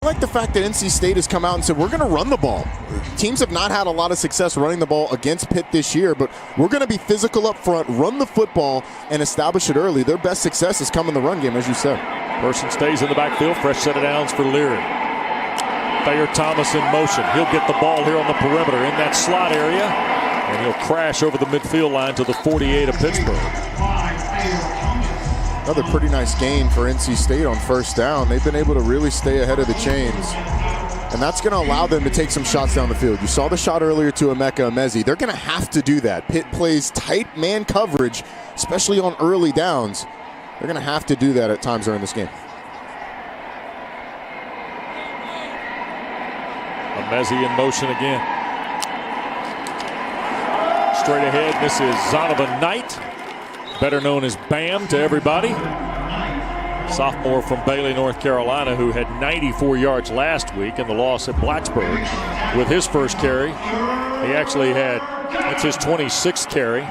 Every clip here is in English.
like the fact that NC State has come out and said, we're going to run the ball. Teams have not had a lot of success running the ball against Pitt this year, but we're going to be physical up front, run the football, and establish it early. Their best success has come in the run game, as you said. Person stays in the backfield. Fresh set of downs for Leary. Thayer Thomas in motion. He'll get the ball here on the perimeter in that slot area, and he'll crash over the midfield line to the 48 of Pittsburgh. Another pretty nice gain for NC State on first down. They've been able to really stay ahead of the chains, and that's going to allow them to take some shots down the field. You saw the shot earlier to Emeka Emezi. They're going to have to do that. Pitt plays tight man coverage, especially on early downs. They're going to have to do that at times during this game. Emezi in motion again. Straight ahead, this is Zonovan Knight, better known as Bam to everybody. Sophomore from Bailey, North Carolina, who had 94 yards last week in the loss at Blacksburg. With his first carry, he actually had, that's his 26th carry.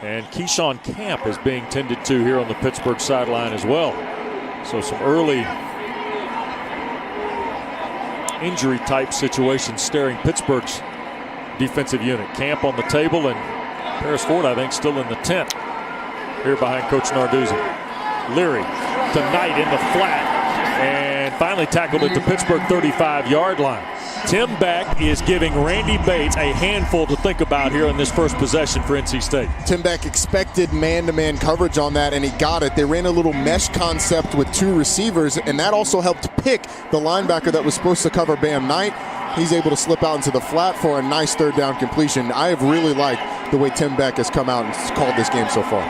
And Keyshawn Camp is being tended to here on the Pittsburgh sideline as well. So some early injury type situations staring Pittsburgh's defensive unit. Camp on the table, and Paris Ford, I think, still in the tent here behind Coach Narduzzi. Leary to Knight in the flat, and finally tackled at the Pittsburgh 35-yard line. Tim Beck is giving Randy Bates a handful to think about here in this first possession for NC State. Tim Beck expected man-to-man coverage on that, and he got it. They ran a little mesh concept with two receivers, and that also helped pick the linebacker that was supposed to cover Bam Knight. He's able to slip out into the flat for a nice third down completion. I have really liked the way Tim Beck has come out and called this game so far.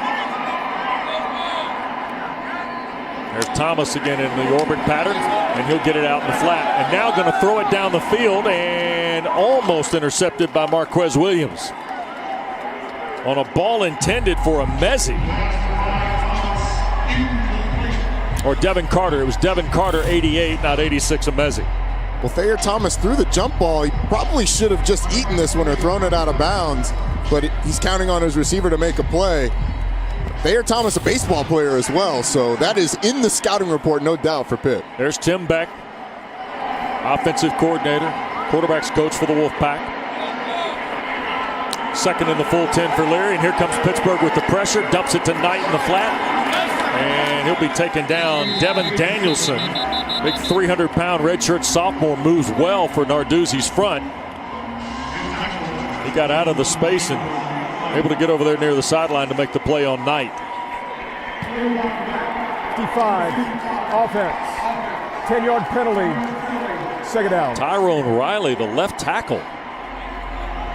There's Thomas again in the orbit pattern, and he'll get it out in the flat. And now going to throw it down the field, and almost intercepted by Marquez Williams. On a ball intended for Emezi. Or Devin Carter. It was Devin Carter, 88, not 86, Emezi. Well, Thayer Thomas threw the jump ball. He probably should have just eaten this one or thrown it out of bounds, but he's counting on his receiver to make a play. Thayer Thomas, a baseball player as well, so that is in the scouting report, no doubt, for Pitt. There's Tim Beck, offensive coordinator, quarterback's coach for the Wolfpack. Second in the full 10 for Leary, and here comes Pittsburgh with the pressure, dumps it to Knight in the flat, and he'll be taken down. Devin Danielson, big 300-pound redshirt sophomore, moves well for Narduzzi's front. He got out of the space and able to get over there near the sideline to make the play on Knight. 55, offense, 10-yard penalty, second down. Tyrone Riley, the left tackle,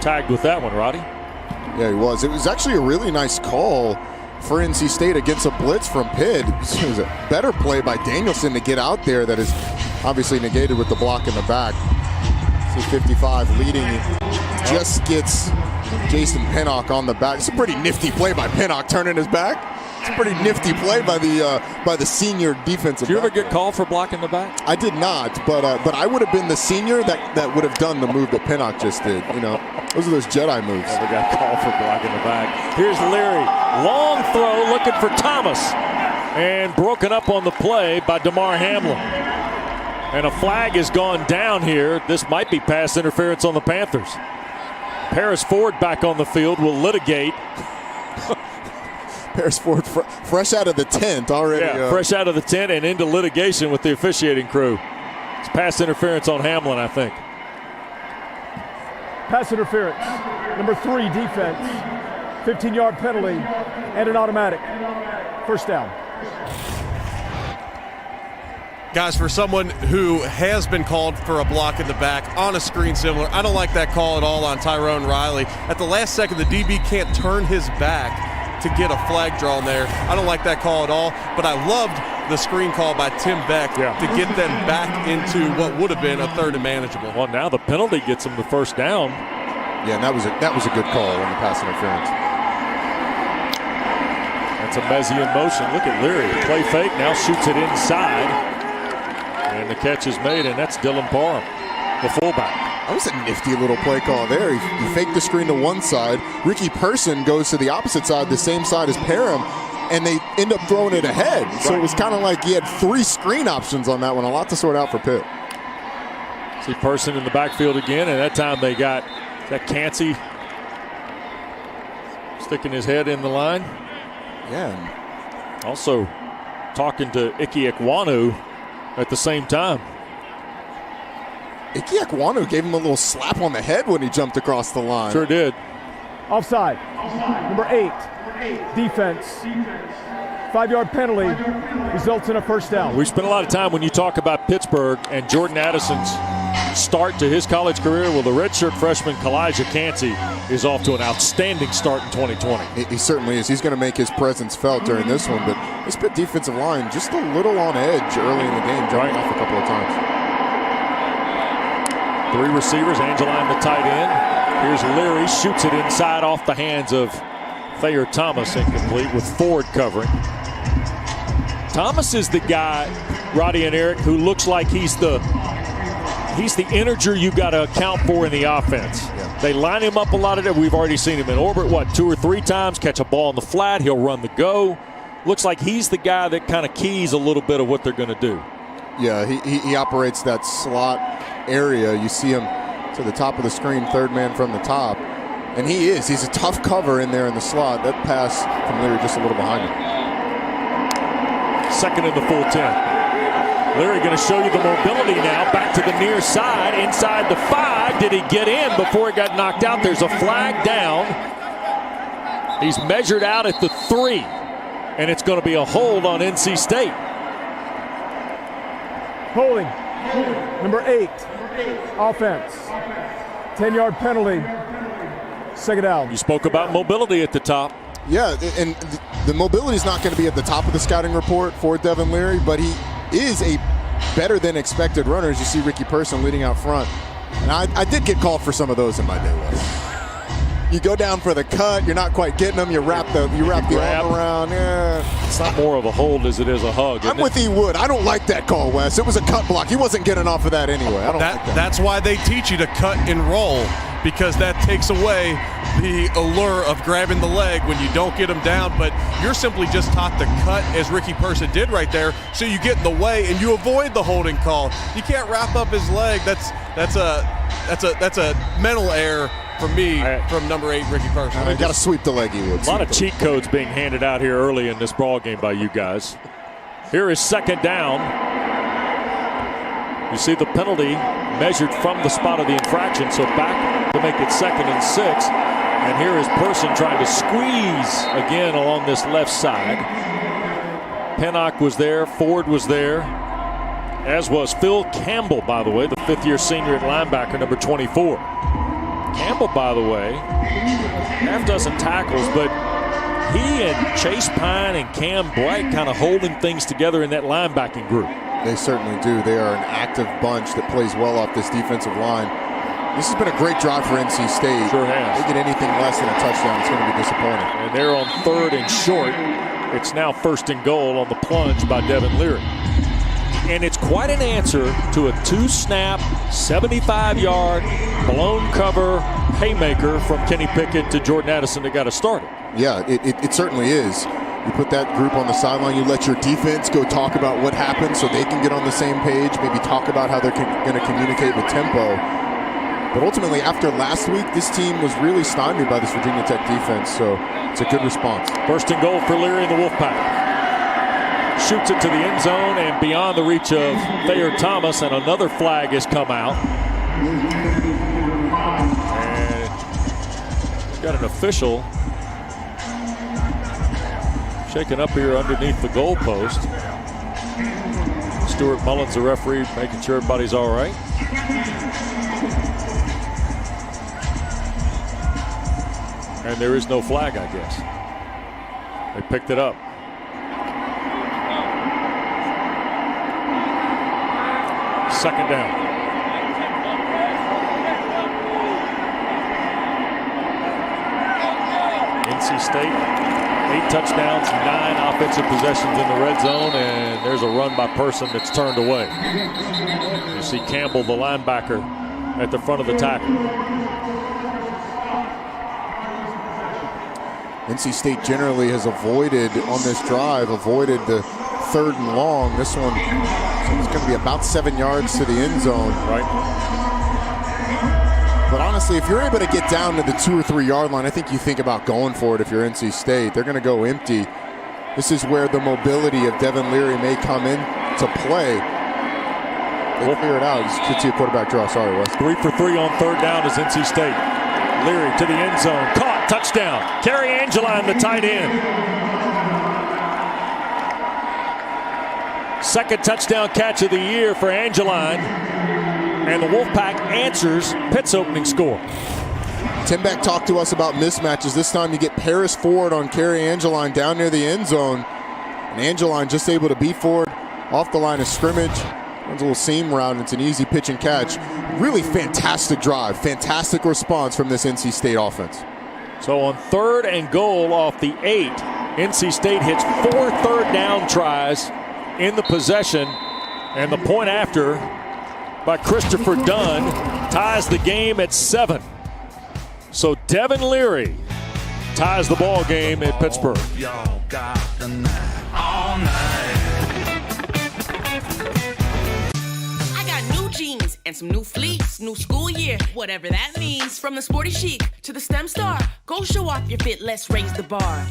tagged with that one, Roddy. Yeah, he was. It was actually a really nice call for NC State against a blitz from Pitt. It was a better play by Danielson to get out there that is obviously negated with the block in the back. See 55 leading, just gets Jason Pinnock on the back. It's a pretty nifty play by Pinnock, turning his back. It's a pretty nifty play by the senior defensive. Did you ever back get called for blocking the back? I did not, but I would have been the senior that would have done the move that Pinnock just did. You know, those are those Jedi moves. Never got called for blocking the back. Here's Leary, long throw, looking for Thomas, and broken up on the play by DeMar Hamlin. And a flag has gone down here. This might be pass interference on the Panthers. Paris Ford back on the field will litigate. Paris Ford fresh out of the tent already. Yeah, fresh out of the tent and into litigation with the officiating crew. It's pass interference on Hamlin, I think. Pass interference, number 3, defense, 15-yard penalty, and an automatic. First down. Guys, for someone who has been called for a block in the back on a screen similar, I don't like that call at all on Tyrone Riley. At the last second, the DB can't turn his back to get a flag drawn there. I don't like that call at all, but I loved the screen call by Tim Beck to get them back into what would have been a third and manageable. Well, now the penalty gets them the first down. Yeah, and that was a good call on the pass interference. That's Emezi in motion. Look at Leary. Play fake, now shoots it inside. And the catch is made, and that's Dylan Parham, the fullback. That was a nifty little play call there. He faked the screen to one side. Ricky Person goes to the opposite side, the same side as Parham. and they end up throwing it ahead. So it was kind of like he had 3 screen options on that one. A lot to sort out for Pitt. See Person in the backfield again, and that time they got that Cansey sticking his head in the line. Yeah. Also talking to Ike Ekwonu at the same time. Ike Ekwonu gave him a little slap on the head when he jumped across the line. Sure did. Offside. Number 8, defense. 5-yard penalty results in a first down. We spent a lot of time when you talk about Pittsburgh and Jordan Addison's start to his college career. Well, the redshirt freshman Kalijah Cansey is off to an outstanding start in 2020. He certainly is. He's going to make his presence felt during this one, but this Pitt defensive line just a little on edge early in the game, jumping off a couple of times. 3 receivers, Angeline the tight end. Here's Leary, shoots it inside off the hands of Thayer Thomas, incomplete with Ford covering. Thomas is the guy, Roddy and Eric, who looks like he's the integer you got to account for in the offense. Yeah. They line him up a lot of it. We've already seen him in orbit, 2 or 3 times, catch a ball on the flat, he'll run the go. Looks like he's the guy that kind of keys a little bit of what they're going to do. Yeah, he operates that slot area. You see him to the top of the screen, third man from the top. And he's a tough cover in there in the slot. That pass from Leary just a little behind him. Second and the full 10. Leary going to show you the mobility now. Back to the near side, inside the 5. Did he get in before he got knocked out? There's a flag down. He's measured out at the 3. And it's going to be a hold on NC State. Holding. Number 8, offense. 10-yard penalty. Second down. You spoke about mobility at the top. Yeah, and the mobility is not going to be at the top of the scouting report for Devin Leary, but he is a better than expected runner, as you see Ricky Person leading out front. And I did get called for some of those in my day, Wes. You go down for the cut, you're not quite getting them, you wrap the arm around. Yeah. It's not more of a hold as it is a hug. I'm with E. Wood. I don't like that call, Wes. It was a cut block. He wasn't getting off of that anyway. I don't like that. That's why they teach you to cut and roll, because that takes away the allure of grabbing the leg when you don't get them down. But you're simply just taught to cut, as Ricky Person did right there, so you get in the way and you avoid the holding call. You can't wrap up his leg. That's a mental error for me from number 8, Ricky Person. You got to sweep the leg, E. Wood. A lot of cheat codes being handed out here early in this ball game by you guys. Here is second down. You see the penalty measured from the spot of the infraction, so back to make it 2nd and 6. And here is Person trying to squeeze again along this left side. Pennock was there, Ford was there, as was Phil Campbell, by the way, the 5th-year senior at linebacker, number 24. Campbell, by the way, half dozen tackles, but he and Chase Pine and Cam Bright kind of holding things together in that linebacking group. They certainly do. They are an active bunch that plays well off this defensive line. This has been a great drive for NC State. Sure has. They get anything less than a touchdown, it's going to be disappointing. And they're on 3rd and short. It's now 1st and goal on the plunge by Devin Leary. And it's quite an answer to a 2-snap, 75-yard, blown cover haymaker from Kenny Pickett to Jordan Addison that got us started. Yeah, it certainly is. You put that group on the sideline, you let your defense go talk about what happened so they can get on the same page, maybe talk about how they're going to communicate with tempo. But ultimately, after last week, this team was really stymied by this Virginia Tech defense, so it's a good response. 1st and goal for Leary and the Wolfpack. Shoots it to the end zone and beyond the reach of Thayer Thomas, and another flag has come out. And we've got an official shaking up here underneath the goalpost. Stuart Mullins, the referee, making sure everybody's all right. And there is no flag, I guess. They picked it up. Second down. NC State, 8 touchdowns, 9 offensive possessions in the red zone, and there's a run by Person that's turned away. You see Campbell, the linebacker, at the front of the tackle. NC State generally has avoided on this drive, avoided the 3rd and long. This one is going to be about 7 yards to the end zone. Right. But honestly, if you're able to get down to the 2 or 3 yard line, I think you think about going for it if you're NC State. They're going to go empty. This is where the mobility of Devin Leary may come in to play. They clear it out. Just get to your quarterback draw. Sorry, Wes. 3 for 3 on 3rd down is NC State. Leary to the end zone. Caught. Touchdown. Kerry Angeline, the tight end. Second touchdown catch of the year for Angeline. And the Wolfpack answers Pitt's opening score. Tim Beck talked to us about mismatches. This time you get Paris Ford on Kerry Angeline down near the end zone. And Angeline just able to beat Ford off the line of scrimmage. Runs a little seam route, and it's an easy pitch and catch. Really fantastic drive. Fantastic response from this NC State offense. So on 3rd and goal off the 8, NC State hits 4 third down tries in the possession. And the point after by Christopher Dunn ties the game at 7. So Devin Leary ties the ball game at Pittsburgh. Y'all got the night all night. I got new jeans and some new fleece, new school year, whatever that means. From the sporty chic to the STEM star, go show off your fit, let's raise the bar.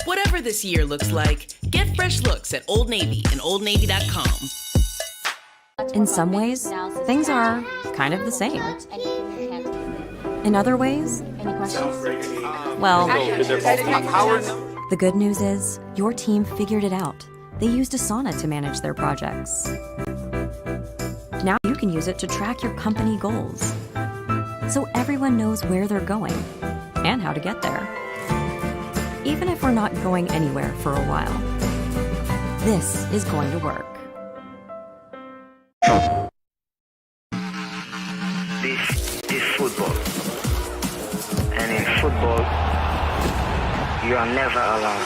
Whatever this year looks like, get fresh looks at Old Navy and OldNavy.com. In some ways, things are kind of the same. In other ways, well, the good news is your team figured it out. They used Asana to manage their projects. Now you can use it to track your company goals, so everyone knows where they're going and how to get there. Even if we're not going anywhere for a while, this is going to work. This is football. And in football, you are never alone.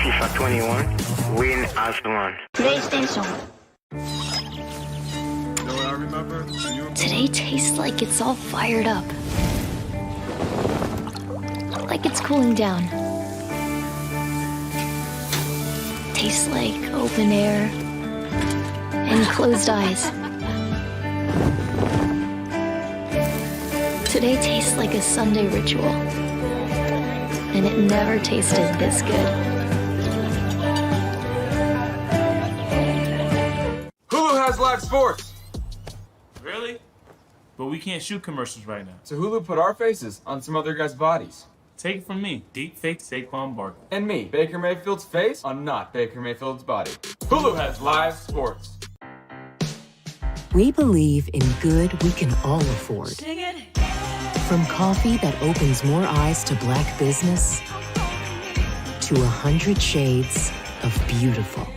FIFA 21, win as one. PlayStation. Today tastes like it's all fired up. Like it's cooling down. Tastes like open air and closed eyes. Today tastes like a Sunday ritual, and it never tasted this good. Hulu has live sports. Really? But we can't shoot commercials right now. So Hulu put our faces on some other guys' bodies. Take it from me, deep fake Saquon Barkley. And me, Baker Mayfield's face on not Baker Mayfield's body. Hulu has live sports. We believe in good we can all afford. From coffee that opens more eyes to black business to 100 shades of beautiful.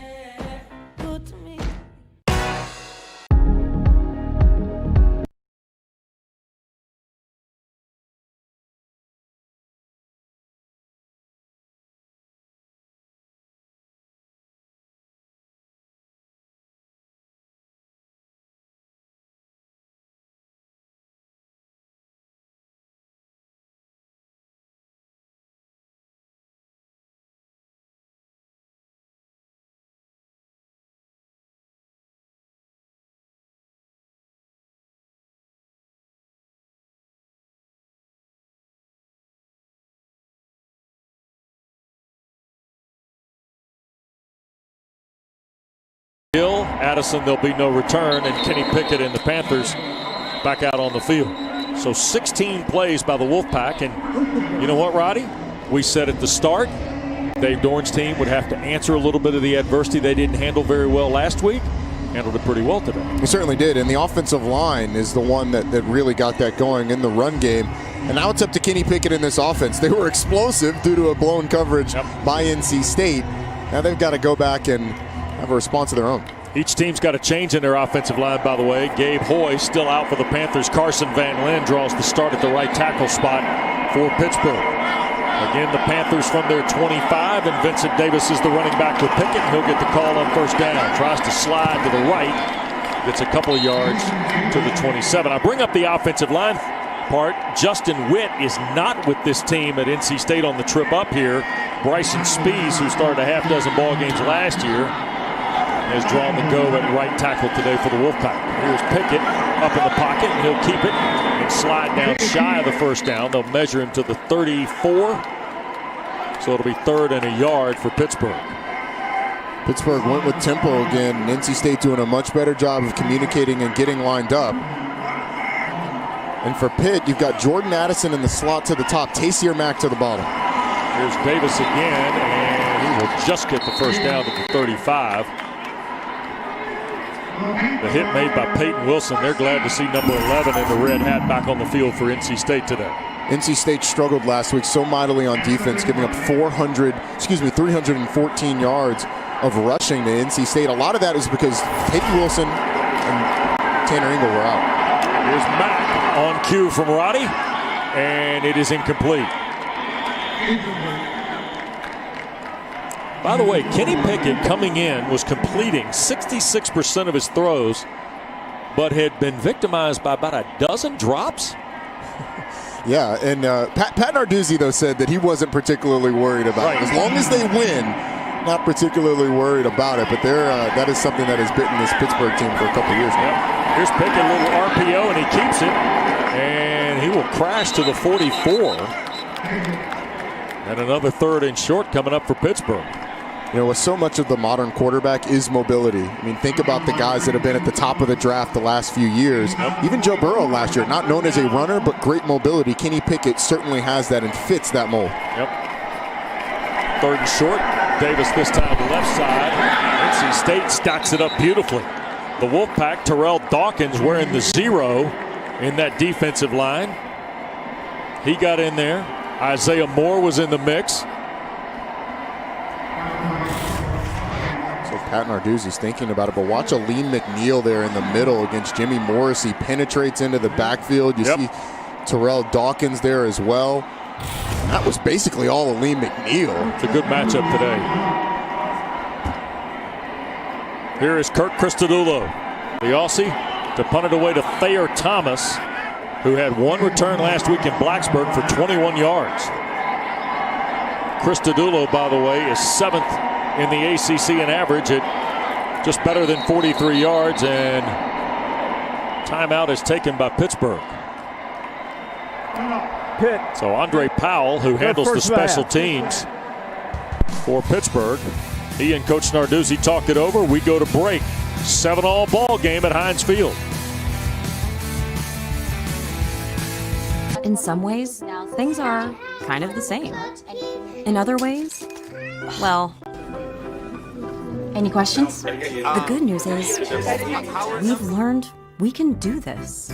Hill, Addison, there'll be no return, and Kenny Pickett and the Panthers back out on the field. So 16 plays by the Wolfpack, and you know what, Roddy? We said at the start, Dave Dorn's team would have to answer a little bit of the adversity they didn't handle very well last week. Handled it pretty well today. He certainly did, and the offensive line is the one that really got that going in the run game. And now it's up to Kenny Pickett in this offense. They were explosive due to a blown coverage by NC State. Now they've got to go back and have a response of their own. Each team's got a change in their offensive line, by the way. Gabe Hoy still out for the Panthers. Carson Van Lin draws the start at the right tackle spot for Pittsburgh. Again, the Panthers from their 25, and Vincent Davis is the running back with Pickett. He'll get the call on first down. Tries to slide to the right. Gets a couple of yards to the 27. I bring up the offensive line part, Justin Witt is not with this team at NC State on the trip up here. Bryson Spees, who started a half dozen ball games last year, has drawn the go at right tackle today for the Wolfpack. Here's Pickett up in the pocket, and he'll keep it and slide down shy of the first down. They'll measure him to the 34, so it'll be 3rd and a yard for Pittsburgh. Pittsburgh went with tempo again. NC State doing a much better job of communicating and getting lined up. And for Pitt, you've got Jordan Addison in the slot to the top, Taysier Mack to the bottom. Here's Davis again, and he will just get the first down to the 35. The hit made by Peyton Wilson. They're glad to see number 11 in the red hat back on the field for NC State today. NC State struggled last week so mightily on defense, giving up 314 yards of rushing to NC State. A lot of that is because Peyton Wilson and Tanner Ingle were out. Here's Mack on cue from Roddy, and it is incomplete. By the way, Kenny Pickett coming in was completing 66% of his throws, but had been victimized by about a dozen drops. Yeah, and Pat Narduzzi, though, said that he wasn't particularly worried about it. As long as they win, not particularly worried about it. But that is something that has bitten this Pittsburgh team for a couple years now. Here's Pickett, a little RPO, and he keeps it. And he will crash to the 44. And another 3rd and short coming up for Pittsburgh. You know, so much of the modern quarterback is mobility. I mean, think about the guys that have been at the top of the draft the last few years. Even Joe Burrow last year, not known as a runner, but great mobility. Kenny Pickett certainly has that and fits that mold. Yep. 3rd and short. Davis this time to the left side. NC State stacks it up beautifully. The Wolfpack, Terrell Dawkins wearing the 0 in that defensive line. He got in there. Isaiah Moore was in the mix. Pat Narduzzi's thinking about it, but watch Aleem McNeil there in the middle against Jimmy Morris. He penetrates into the backfield. You see Terrell Dawkins there as well. That was basically all Aleem McNeil. It's a good matchup today. Here is Kirk Christodoulou, the Aussie, to punt it away to Thayer Thomas, who had 1 return last week in Blacksburg for 21 yards. Christodoulou, by the way, is 7th in the ACC in average at just better than 43 yards, and timeout is taken by Pittsburgh. Pitt. So Andre Powell, who handles the special teams for Pittsburgh, he and Coach Narduzzi talked it over. We go to break. 7-all ball game at Heinz Field. In some ways, things are kind of the same. In other ways, well, any questions? The good news is we've learned we can do this.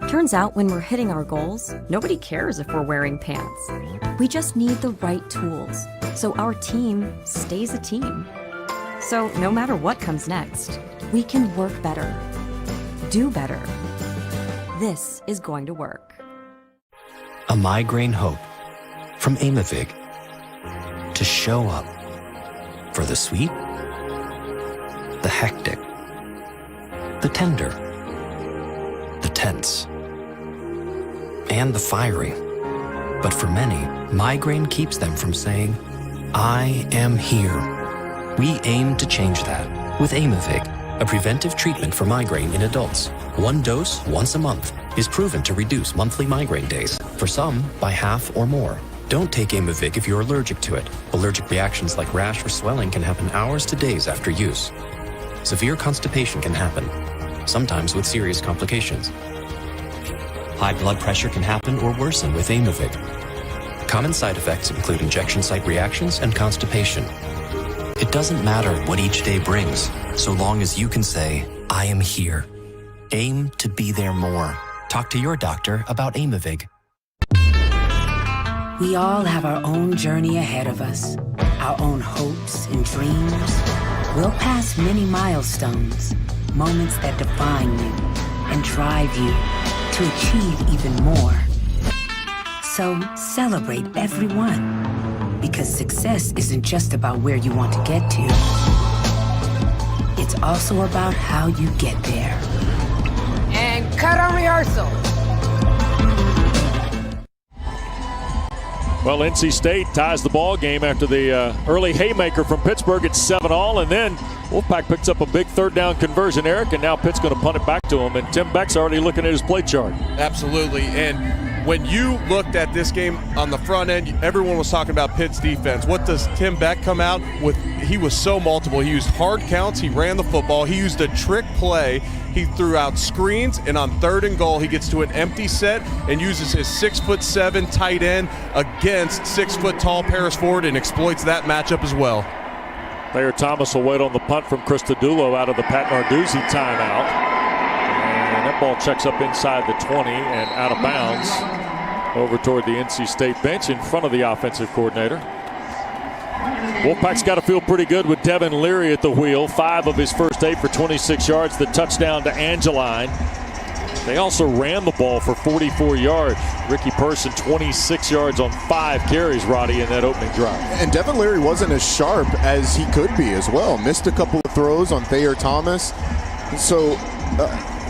Turns out when we're hitting our goals, nobody cares if we're wearing pants. We just need the right tools so our team stays a team. So no matter what comes next, we can work better, do better. This is going to work. A migraine hope from Aimovig to show up for the sweet, the hectic, the tender, the tense, and the fiery. But for many, migraine keeps them from saying, I am here. We aim to change that with Aimovig, a preventive treatment for migraine in adults. 1 dose once a month is proven to reduce monthly migraine days, for some by half or more. Don't take Aimovig if you're allergic to it. Allergic reactions like rash or swelling can happen hours to days after use. Severe constipation can happen, sometimes with serious complications. High blood pressure can happen or worsen with Aimovig. Common side effects include injection site reactions and constipation. It doesn't matter what each day brings, so long as you can say, I am here. Aim to be there more. Talk to your doctor about Aimovig. We all have our own journey ahead of us, our own hopes and dreams. We'll pass many milestones, moments that define you and drive you to achieve even more. So celebrate every one, because success isn't just about where you want to get to. It's also about how you get there. And cut on rehearsal. Well, NC State ties the ball game after the early haymaker from Pittsburgh. It's 7-all, and then Wolfpack picks up a big third down conversion, Eric, and now Pitt's going to punt it back to him. And Tim Beck's already looking at his play chart. Absolutely. And when you looked at this game on the front end, everyone was talking about Pitt's defense. What does Tim Beck come out with? He was so multiple. He used hard counts. He ran the football. He used a trick play. He threw out screens, and on 3rd and goal, he gets to an empty set and uses his 6'7" tight end against 6-foot-tall Paris Ford and exploits that matchup as well. Thayer Thomas will wait on the punt from Christodoulou out of the Pat Narduzzi timeout. And that ball checks up inside the 20 and out of bounds over toward the NC State bench in front of the offensive coordinator. Wolfpack's got to feel pretty good with Devin Leary at the wheel. 5 of his first 8 for 26 yards. The touchdown to Angeline. They also ran the ball for 44 yards. Ricky Person 26 yards on 5 carries, Roddy, in that opening drive. And Devin Leary wasn't as sharp as he could be as well. Missed a couple of throws on Thayer Thomas. So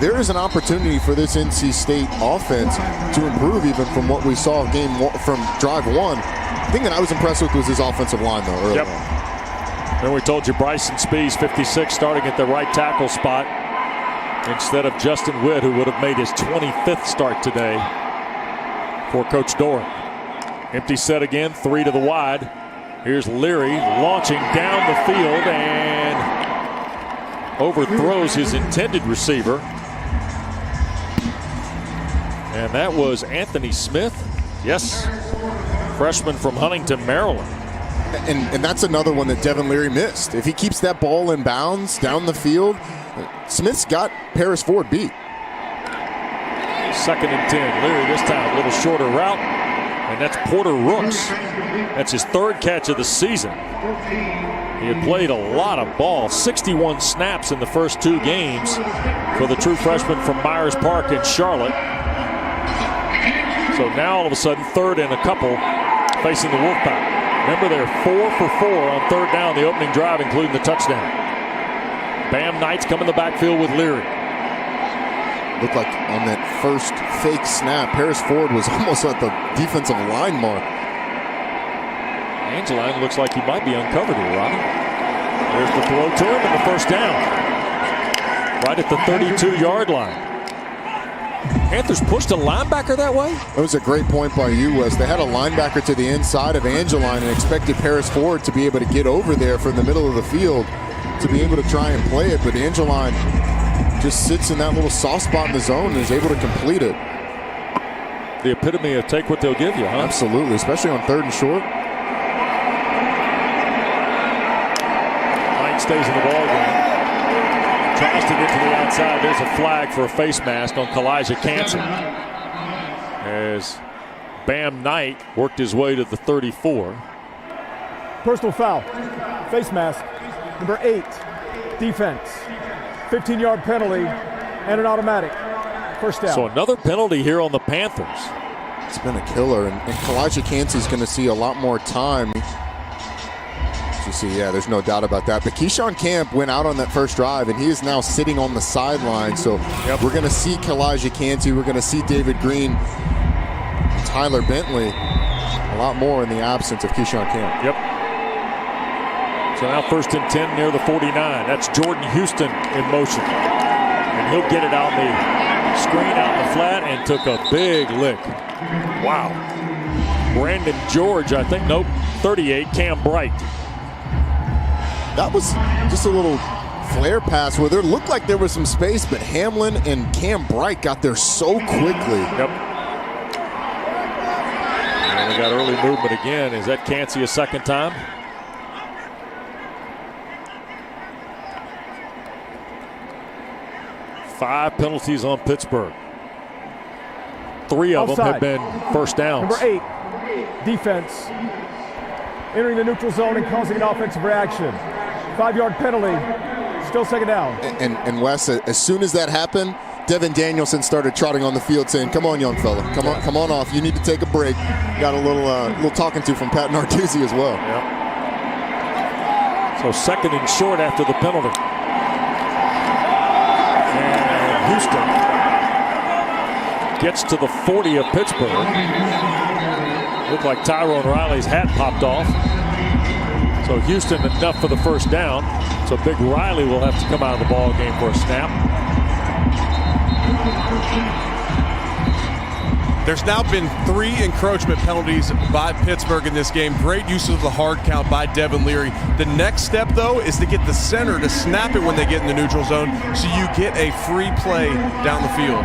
there is an opportunity for this NC State offense to improve even from what we saw from drive 1. The thing that I was impressed with was his offensive line, though, early on. And we told you Bryson Spees, 56, starting at the right tackle spot instead of Justin Witt, who would have made his 25th start today for Coach Doran. Empty set again, 3 to the wide. Here's Leary launching down the field and overthrows his intended receiver. And that was Anthony Smith. Yes. Freshman from Huntington, Maryland. And that's another one that Devin Leary missed. If he keeps that ball in bounds down the field, Smith's got Paris Ford beat. 2nd and 10. Leary this time a little shorter route. And that's Porter Rooks. That's his 3rd catch of the season. He had played a lot of ball. 61 snaps in the first 2 games for the true freshman from Myers Park in Charlotte. So now all of a sudden 3rd and a couple facing the Wolfpack. Remember, they're 4 for 4 on 3rd down the opening drive, including the touchdown. Bam Knight's come in the backfield with Leary. Looked like on that first fake snap, Paris Ford was almost at the defensive line mark. Angeline looks like he might be uncovered here, Rodney. There's the throw to him and the first down. Right at the 32-yard line. Panthers pushed a linebacker that way? That was a great point by you, Wes. They had a linebacker to the inside of Angeline and expected Paris Ford to be able to get over there from the middle of the field to be able to try and play it, but Angeline just sits in that little soft spot in the zone and is able to complete it. The epitome of take what they'll give you, huh? Absolutely, especially on 3rd and short. Knight stays in the ball game. Tries to get to the outside. There's a flag for a face mask on Kalijah Cansey as Bam Knight worked his way to the 34. Personal foul. Face mask. Number 8. Defense. 15-yard penalty and an automatic. First down. So another penalty here on the Panthers. It's been a killer, and Kalijah Cansey's going to see a lot more time. You see, yeah, there's no doubt about that. But Keyshawn Camp went out on that first drive, and he is now sitting on the sideline. So we're going to see Kalijah Cansey. We're going to see David Green, Tyler Bentley, a lot more in the absence of Keyshawn Camp. Yep. So now 1st and 10 near the 49. That's Jordan Houston in motion. And he'll get it out the screen out in the flat and took a big lick. Wow. Brandon George, I think, nope, 38, Cam Bright. That was just a little flare pass where there looked like there was some space, but Hamlin and Cam Bright got there so quickly. Yep. And we got early movement again. Is that Cansey a 2nd time? Five penalties on Pittsburgh. 3 of them have been first downs. Number 8, defense. Entering the neutral zone and causing an offensive reaction. 5-yard penalty. Still 2nd down. And Wes, as soon as that happened, Devin Danielson started trotting on the field saying, "Come on, young fella. Come on off. You need to take a break." Got a little talking to from Pat Narduzzi as well. Yep. So 2nd and short after the penalty. And Houston gets to the 40 of Pittsburgh. Looked like Tyrone Riley's hat popped off. So Houston enough for the first down. So Big Riley will have to come out of the ball game for a snap. There's now been 3 encroachment penalties by Pittsburgh in this game. Great use of the hard count by Devin Leary. The next step, though, is to get the center to snap it when they get in the neutral zone so you get a free play down the field.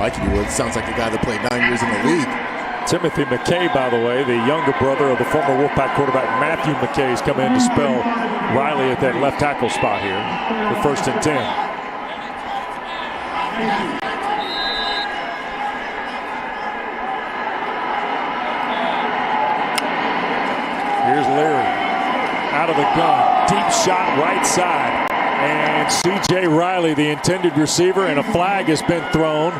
Like you would. Sounds like a guy that played 9 years in the league. Timothy McKay, by the way, the younger brother of the former Wolfpack quarterback Matthew McKay, is coming in to spell Riley at that left tackle spot here for 1st and 10. Here's Leary out of the gun. Deep shot right side. And C.J. Riley, the intended receiver, and a flag has been thrown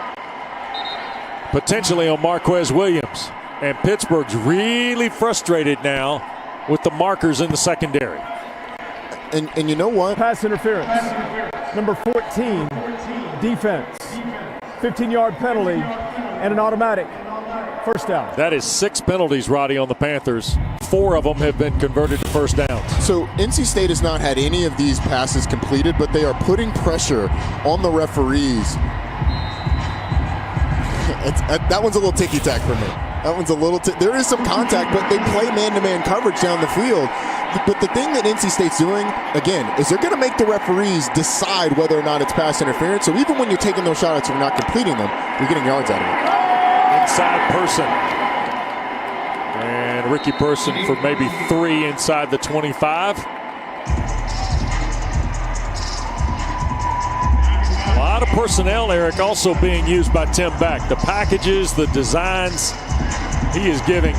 potentially on Marquez Williams. And Pittsburgh's really frustrated now with the markers in the secondary. And you know what? Pass interference. Number 14, defense. 15-yard penalty and an automatic. First down. That is 6 penalties, Roddy, on the Panthers. 4 of them have been converted to first downs. So NC State has not had any of these passes completed, but they are putting pressure on the referees. That one's a little ticky-tack for me. That one's a little there is some contact, but they play man-to-man coverage down the field. But the thing that NC State's doing, again, is they're going to make the referees decide whether or not it's pass interference. So even when you're taking those shots and you're not completing them, you're getting yards out of it. Inside Person. And Ricky Person for maybe 3 inside the 25. A lot of personnel, Eric, also being used by Tim Beck. The packages, the designs. He is giving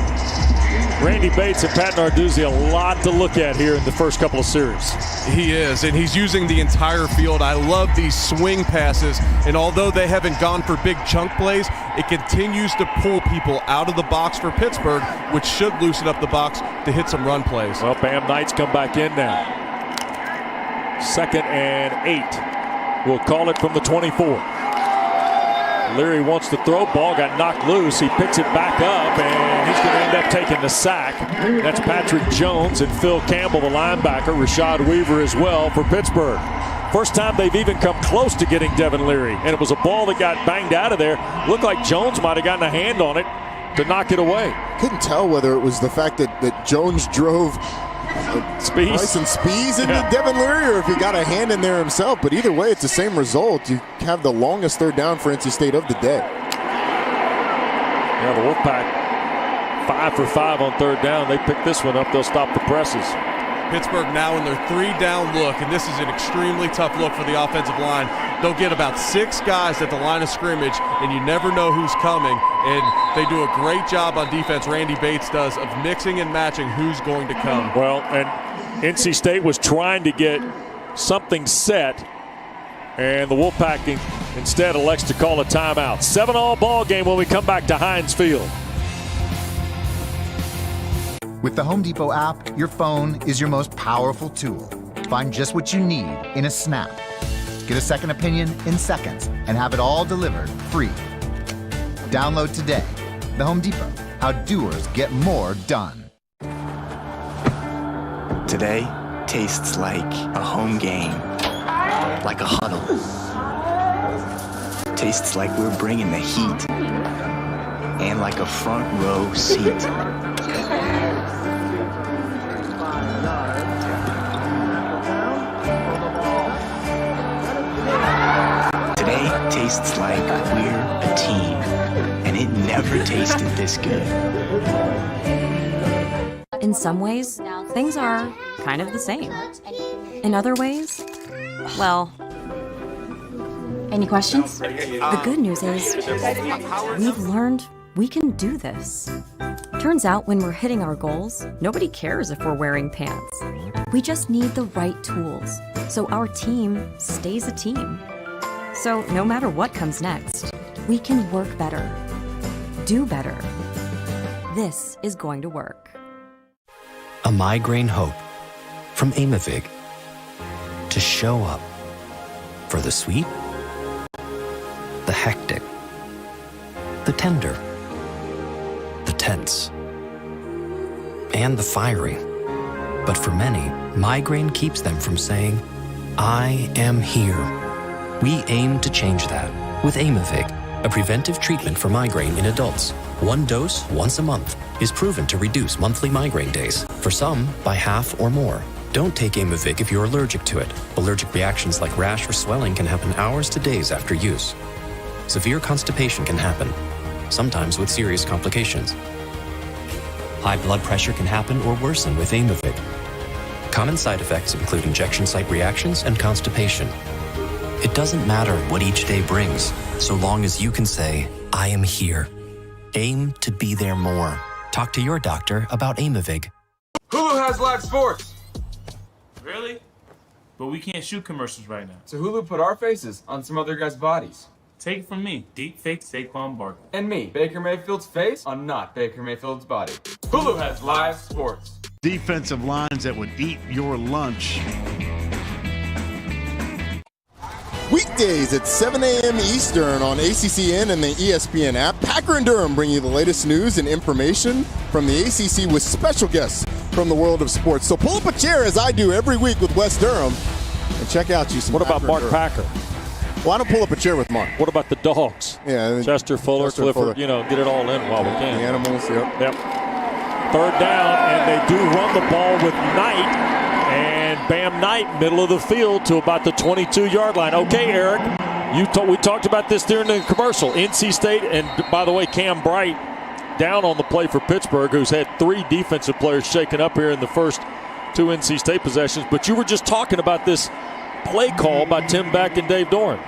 Randy Bates and Pat Narduzzi a lot to look at here in the first couple of series. He is, and he's using the entire field. I love these swing passes, and although they haven't gone for big chunk plays, it continues to pull people out of the box for Pittsburgh, which should loosen up the box to hit some run plays. Well, Bam Knights come back in now. 2nd and 8. We'll call it from the 24. Leary wants to throw. Ball got knocked loose. He picks it back up, and he's going to end up taking the sack. That's Patrick Jones and Phil Campbell, the linebacker. Rashad Weaver as well for Pittsburgh. First time they've even come close to getting Devin Leary, and it was a ball that got banged out of there. Looked like Jones might have gotten a hand on it to knock it away. Couldn't tell whether it was the fact that Jones drove Bryson Spees into Devin Leary or if he got a hand in there himself. But either way, it's the same result. You have the longest third down for NC State of the day. Yeah, the Wolfpack 5 for 5 on third down. They pick this one up. They'll stop the presses. Pittsburgh now in their 3-down look, and this is an extremely tough look for the offensive line. They'll get about 6 guys at the line of scrimmage, and you never know who's coming. And they do a great job on defense, Randy Bates does, of mixing and matching who's going to come. Well, and NC State was trying to get something set, and the Wolfpack instead elects to call a timeout. 7-all ball game when we come back to Heinz Field. With the Home Depot app, your phone is your most powerful tool. Find just what you need in a snap. Get a second opinion in seconds and have it all delivered free. Download today. The Home Depot, how doers get more done. Today tastes like a home game, like a huddle. Tastes like we're bringing the heat and like a front row seat. Today tastes like we're a team, and it never tasted this good. In some ways, things are kind of the same. In other ways, well, any questions? The good news is we've learned we can do this. Turns out when we're hitting our goals, nobody cares if we're wearing pants. We just need the right tools so our team stays a team. So no matter what comes next, we can work better, do better. This is going to work. A migraine hope from Amavig to show up for the sweet, the hectic, the tender, intense. And the firing. But for many, migraine keeps them from saying, I am here. We aim to change that with Aimovig, a preventive treatment for migraine in adults. 1 dose once a month is proven to reduce monthly migraine days, for some by half or more. Don't take Aimovig if you're allergic to it. Allergic reactions like rash or swelling can happen hours to days after use. Severe constipation can happen, sometimes with serious complications. High blood pressure can happen or worsen with Aimovig. Common side effects include injection site reactions and constipation. It doesn't matter what each day brings, so long as you can say, I am here. Aim to be there more. Talk to your doctor about Aimovig. Hulu has live sports. Really? But we can't shoot commercials right now. So Hulu put our faces on some other guys' bodies. Take it from me, deep fake Saquon Barkley. And me, Baker Mayfield's face on not Baker Mayfield's body. Hulu has live sports. Defensive lines that would eat your lunch. Weekdays at 7 a.m. Eastern on ACCN and the ESPN app. Packer and Durham bring you the latest news and information from the ACC with special guests from the world of sports. So pull up a chair as I do every week with Wes Durham and check out you some. What about Mark Packer? Well, I don't pull up a chair with Mark. What about the dogs? Yeah, Chester, Fuller, Clifford. You know, get it all in while we can. The animals. Yep. Third down, and they do run the ball with Knight. And Bam Knight, middle of the field to about the 22-yard line. Okay, Eric, we talked about this during the commercial. NC State, and by the way, Cam Bright down on the play for Pittsburgh, who's had 3 defensive players shaken up here in the first 2 NC State possessions. But you were just talking about this play call by Tim Beck and Dave Doran.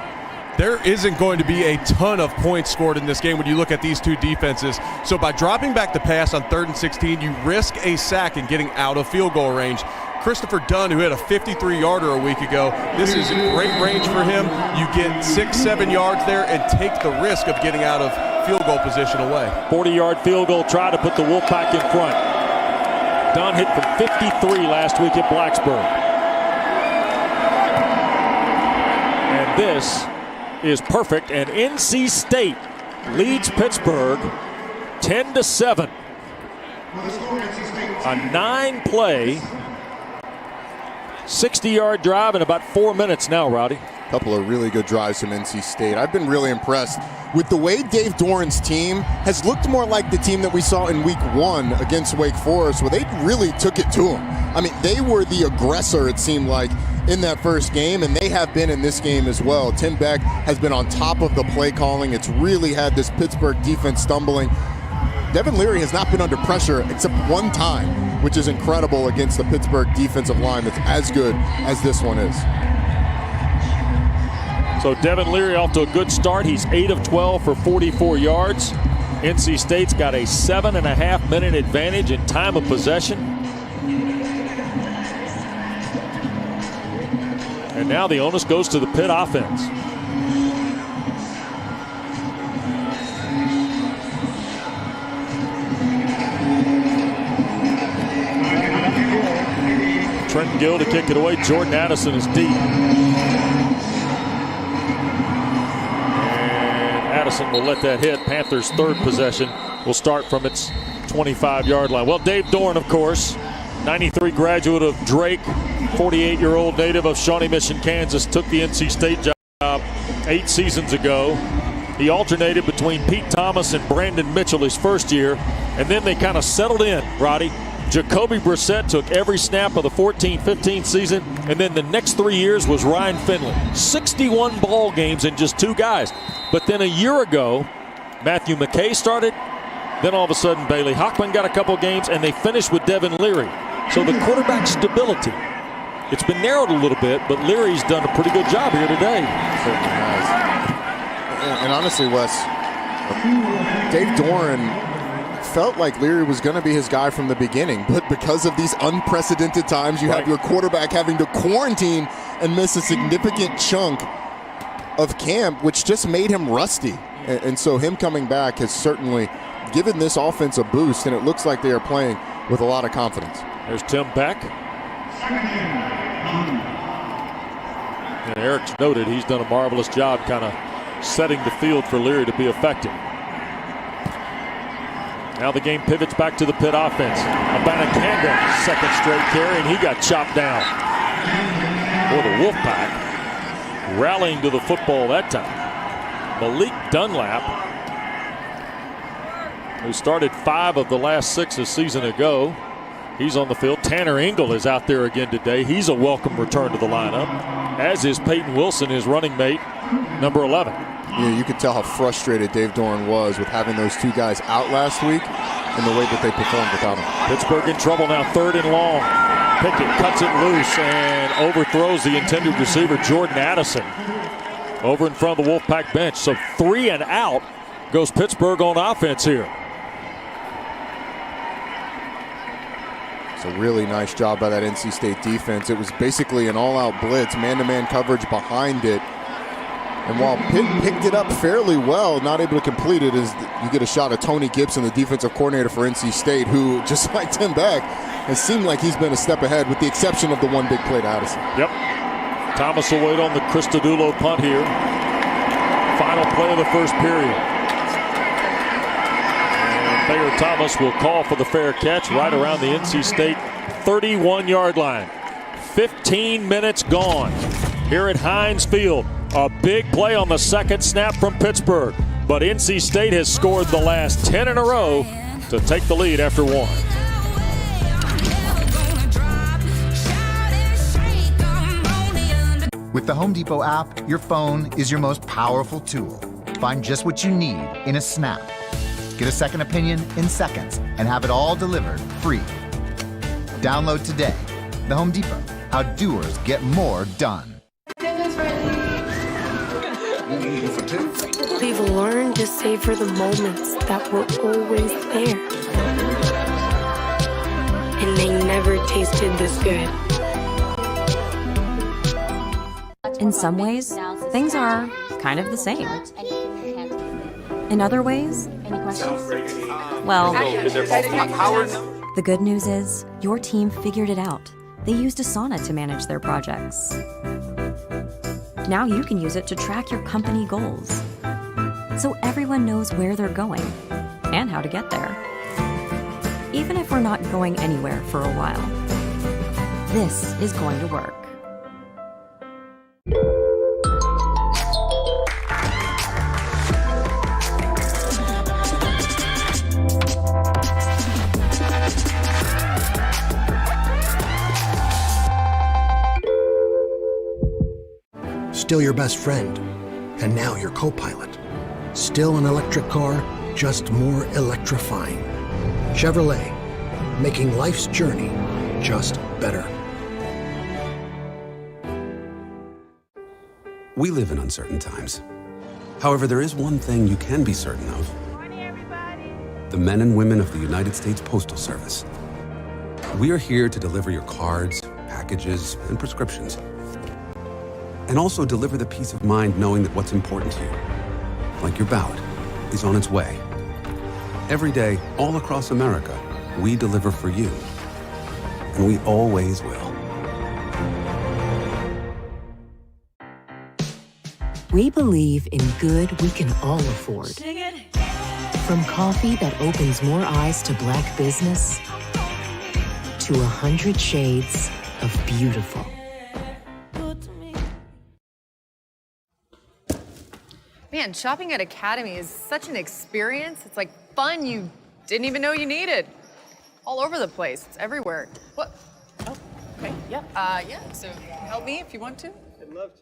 There isn't going to be a ton of points scored in this game when you look at these two defenses. So by dropping back the pass on 3rd and 16, you risk a sack and getting out of field goal range. Christopher Dunn, who had a 53-yarder a week ago, this is great range for him. You get 6-7 yards there and take the risk of getting out of field goal position away. 40-yard field goal try to put the Wolfpack in front. Dunn hit from 53 last week at Blacksburg. And this is perfect, and NC State leads Pittsburgh 10-7. A 9-play, 60-yard drive in about 4 minutes now, Rowdy. A couple of really good drives from NC State. I've been really impressed with the way Dave Doran's team has looked more like the team that we saw in week 1 against Wake Forest, where they really took it to them. I mean, they were the aggressor, it seemed like, in that first game, and they have been in this game as well. Tim Beck has been on top of the play calling. It's really had this Pittsburgh defense stumbling. Devin Leary has not been under pressure except one time, which is incredible against the Pittsburgh defensive line that's as good as this one is. So Devin Leary off to a good start. He's 8 of 12 for 44 yards. NC State's got a 7.5-minute advantage in time of possession. And now the onus goes to the Pitt offense. Trenton Gill to kick it away. Jordan Addison is deep. And Addison will let that hit. Panthers' 3rd possession will start from its 25-yard line. Well, Dave Doran, of course, 93 graduate of Drake, 48-year-old native of Shawnee Mission, Kansas, took the NC State job 8 seasons ago. He alternated between Pete Thomas and Brandon Mitchell his first year, and then they kind of settled in, Roddy. Jacoby Brissett took every snap of the 14-15 season, and then the next 3 years was Ryan Finley. 61 ball games in just 2 guys. But then a year ago, Matthew McKay started. Then all of a sudden, Bailey Hockman got a couple games, and they finished with Devin Leary. So the quarterback stability, it's been narrowed a little bit, but Leary's done a pretty good job here today. Certainly has. And honestly, Wes, Dave Doran felt like Leary was going to be his guy from the beginning, but because of these unprecedented times, you have your quarterback having to quarantine and miss a significant chunk of camp, which just made him rusty. And so him coming back has certainly given this offense a boost, and it looks like they are playing with a lot of confidence. There's Tim Beck. And Eric's noted he's done a marvelous job kind of setting the field for Leary to be effective. Now the game pivots back to the Pitt offense. Abanikanda, second straight carry, and he got chopped down. Boy, the Wolfpack rallying to the football that time. Malik Dunlap, who started 5 of the last 6 a season ago, he's on the field. Tanner Engel is out there again today. He's a welcome return to the lineup, as is Peyton Wilson, his running mate, number 11. Yeah, you could tell how frustrated Dave Doran was with having those 2 guys out last week and the way that they performed without him. Pittsburgh in trouble now, 3rd and long. Pickett cuts it loose and overthrows the intended receiver, Jordan Addison, over in front of the Wolfpack bench. So 3 and out goes Pittsburgh on offense here. It's a really nice job by that NC State defense. It was basically an all-out blitz, man-to-man coverage behind it. And while Pitt picked it up fairly well, not able to complete it, is you get a shot of Tony Gibson, the defensive coordinator for NC State, who, just like Tim Beck, has seemed like he's been a step ahead with the exception of the one big play to Addison. Yep. Thomas will wait on the Christodoulou punt here. Final play of the first period. And Thayer Thomas will call for the fair catch right around the NC State 31-yard line. 15 minutes gone here at Heinz Field. A big play on the second snap from Pittsburgh, but NC State has scored the last 10 in a row to take the lead after 1. With the Home Depot app, your phone is your most powerful tool. Find just what you need in a snap. Get a second opinion in seconds and have it all delivered free. Download today. The Home Depot, how doers get more done. We've learned to savor the moments that were always there. And they never tasted this good. In some ways, things are kind of the same. In other ways, well, the good news is your team figured it out. They used Asana to manage their projects. Now you can use it to track your company goals, so everyone knows where they're going and how to get there. Even if we're not going anywhere for a while, this is going to work. Still your best friend, and now your co-pilot. Still an electric car, just more electrifying. Chevrolet, making life's journey just better. We live in uncertain times. However, there is one thing you can be certain of. The men and women of the United States Postal Service. We are here to deliver your cards, packages, and prescriptions. And also deliver the peace of mind knowing that what's important to you, like your ballot, is on its way. Every day, all across America, we deliver for you. And we always will. We believe in good we can all afford. From coffee that opens more eyes to black business, to 100 shades of beautiful. Man, shopping at Academy is such an experience. It's like fun you didn't even know you needed. All over the place. It's everywhere. What? Oh, okay. Yeah. Yeah. So help me if you want to. I'd love to.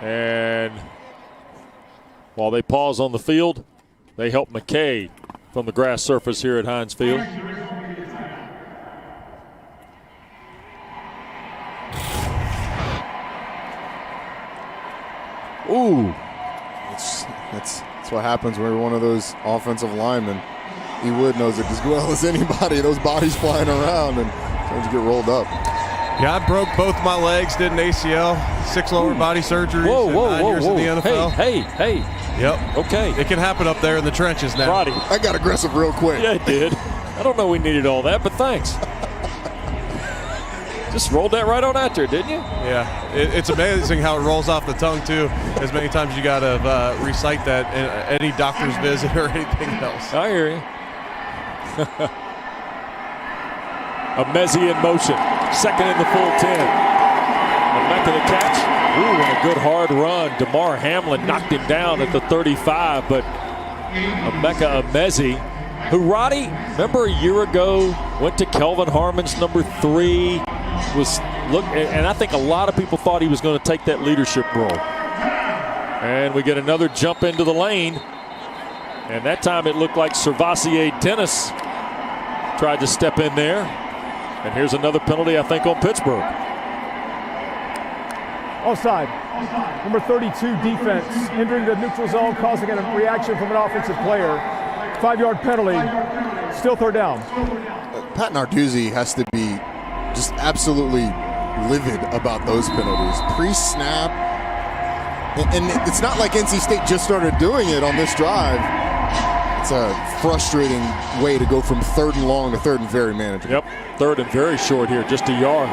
And while they pause on the field, they help McKay from the grass surface here at Heinz Field. Ooh. That's what happens when you're one of those offensive linemen. E. Wood knows it as well as anybody. Those bodies flying around and sometimes you get rolled up. Yeah, I broke both my legs, did an ACL, 6 lower body surgeries, and 9 years in the NFL. Hey. Yep. Okay. It can happen up there in the trenches now. Roddy. I got aggressive real quick. Yeah, it did. I don't know we needed all that, but thanks. Just rolled that right on out there, didn't you? Yeah. It's amazing how it rolls off the tongue, too, as many times you got to recite that in any doctor's visit or anything else. I hear you. Emezi in motion. Second in the full 10. Emeka the catch. Ooh, and a good hard run. DeMar Hamlin knocked him down at the 35, but Emezi, who, Roddy, remember a year ago, went to Kelvin Harmon's number 3, and I think a lot of people thought he was going to take that leadership role. And we get another jump into the lane, and that time it looked like Servassier Dennis tried to step in there. And here's another penalty, I think, on Pittsburgh. Offside. Number 32 defense entering the neutral zone, causing a reaction from an offensive player. 5-yard penalty. Still third down. Pat Narduzzi has to be just absolutely livid about those penalties. Pre-snap. And it's not like NC State just started doing it on this drive. It's a frustrating way to go from 3rd and long to 3rd and very manageable. Yep, 3rd and very short here, just a yard.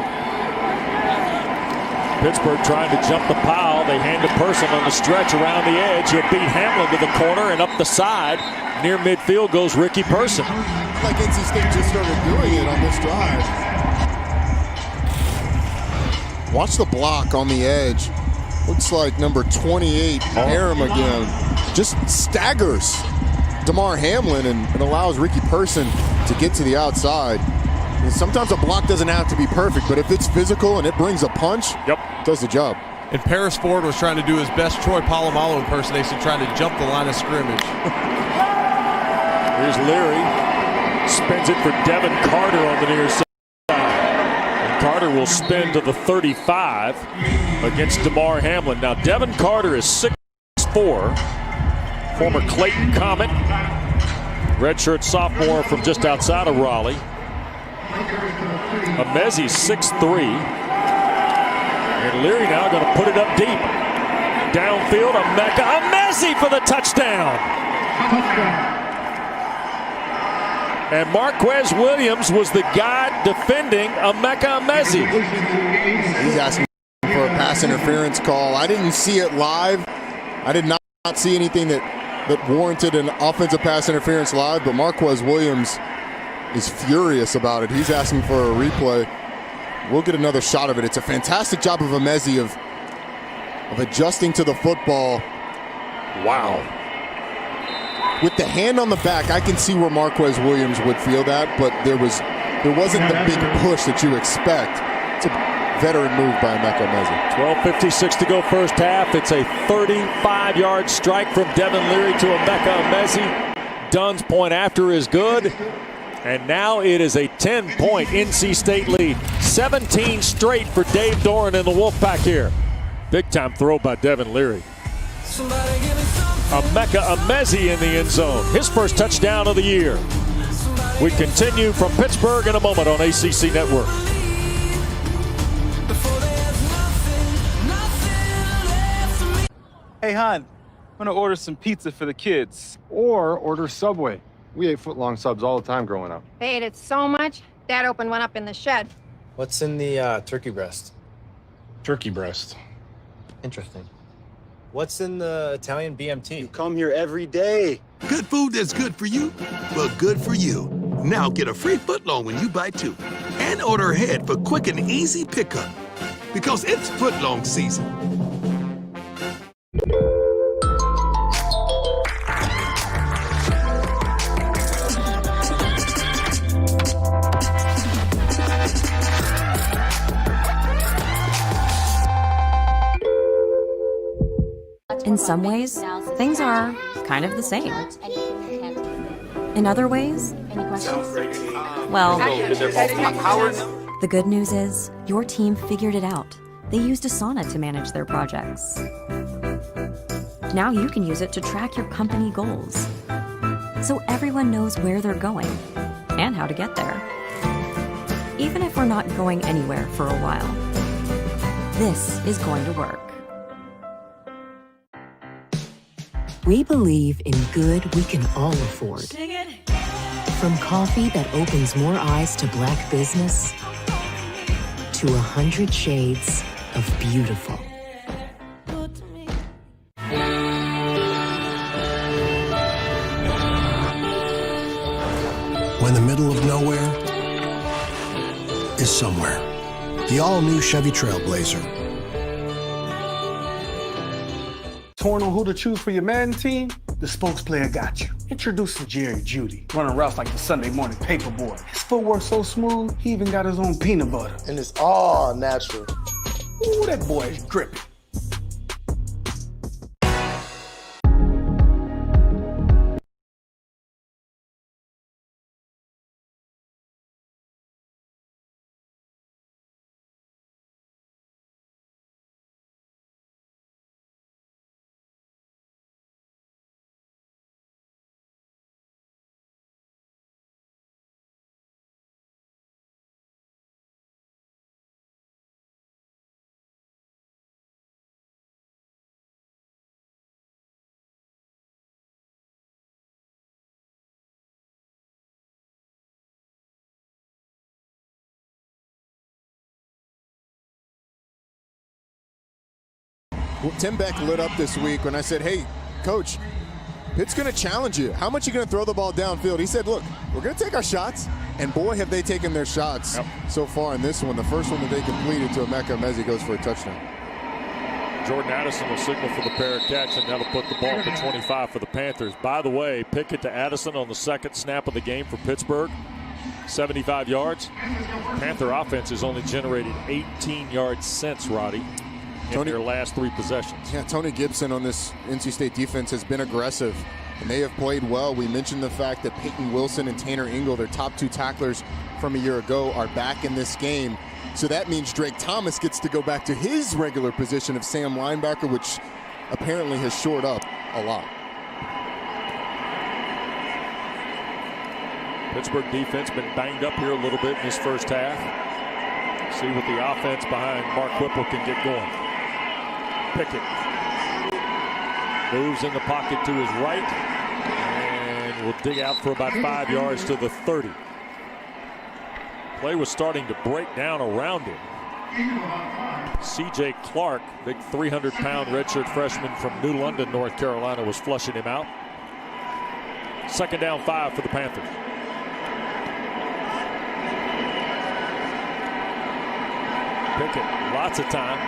Pittsburgh trying to jump the pile. They hand a person on the stretch around the edge. He'll beat Hamlin to the corner and up the side. Near midfield goes Ricky Person. Like NC State just started doing it on this drive. Watch the block on the edge. Looks like number 28, Aram again, just staggers DeMar Hamlin and allows Ricky Person to get to the outside. And sometimes a block doesn't have to be perfect, but if it's physical and it brings a punch, it does the job. And Paris Ford was trying to do his best Troy Polamalu impersonation, trying to jump the line of scrimmage. Here's Leary. Spins it for Devin Carter on the near side. And Carter will spin to the 35 against DeMar Hamlin. Now, Devin Carter is 6'4", former Clayton Comet, redshirt sophomore from just outside of Raleigh. Emezi 6'3", and Leary now going to put it up deep. Downfield, Emezi for the touchdown. And Marquez Williams was the guy defending Emezi. He's asking for a pass interference call. I didn't see it live. I did not see anything that warranted an offensive pass interference live, but Marquez Williams is furious about it. He's asking for a replay. We'll get another shot of it. It's a fantastic job of Emezi of adjusting to the football. Wow. With the hand on the back, I can see where Marquez Williams would feel that, but there wasn't the big push that you expect. It's a veteran move by Emezi. 12:56 to go first half. It's a 35-yard strike from Devin Leary to Emezi. Dunn's point after is good. And now it is a 10-point NC State lead. 17 straight for Dave Doran and the Wolfpack here. Big-time throw by Devin Leary. Emezi in the end zone. His first touchdown of the year. We continue from Pittsburgh in a moment on ACC Network. Hey, hon, I'm gonna order some pizza for the kids. Or order Subway. We ate foot-long subs all the time growing up. They ate it so much, Dad opened one up in the shed. What's in the turkey breast? Turkey breast. Interesting. What's in the Italian BMT? You come here every day. Good food that's good for you? Well, good for you. Now get a free footlong when you buy 2. And order ahead for quick and easy pickup. Because it's footlong season. In some ways, things are kind of the same. In other ways, well, the good news is your team figured it out. They used Asana to manage their projects. Now you can use it to track your company goals, so everyone knows where they're going and how to get there. Even if we're not going anywhere for a while, this is going to work. We believe in good we can all afford. From coffee that opens more eyes to black business to 100 shades of beautiful. When the middle of nowhere is somewhere. The all-new Chevy Trailblazer. Torn on who to choose for your Madden team? The spokes player got you. Introducing Jerry Judy, running routes like the Sunday morning paperboy. His footwork so smooth, he even got his own peanut butter. And it's all natural. Ooh, that boy is gripping. Well, Tim Beck lit up this week when I said, hey, Coach, Pitt's going to challenge you. How much are you going to throw the ball downfield? He said, look, we're going to take our shots. And boy, have they taken their shots so far in this one. The first one that they completed to Emeka Emezi goes for a touchdown. Jordan Addison will signal for the fair catch, and that'll put the ball at the 25 for the Panthers. By the way, Pickett to Addison on the second snap of the game for Pittsburgh. 75 yards. Panther offense has only generated 18 yards since, Roddy, in their last 3 possessions. Yeah, Tony Gibson on this NC State defense has been aggressive, and they have played well. We mentioned the fact that Peyton Wilson and Tanner Ingle, their top 2 tacklers from a year ago, are back in this game. So that means Drake Thomas gets to go back to his regular position of Sam linebacker, which apparently has shored up a lot. Pittsburgh defense been banged up here a little bit in this first half. See what the offense behind Mark Whipple can get going. Pickett moves in the pocket to his right and will dig out for about 5 yards to the 30. Play was starting to break down around him. C.J. Clark, big 300-pound redshirt freshman from New London, North Carolina, was flushing him out. Second down 5 for the Panthers. Pickett, lots of time.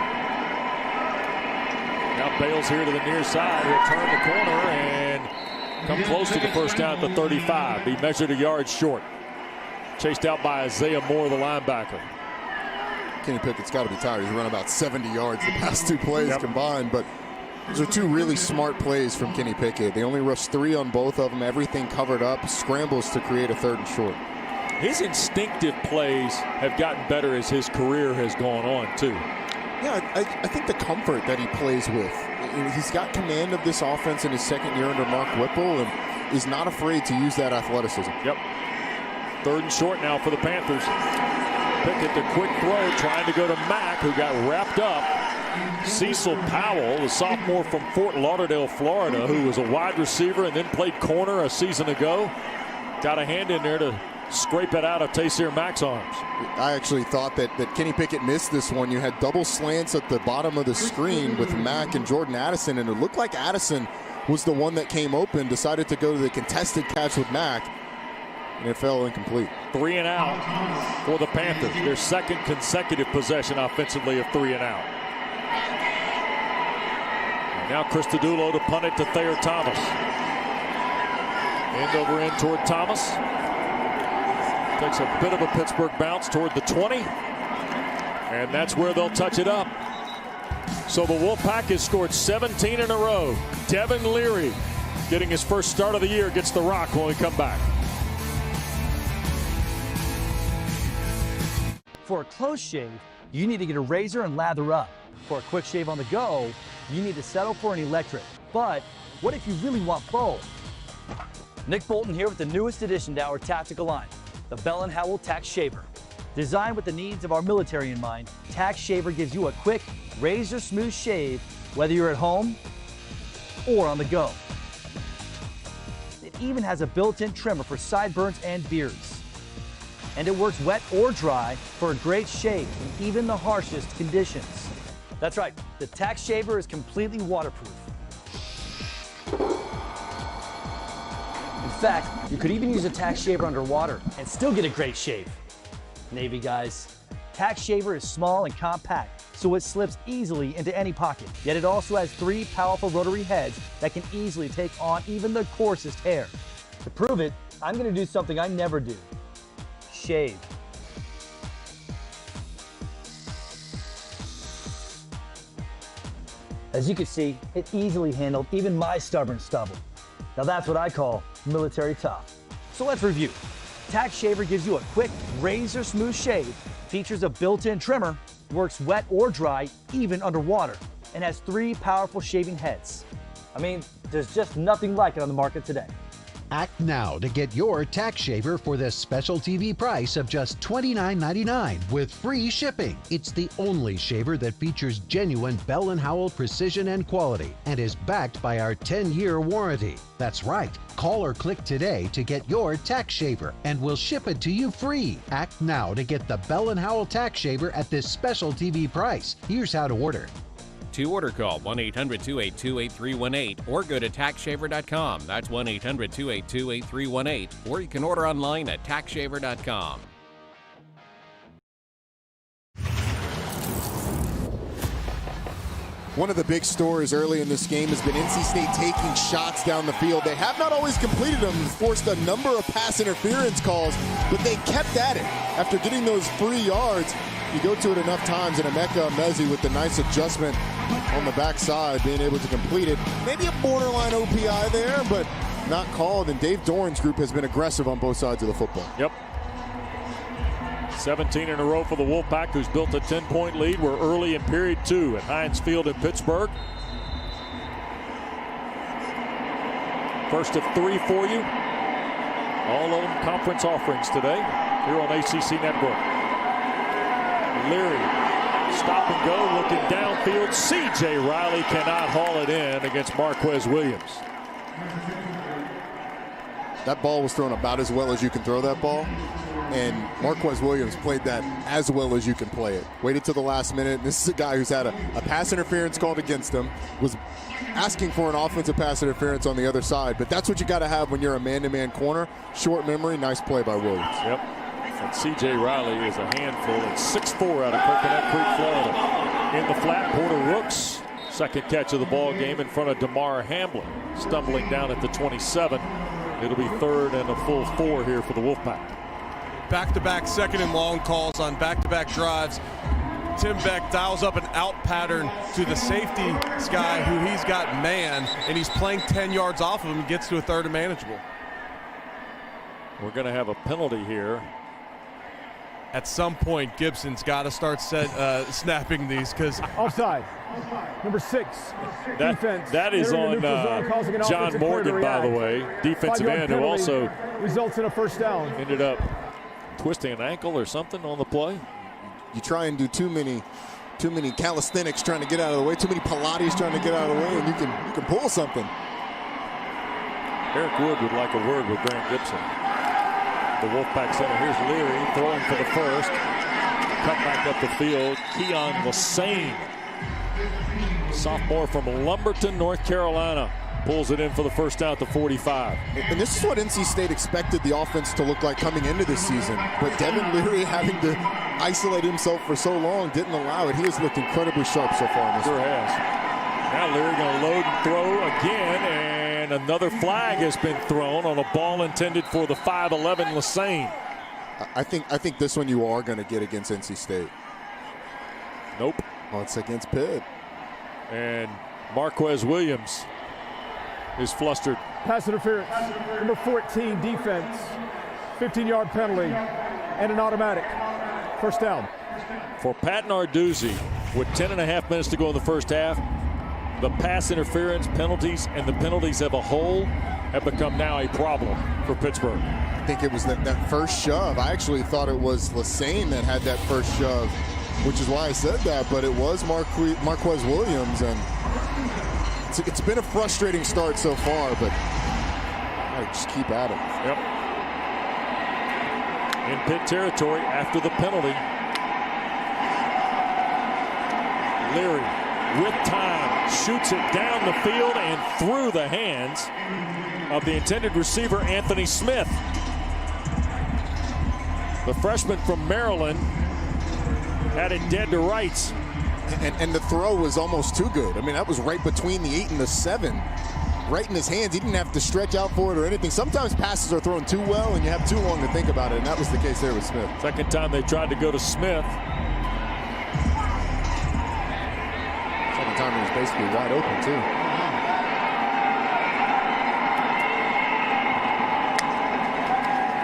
Now Bales here to the near side. He'll turn the corner and come close to the first down at the 35. He measured a yard short. Chased out by Isaiah Moore, the linebacker. Kenny Pickett's got to be tired. He's run about 70 yards the past 2 plays combined, but those are 2 really smart plays from Kenny Pickett. They only rushed 3 on both of them. Everything covered up. Scrambles to create a 3rd and short. His instinctive plays have gotten better as his career has gone on, too. Yeah, I think the comfort that he plays with. He's got command of this offense in his 2nd year under Mark Whipple and is not afraid to use that athleticism. Yep. 3rd and short now for the Panthers. Pickett, the quick throw, trying to go to Mack, who got wrapped up. Cecil Powell, the sophomore from Fort Lauderdale, Florida, who was a wide receiver and then played corner a season ago. Got a hand in there to scrape it out of Taysir Mack's arms. I actually thought that Kenny Pickett missed this one. You had double slants at the bottom of the screen with Mack and Jordan Addison, and it looked like Addison was the one that came open, decided to go to the contested catch with Mack, and it fell incomplete. 3 and out for the Panthers. Their 2nd consecutive possession offensively of 3 and out. And now Christodoulou to punt it to Thayer Thomas. End over end toward Thomas. Takes a bit of a Pittsburgh bounce toward the 20. And that's where they'll touch it up. So the Wolfpack has scored 17 in a row. Devin Leary, getting his first start of the year, gets the rock when we come back. For a close shave, you need to get a razor and lather up. For a quick shave on the go, you need to settle for an electric. But what if you really want both? Nick Bolton here with the newest addition to our tactical line, the Bell & Howell Tax Shaver. Designed with the needs of our military in mind, Tax Shaver gives you a quick, razor-smooth shave, whether you're at home or on the go. It even has a built-in trimmer for sideburns and beards. And it works wet or dry for a great shave in even the harshest conditions. That's right, the Tax Shaver is completely waterproof. In fact, you could even use a Tax Shaver underwater and still get a great shave. Navy guys, Tax Shaver is small and compact, so it slips easily into any pocket. Yet it also has 3 powerful rotary heads that can easily take on even the coarsest hair. To prove it, I'm going to do something I never do. Shave. As you can see, it easily handled even my stubborn stubble. Now that's what I call military tough. So let's review. Tax Shaver gives you a quick, razor-smooth shave, features a built-in trimmer, works wet or dry, even underwater, and has 3 powerful shaving heads. I mean, there's just nothing like it on the market today. Act now to get your Tax Shaver for this special TV price of just $29.99 with free shipping. It's the only shaver that features genuine Bell & Howell precision and quality and is backed by our 10-year warranty. That's right. Call or click today to get your Tax Shaver and we'll ship it to you free. Act now to get the Bell & Howell Tax Shaver at this special TV price. Here's how to order. To order, call 1-800-282-8318 or go to taxshaver.com. That's 1-800-282-8318, or you can order online at taxshaver.com. One of the big stories early in this game has been NC State taking shots down the field. They have not always completed them, forced a number of pass interference calls, but they kept at it. After getting those 3 yards, you go to it enough times, and Emeka Emezi with the nice adjustment on the backside, being able to complete it. Maybe a borderline OPI there, but not called, and Dave Doran's group has been aggressive on both sides of the football. Yep. 17 in a row for the Wolfpack, who's built a 10-point lead. We're early in period 2 at Heinz Field in Pittsburgh. First of 3 for you. All of them conference offerings today here on ACC Network. Leary, stop and go, looking downfield. C.J. Riley cannot haul it in against Marquez Williams. That ball was thrown about as well as you can throw that ball, and Marquez Williams played that as well as you can play it. Waited till the last minute. This is a guy who's had a pass interference called against him, was asking for an offensive pass interference on the other side, but that's what you got to have when you're a man-to-man corner. Short memory, nice play by Williams. Yep. And C.J. Riley is a handful at 6'4" out of Coconut Creek, Florida. In the flat, Porter Rooks, second catch of the ball game in front of DeMar Hamlin, stumbling down at the 27. It'll be third and a full 4 here for the Wolfpack. Back-to-back second and long calls on back-to-back drives. Tim Beck dials up an out pattern to the safety guy who he's got man, and he's playing 10 yards off of him and gets to a third and manageable. We're going to have a penalty here. At some point, Gibson's got to start snapping these because offside. Number 6. Defense. That is on John Morgan, by the way, defensive end, who also results in a first down. Ended up twisting an ankle or something on the play. You try and do too many calisthenics trying to get out of the way, too many Pilates trying to get out of the way, and you can pull something. Eric Wood would like a word with Grant Gibson. The Wolfpack center. Here's Leary throwing for the first. Cut back up the field. Keon Lassane, sophomore from Lumberton, North Carolina, pulls it in for the first down at the 45. And this is what NC State expected the offense to look like coming into this season. But Devin Leary, having to isolate himself for so long, didn't allow it. He has looked incredibly sharp so far in this Sure game. has. Now Leary going to load and throw again, and another flag has been thrown on a ball intended for the 5'11" Lassane. I think this one you are going to get against NC State. Nope. Well, it's against Pitt. And Marquez Williams is flustered. Pass interference. Number 14, defense. 15-yard penalty and an automatic. First down. For Pat Narduzzi, with 10.5 minutes to go in the first half, the pass interference penalties and the penalties as a whole have become now a problem for Pittsburgh. I think it was that first shove. I actually thought it was Lassane that had that first shove, which is why I said that, but it was Marquez Williams, and it's been a frustrating start so far, but I just keep at it. Yep. In Pitt territory after the penalty. Leary with time shoots it down the field and through the hands of the intended receiver, Anthony Smith. The freshman from Maryland had it dead to rights. And the throw was almost too good. I mean, that was right between the 8 and the 7. Right in his hands. He didn't have to stretch out for it or anything. Sometimes passes are thrown too well and you have too long to think about it, and that was the case there with Smith. Second time they tried to go to Smith. Second time he was basically wide open, too.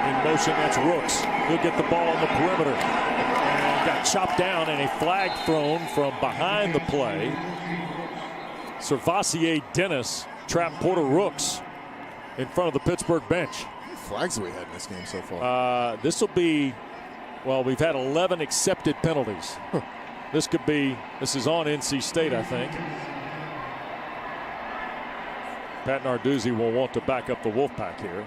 In motion, that's Rooks. He'll get the ball on the perimeter. And got chopped down, and a flag thrown from behind the play. Servassier Dennis trapped Porter Rooks in front of the Pittsburgh bench. How many flags have we had in this game so far? This will be, well, we've had 11 accepted penalties. This could be, this is on NC State, I think. Pat Narduzzi will want to back up the Wolfpack here.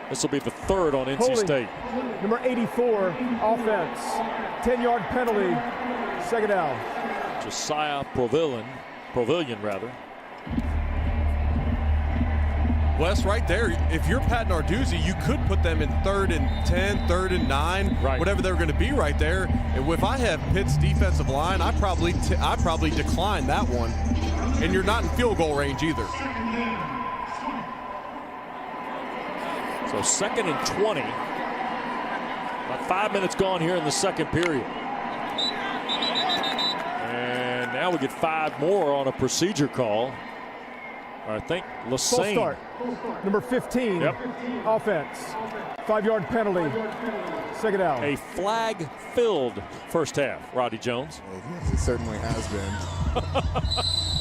This will be the third on NC State. Number 84, offense. 10-yard penalty, second down. Josiah Provilian rather. Wes, right there, if you're Pat Narduzzi, you could put them in 3rd and 10, 3rd and 9, right, whatever they're going to be right there. And if I have Pitt's defensive line, I probably decline that one. And you're not in field goal range either. So 2nd and 20. About 5 minutes gone here in the second period. And now we get 5 more on a procedure call. I think Lassane. Full start. Number 15, yep, offense. 5-yard penalty, second down. A flag-filled first half, Roddy Jones. Yes, it certainly has been.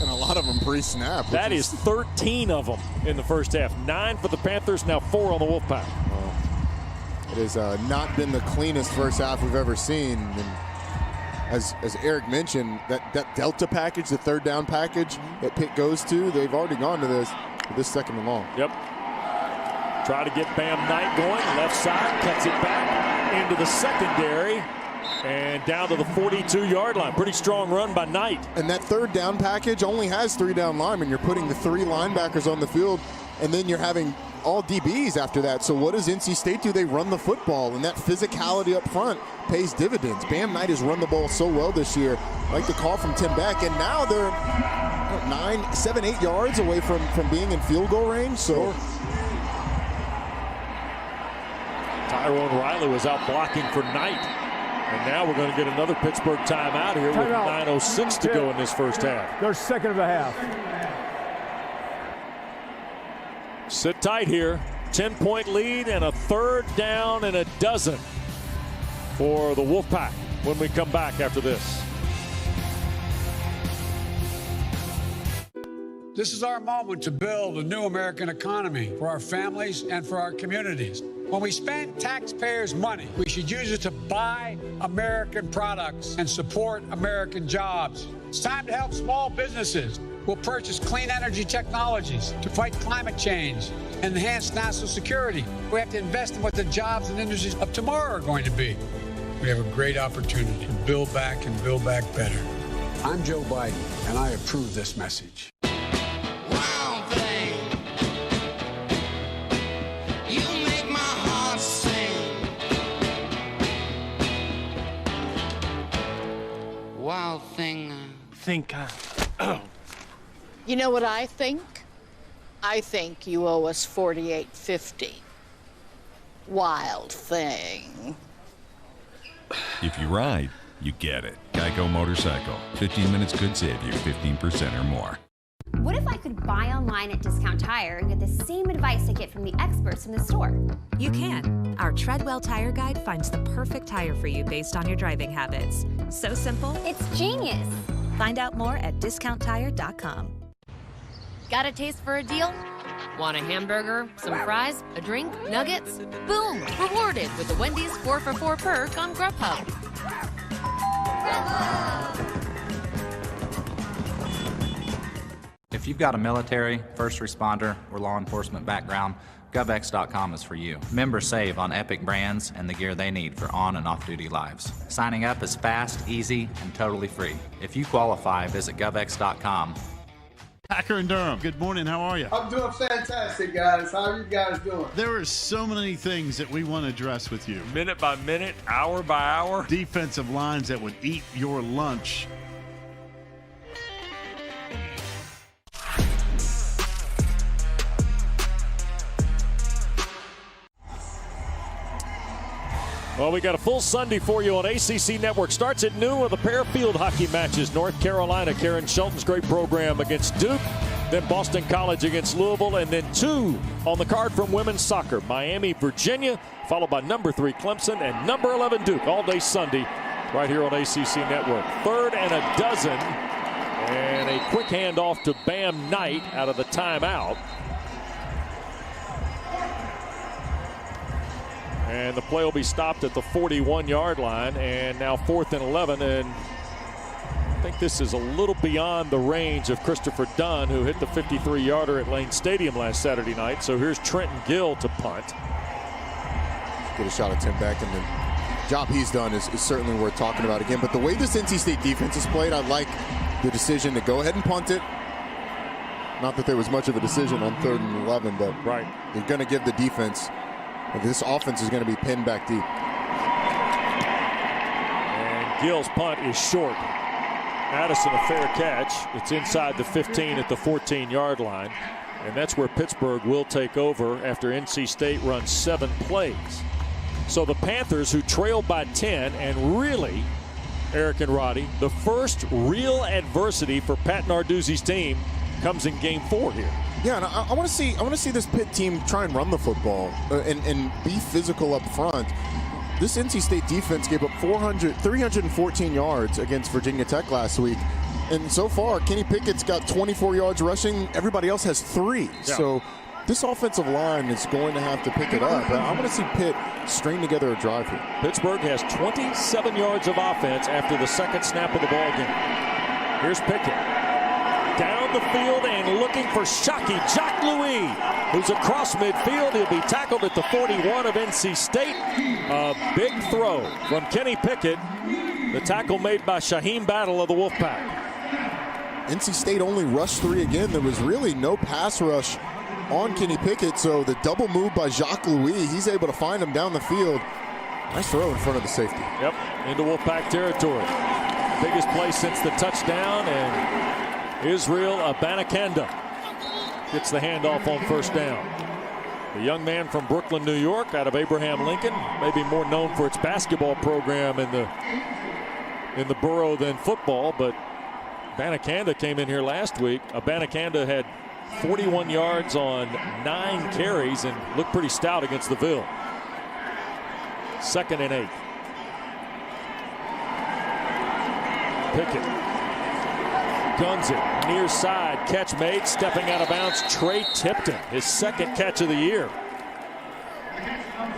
And a lot of them pre-snap. That is 13 of them in the first half. 9 for the Panthers, now 4 on the Wolfpack. It has not been the cleanest first half we've ever seen. And as Eric mentioned, that Delta package, the third down package that Pitt goes to, they've already gone to this 2nd and long. Yep. Try to get Bam Knight going. Left side, cuts it back into the secondary and down to the 42-yard line. Pretty strong run by Knight. And that third down package only has 3 down linemen. You're putting the 3 linebackers on the field, and then you're having all DBs after that. So what does NC State do? They run the football, and that physicality up front pays dividends. Bam Knight has run the ball so well this year. I like the call from Tim Beck, and now they're 7, 8 yards away from being in field goal range. So Tyrone Riley was out blocking for Knight. And now we're going to get another Pittsburgh timeout here with 9:06 to go in this first half. Their second of the half. Sit tight here. 10-point lead and a 3rd down and a dozen for the Wolfpack when we come back after this. This is our moment to build a new American economy for our families and for our communities. When we spend taxpayers' money, we should use it to buy American products and support American jobs. It's time to help small businesses. We'll purchase clean energy technologies to fight climate change and enhance national security. We have to invest in what the jobs and industries of tomorrow are going to be. We have a great opportunity to build back and build back better. I'm Joe Biden, and I approve this message. Wild thing. You know what I think? I think you owe us $48.50. Wild thing. If you ride, you get it. Geico Motorcycle. 15 minutes could save you 15% or more. What if I could buy online at Discount Tire and get the same advice I get from the experts in the store? You can. Our Treadwell Tire Guide finds the perfect tire for you based on your driving habits. So simple. It's genius. Find out more at discounttire.com. Got a taste for a deal? Want a hamburger, some fries, a drink, nuggets? Boom! Rewarded with the Wendy's 4 for $4 perk on Grubhub. If you've got a military, first responder, or law enforcement background, GovX.com is for you. Members save on epic brands and the gear they need for on and off-duty lives. Signing up is fast, easy, and totally free. If you qualify, visit GovX.com. Packer and Durham, good morning. How are you? I'm doing fantastic, guys. How are you guys doing? There are so many things that we want to address with you. Minute by minute, hour by hour. Defensive lines that would eat your lunch. Well, we got a full Sunday for you on ACC Network. Starts at noon with a pair of field hockey matches. North Carolina, Karen Shelton's great program against Duke. Then Boston College against Louisville. And then 2 on the card from women's soccer. Miami, Virginia, followed by number 3 Clemson and number 11 Duke. All day Sunday right here on ACC Network. 3rd and a dozen. And a quick handoff to Bam Knight out of the timeout. And the play will be stopped at the 41-yard line, and now 4th and 11. And I think this is a little beyond the range of Christopher Dunn, who hit the 53-yarder at Lane Stadium last Saturday night. So here's Trenton Gill to punt. Get a shot at Tim Beck, and the job he's done is certainly worth talking about again. But the way this NC State defense is played, I like the decision to go ahead and punt it. Not that there was much of a decision on 3rd and 11, but right, you're going to give the defense. This offense is going to be pinned back deep. And Gill's punt is short. Addison a fair catch. It's inside the 15 at the 14-yard line. And that's where Pittsburgh will take over after NC State runs 7 plays. So the Panthers, who trailed by 10, and really, Eric and Roddy, the first real adversity for Pat Narduzzi's team comes in game 4 here. Yeah, and I want to see this Pitt team try and run the football and be physical up front. This NC State defense gave up 314 yards against Virginia Tech last week, and so far Kenny Pickett's got 24 yards rushing. Everybody else has 3. Yeah. So this offensive line is going to have to pick it up. I want to see Pitt string together a drive here. Pittsburgh has 27 yards of offense after the second snap of the ball game. Here's Pickett. Down the field and looking for Shockey. Jacques Louis, who's across midfield. He'll be tackled at the 41 of NC State. A big throw from Kenny Pickett. The tackle made by Shaheem Battle of the Wolfpack. NC State only rushed 3 again. There was really no pass rush on Kenny Pickett, so the double move by Jacques Louis, he's able to find him down the field. Nice throw in front of the safety. Yep, into Wolfpack territory. Biggest play since the touchdown, and Israel Abanikanda gets the handoff on first down. The young man from Brooklyn, New York, out of Abraham Lincoln, maybe more known for its basketball program in the borough than football, but Abanikanda came in here last week. Abanikanda had 41 yards on 9 carries and looked pretty stout against the Ville. 2nd and 8. Pickett guns it near side, catch made, stepping out of bounds. Trey Tipton, his 2nd catch of the year.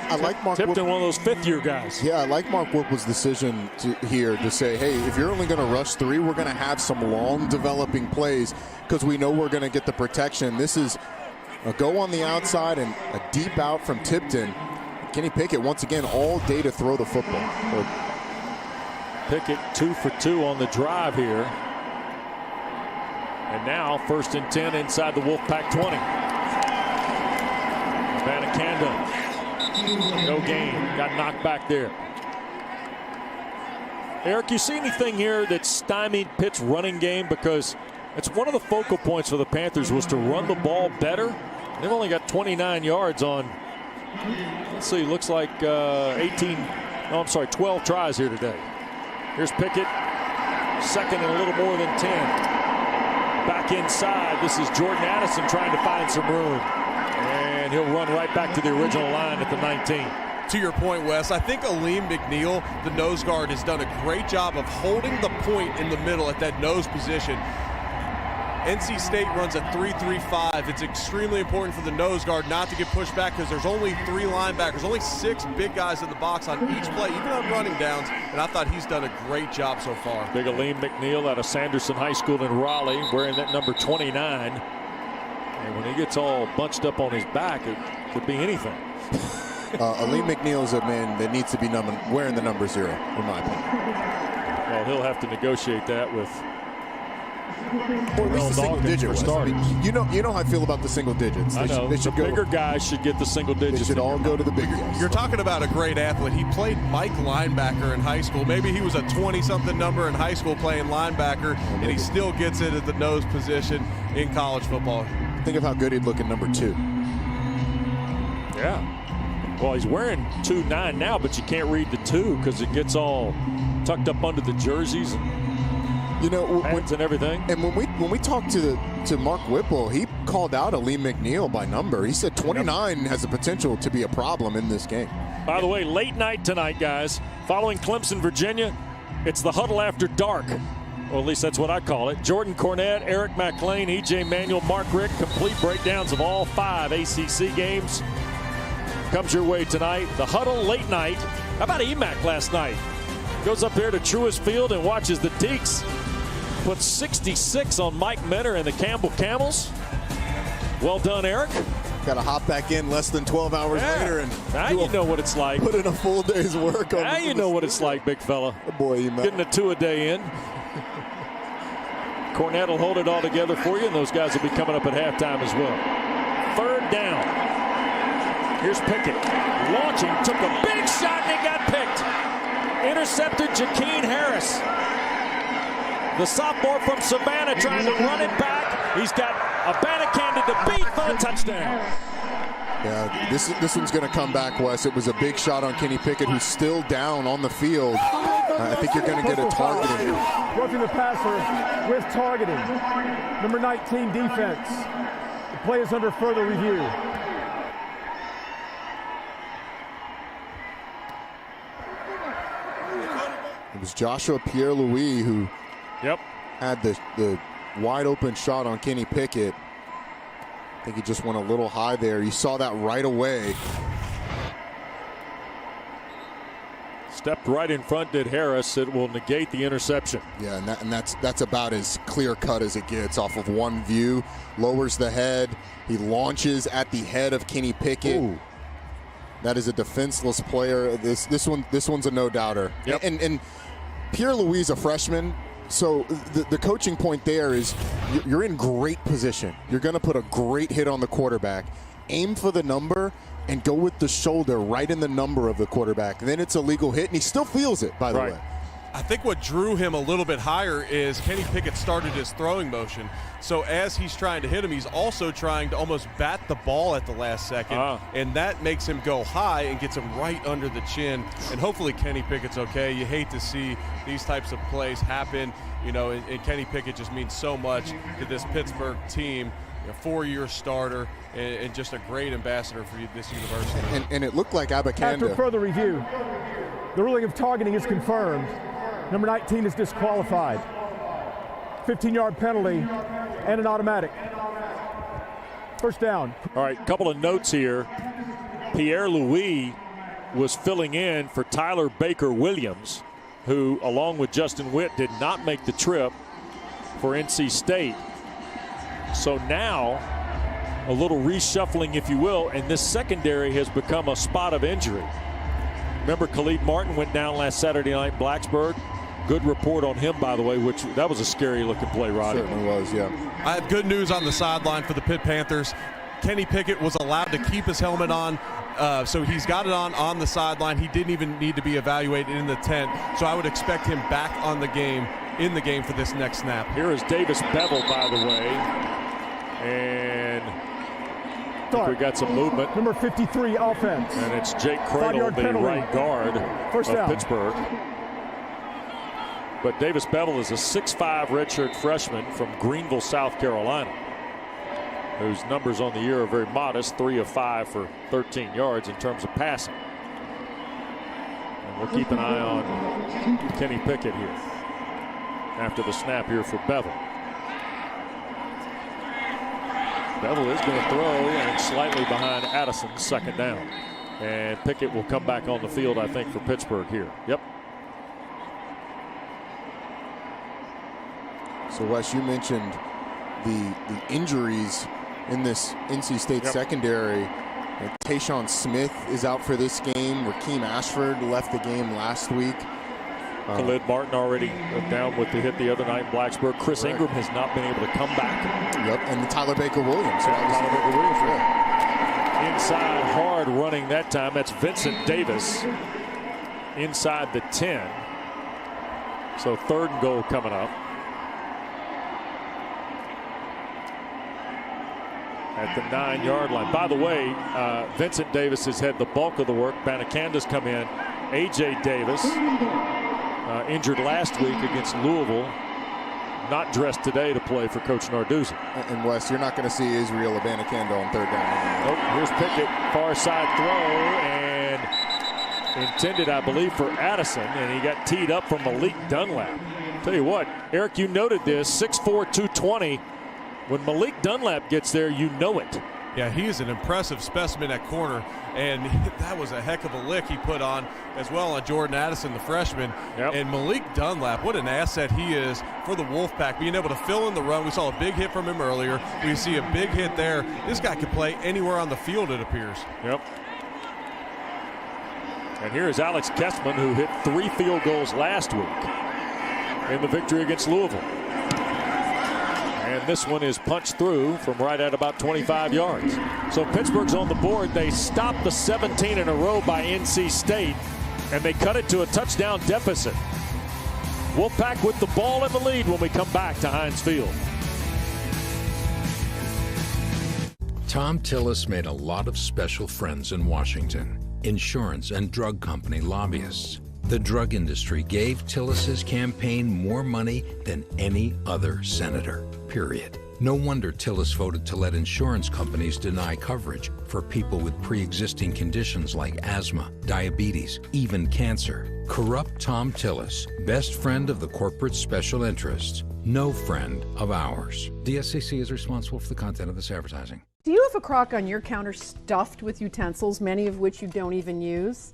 I like Mark Tipton, one of those 5th-year guys. Yeah, I like Mark Whipple's decision here to say, hey, if you're only going to rush 3, we're going to have some long developing plays because we know we're going to get the protection. This is a go on the outside and a deep out from Tipton. Kenny Pickett, once again, all day to throw the football. Pickett 2 for 2 on the drive here. And now 1st and 10 inside the Wolfpack 20. Abanikanda, no gain, got knocked back there. Eric, you see anything here that stymied Pitt's running game? Because it's one of the focal points for the Panthers was to run the ball better. They've only got 29 yards on, let's see, looks like 12 tries here today. Here's Pickett Second and a little more than 10. Back inside. This is Jordan Addison trying to find some room. And he'll run right back to the original line at the 19. To your point, Wes, I think Aleem McNeil, the nose guard, has done a great job of holding the point in the middle at that nose position. NC State runs a 3-3-5. It's extremely important for the nose guard not to get pushed back because there's only 3 linebackers, only 6 big guys in the box on each play, even on running downs, and I thought he's done a great job so far. Big Aleem McNeil out of Sanderson High School in Raleigh, wearing that number 29. And when he gets all bunched up on his back, it could be anything. Aleem McNeil is a man that needs to be wearing the number 0, in my opinion. Well, he'll have to negotiate that with or at least a single digit. I mean, you know how I feel about the single digits. I know. The bigger guys should get the single digits. They should all go to the bigger guys. You're talking about a great athlete. He played Mike linebacker in high school. Maybe he was a 20-something number in high school playing linebacker, and he still gets it at the nose position in college football. Think of how good he'd look in number 2. Yeah. Well, he's wearing 2-9 now, but you can't read the 2 because it gets all tucked up under the jerseys and pads and everything. And when we talked to Mark Whipple, he called out Aleem McNeil by number. He said 29 has the potential to be a problem in this game. By the way, late night tonight, guys. Following Clemson, Virginia, it's the huddle after dark. Or at least that's what I call it. Jordan Cornette, Eric McLean, E.J. Manuel, Mark Richt. Complete breakdowns of all 5 ACC games comes your way tonight. The huddle late night. How about EMAC last night? Goes up there to Truist Field and watches the Deeks put 66 on Mike Minter and the Campbell Camels. Well done, Eric. Got to hop back in less than 12 hours later and now you know what it's like. Put in a full day's work on. Now you know what it's like, big fella. Boy, EMAC. Getting a 2 a day in. Cornette will hold it all together for you, and those guys will be coming up at halftime as well. 3rd down. Here's Pickett. Launching, took a big shot, and he got picked. Intercepted Jakeen Harris. The sophomore from Savannah trying to run it back. He's got Abanikanda to beat for the touchdown. Yeah, this one's going to come back, Wes. It was a big shot on Kenny Pickett, who's still down on the field. I think you're going to get a targeting. Roughing the passer with targeting. Number 19 defense. The play is under further review. It was Joshua Pierre-Louis who had the wide open shot on Kenny Pickett. I think he just went a little high there. You saw that right away. Stepped right in front, did Harris. It will negate the interception. Yeah, and that's about as clear cut as it gets off of one view. Lowers the head. He launches at the head of Kenny Pickett. Ooh. That is a defenseless player. This one's a no doubter. Yep. And Pierre-Louis is a freshman. So the coaching point there is you're in great position. You're going to put a great hit on the quarterback. Aim for the number and go with the shoulder right in the number of the quarterback. Then it's a legal hit, and he still feels it, by the way. I think what drew him a little bit higher is Kenny Pickett started his throwing motion. So as he's trying to hit him, he's also trying to almost bat the ball at the last second. And that makes him go high and gets him right under the chin. And hopefully Kenny Pickett's okay. You hate to see these types of plays happen, and Kenny Pickett just means so much to this Pittsburgh team. A 4-year starter and just a great ambassador for this university. And it looked like Abanikanda. After further review, the ruling of targeting is confirmed. Number 19 is disqualified. 15-yard penalty and an automatic. First down. All right, couple of notes here. Pierre-Louis was filling in for Tyler Baker-Williams, who, along with Justin Witt, did not make the trip for NC State. So now, a little reshuffling, if you will, and this secondary has become a spot of injury. Remember, Khalid Martin went down last Saturday night in Blacksburg. Good report on him, by the way, which that was a scary-looking play, Roddy. Certainly was, yeah. I have good news on the sideline for the Pitt Panthers. Kenny Pickett was allowed to keep his helmet on, so he's got it on the sideline. He didn't even need to be evaluated in the tent, so I would expect him back in the game for this next snap. Here is Davis Bevel, by the way. And I think we got some movement. Number 53 offense. And it's Jake Cradle, the right guard First of down. Pittsburgh. But Davis Bevel is a 6'5" redshirt freshman from Greenville, South Carolina, whose numbers on the year are very modest, 3 of 5 for 13 yards in terms of passing. And we'll keep an eye on Kenny Pickett here after the snap here for Bevel. Bevel is going to throw and slightly behind Addison, second down. And Pickett will come back on the field, I think, for Pittsburgh here. Yep. So, Wes, you mentioned the injuries in this NC State secondary. Tayshawn Smith is out for this game. Rakeem Ashford left the game last week. Khalid Martin already down with the hit the other night in Blacksburg. Chris Ingram has not been able to come back. Yep, and Tyler Baker Williams. Inside hard running that time. That's Vincent Davis inside the 10. So 3rd and goal coming up. At the 9-yard line. By the way, Vincent Davis has had the bulk of the work. Banacanda's come in. A.J. Davis, injured last week against Louisville, not dressed today to play for Coach Narduzzi. And Wes, you're not going to see Israel Abanikanda on 3rd down. Nope. Here's Pickett, far side throw, and intended, I believe, for Addison, and he got teed up from Malik Dunlap. Tell you what, Eric, you noted this, 6'4", 220. When Malik Dunlap gets there, you know it. Yeah, he is an impressive specimen at corner, and that was a heck of a lick he put on as well on Jordan Addison, the freshman. Yep. And Malik Dunlap, what an asset he is for the Wolfpack, being able to fill in the run. We saw a big hit from him earlier. We see a big hit there. This guy could play anywhere on the field, it appears. Yep. And here is Alex Kessman, who hit 3 field goals last week in the victory against Louisville. And this one is punched through from right at about 25 yards. So Pittsburgh's on the board. They stopped the 17 in a row by NC State, and they cut it to a touchdown deficit. Wolfpack with the ball in the lead when we come back to Heinz Field. Tom Tillis made a lot of special friends in Washington, insurance and drug company lobbyists. The drug industry gave Tillis's campaign more money than any other senator, period. No wonder Tillis voted to let insurance companies deny coverage for people with pre-existing conditions like asthma, diabetes, even cancer. Corrupt Tom Tillis, best friend of the corporate special interests, no friend of ours. The SEC is responsible for the content of this advertising. Do you have a crock on your counter stuffed with utensils, many of which you don't even use?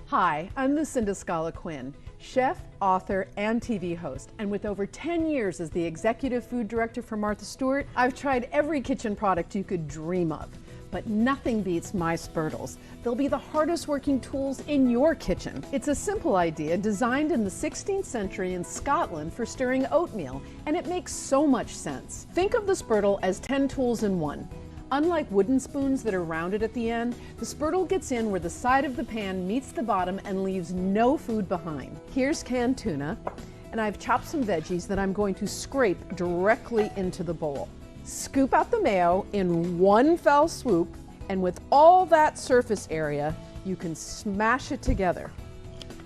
Hi, I'm Lucinda Scala Quinn, chef, author, and TV host. And with over 10 years as the executive food director for Martha Stewart, I've tried every kitchen product you could dream of. But nothing beats my Spurtles. They'll be the hardest working tools in your kitchen. It's a simple idea designed in the 16th century in Scotland for stirring oatmeal, and it makes so much sense. Think of the Spurtle as 10 tools in one. Unlike wooden spoons that are rounded at the end, the Spurtle gets in where the side of the pan meets the bottom and leaves no food behind. Here's canned tuna, and I've chopped some veggies that I'm going to scrape directly into the bowl. Scoop out the mayo in one fell swoop, and with all that surface area, you can smash it together.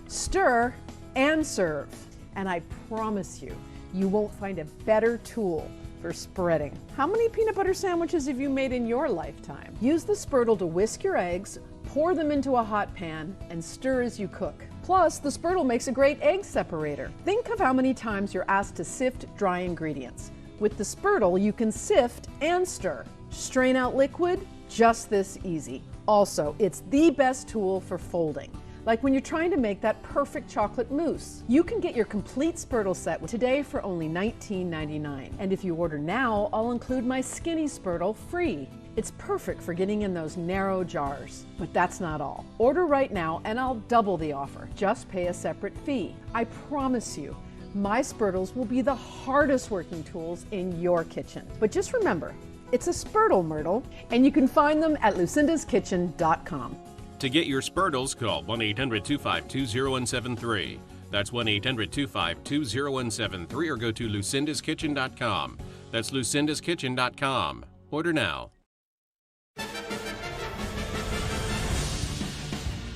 Stir and serve, and I promise you, you won't find a better tool for spreading. How many peanut butter sandwiches have you made in your lifetime? Use the Spurtle to whisk your eggs, pour them into a hot pan, and stir as you cook. Plus, the Spurtle makes a great egg separator. Think of how many times you're asked to sift dry ingredients. With the Spurtle, you can sift and stir. Strain out liquid, just this easy. Also, it's the best tool for folding. Like when you're trying to make that perfect chocolate mousse. You can get your complete Spurtle set today for only $19.99. And if you order now, I'll include my skinny Spurtle free. It's perfect for getting in those narrow jars. But that's not all. Order right now and I'll double the offer. Just pay a separate fee. I promise you, my Spurtles will be the hardest working tools in your kitchen. But just remember, it's a Spurtle, Myrtle, and you can find them at lucindaskitchen.com. To get your Spurtles, call 1-800-252-0173. That's 1-800-252-0173 or go to lucindaskitchen.com. That's lucindaskitchen.com. Order now.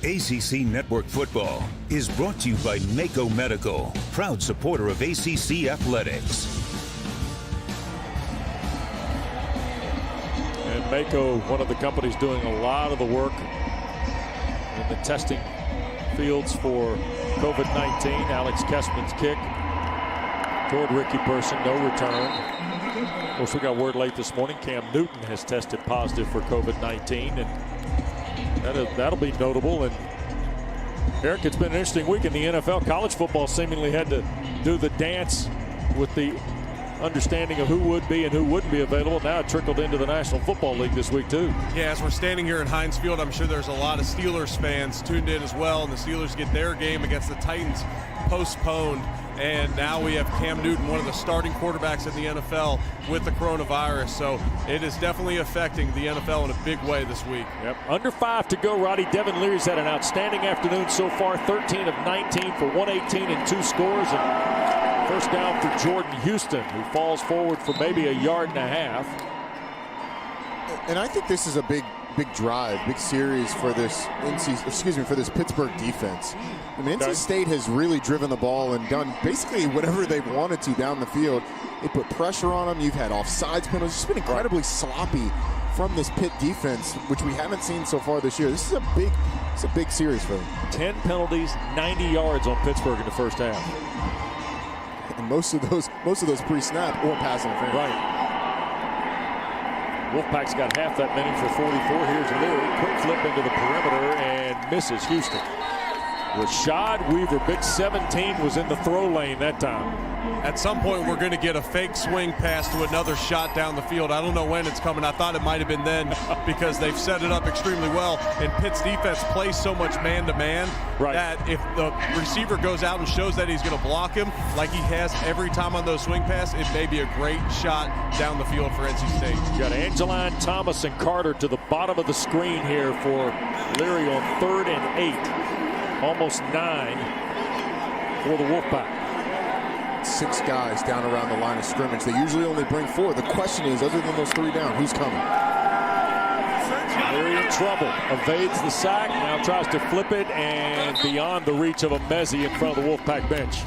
ACC Network Football is brought to you by Mako Medical, proud supporter of ACC Athletics. And Mako, one of the companies doing a lot of the work in the testing fields for COVID-19. Alex Kessman's kick toward Ricky Person, no return. Of course, we got word late this morning, Cam Newton has tested positive for COVID-19, and that'll be notable. And Eric, it's been an interesting week in the NFL. College football seemingly had to do the dance with the understanding of who would be and who wouldn't be available. Now it trickled into the National Football League this week too. Yeah, as we're standing here in Heinz Field, I'm sure there's a lot of Steelers fans tuned in as well, and the Steelers get their game against the Titans postponed. And now we have Cam Newton, one of the starting quarterbacks in the NFL, with the coronavirus. So it is definitely affecting the NFL in a big way this week. Yep. Under 5 to go, Roddy. Devin Leary's had an outstanding afternoon so far. 13 of 19 for 118 and 2 scores. And first down for Jordan Houston, who falls forward for maybe a yard and a half. And I think this is a big drive, big series for this for this Pittsburgh defense. I mean, NC State has really driven the ball and done basically whatever they wanted to down the field. They put pressure on them. You've had offsides penalties. It's been incredibly sloppy from this Pitt defense, which we haven't seen so far this year. This is a big series for them. 10 penalties, 90 yards on Pittsburgh in the first half. And most of those pre-snap or pass interference. Right. Wolfpack's got half that many for 44. Here's Leary. Quick flip into the perimeter and misses Houston. Rashad Weaver, big 17, was in the throw lane that time. At some point, we're going to get a fake swing pass to another shot down the field. I don't know when it's coming. I thought it might have been then because they've set it up extremely well. And Pitt's defense plays so much man-to-man that if the receiver goes out and shows that he's going to block him like he has every time on those swing passes, it may be a great shot down the field for NC State. You got Angeline, Thomas, and Carter to the bottom of the screen here for Leary on 3rd and 8. Almost 9 for the Wolfpack. 6 guys down around the line of scrimmage. They usually only bring 4. The question is, other than those 3 down, who's coming? Leary in trouble. Evades the sack. Now tries to flip it and beyond the reach of a Mezzi in front of the Wolfpack bench.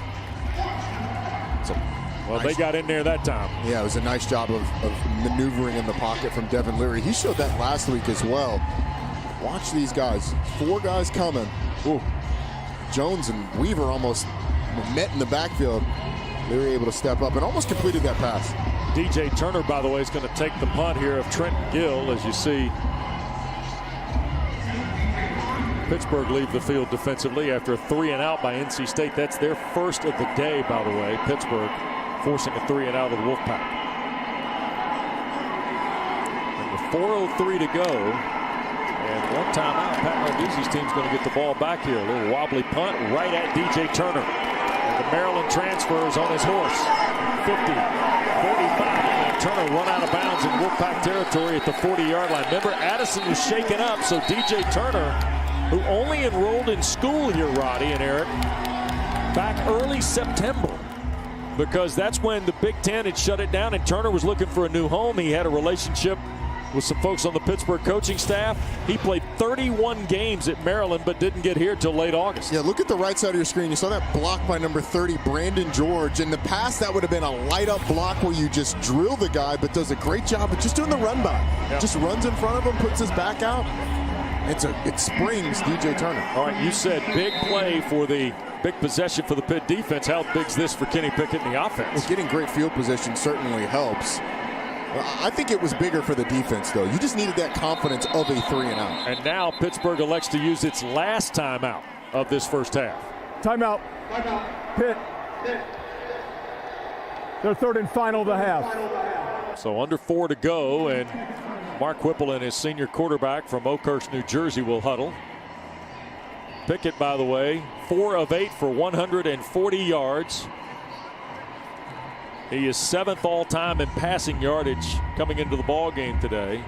Well, they got in there that time. Yeah, it was a nice job of maneuvering in the pocket from Devin Leary. He showed that last week as well. Watch these guys. 4 guys coming. Ooh. Jones and Weaver almost met in the backfield. They were able to step up and almost completed that pass. DJ Turner, by the way, is going to take the punt here of Trenton Gill, as you see Pittsburgh leave the field defensively after a 3-and-out by NC State. That's their first of the day, by the way. Pittsburgh forcing a 3-and-out of the Wolfpack. And with 4:03 to go, and 1 timeout, Pat Narduzzi's team's going to get the ball back here. A little wobbly punt right at DJ Turner. And the Maryland transfer is on his horse. 50, 45, and Turner run out of bounds in Wolfpack territory at the 40-yard line. Remember, Addison was shaken up, so DJ Turner, who only enrolled in school here, Roddy and Eric, back early September, because that's when the Big Ten had shut it down and Turner was looking for a new home. He had a relationship with some folks on the Pittsburgh coaching staff. He played 31 games at Maryland, but didn't get here till late August. Yeah, look at the right side of your screen. You saw that block by number 30, Brandon George. In the past, that would have been a light-up block where you just drill the guy, but does a great job of just doing the run by. Yep. Just runs in front of him, puts his back out. It springs DJ Turner. All right, you said big play for the big possession for the Pitt defense. How big's this for Kenny Pickett in the offense? Well, getting great field position certainly helps. I think it was bigger for the defense, though. You just needed that confidence of a 3-and-out. And now Pittsburgh elects to use its last timeout of this first half. Timeout. Pitt. Their 3rd and final of the half. So under 4 to go, and Mark Whipple and his senior quarterback from Oakhurst, New Jersey will huddle. Pickett, by the way, 4 of 8 for 140 yards. He is 7th all-time in passing yardage coming into the ball game today.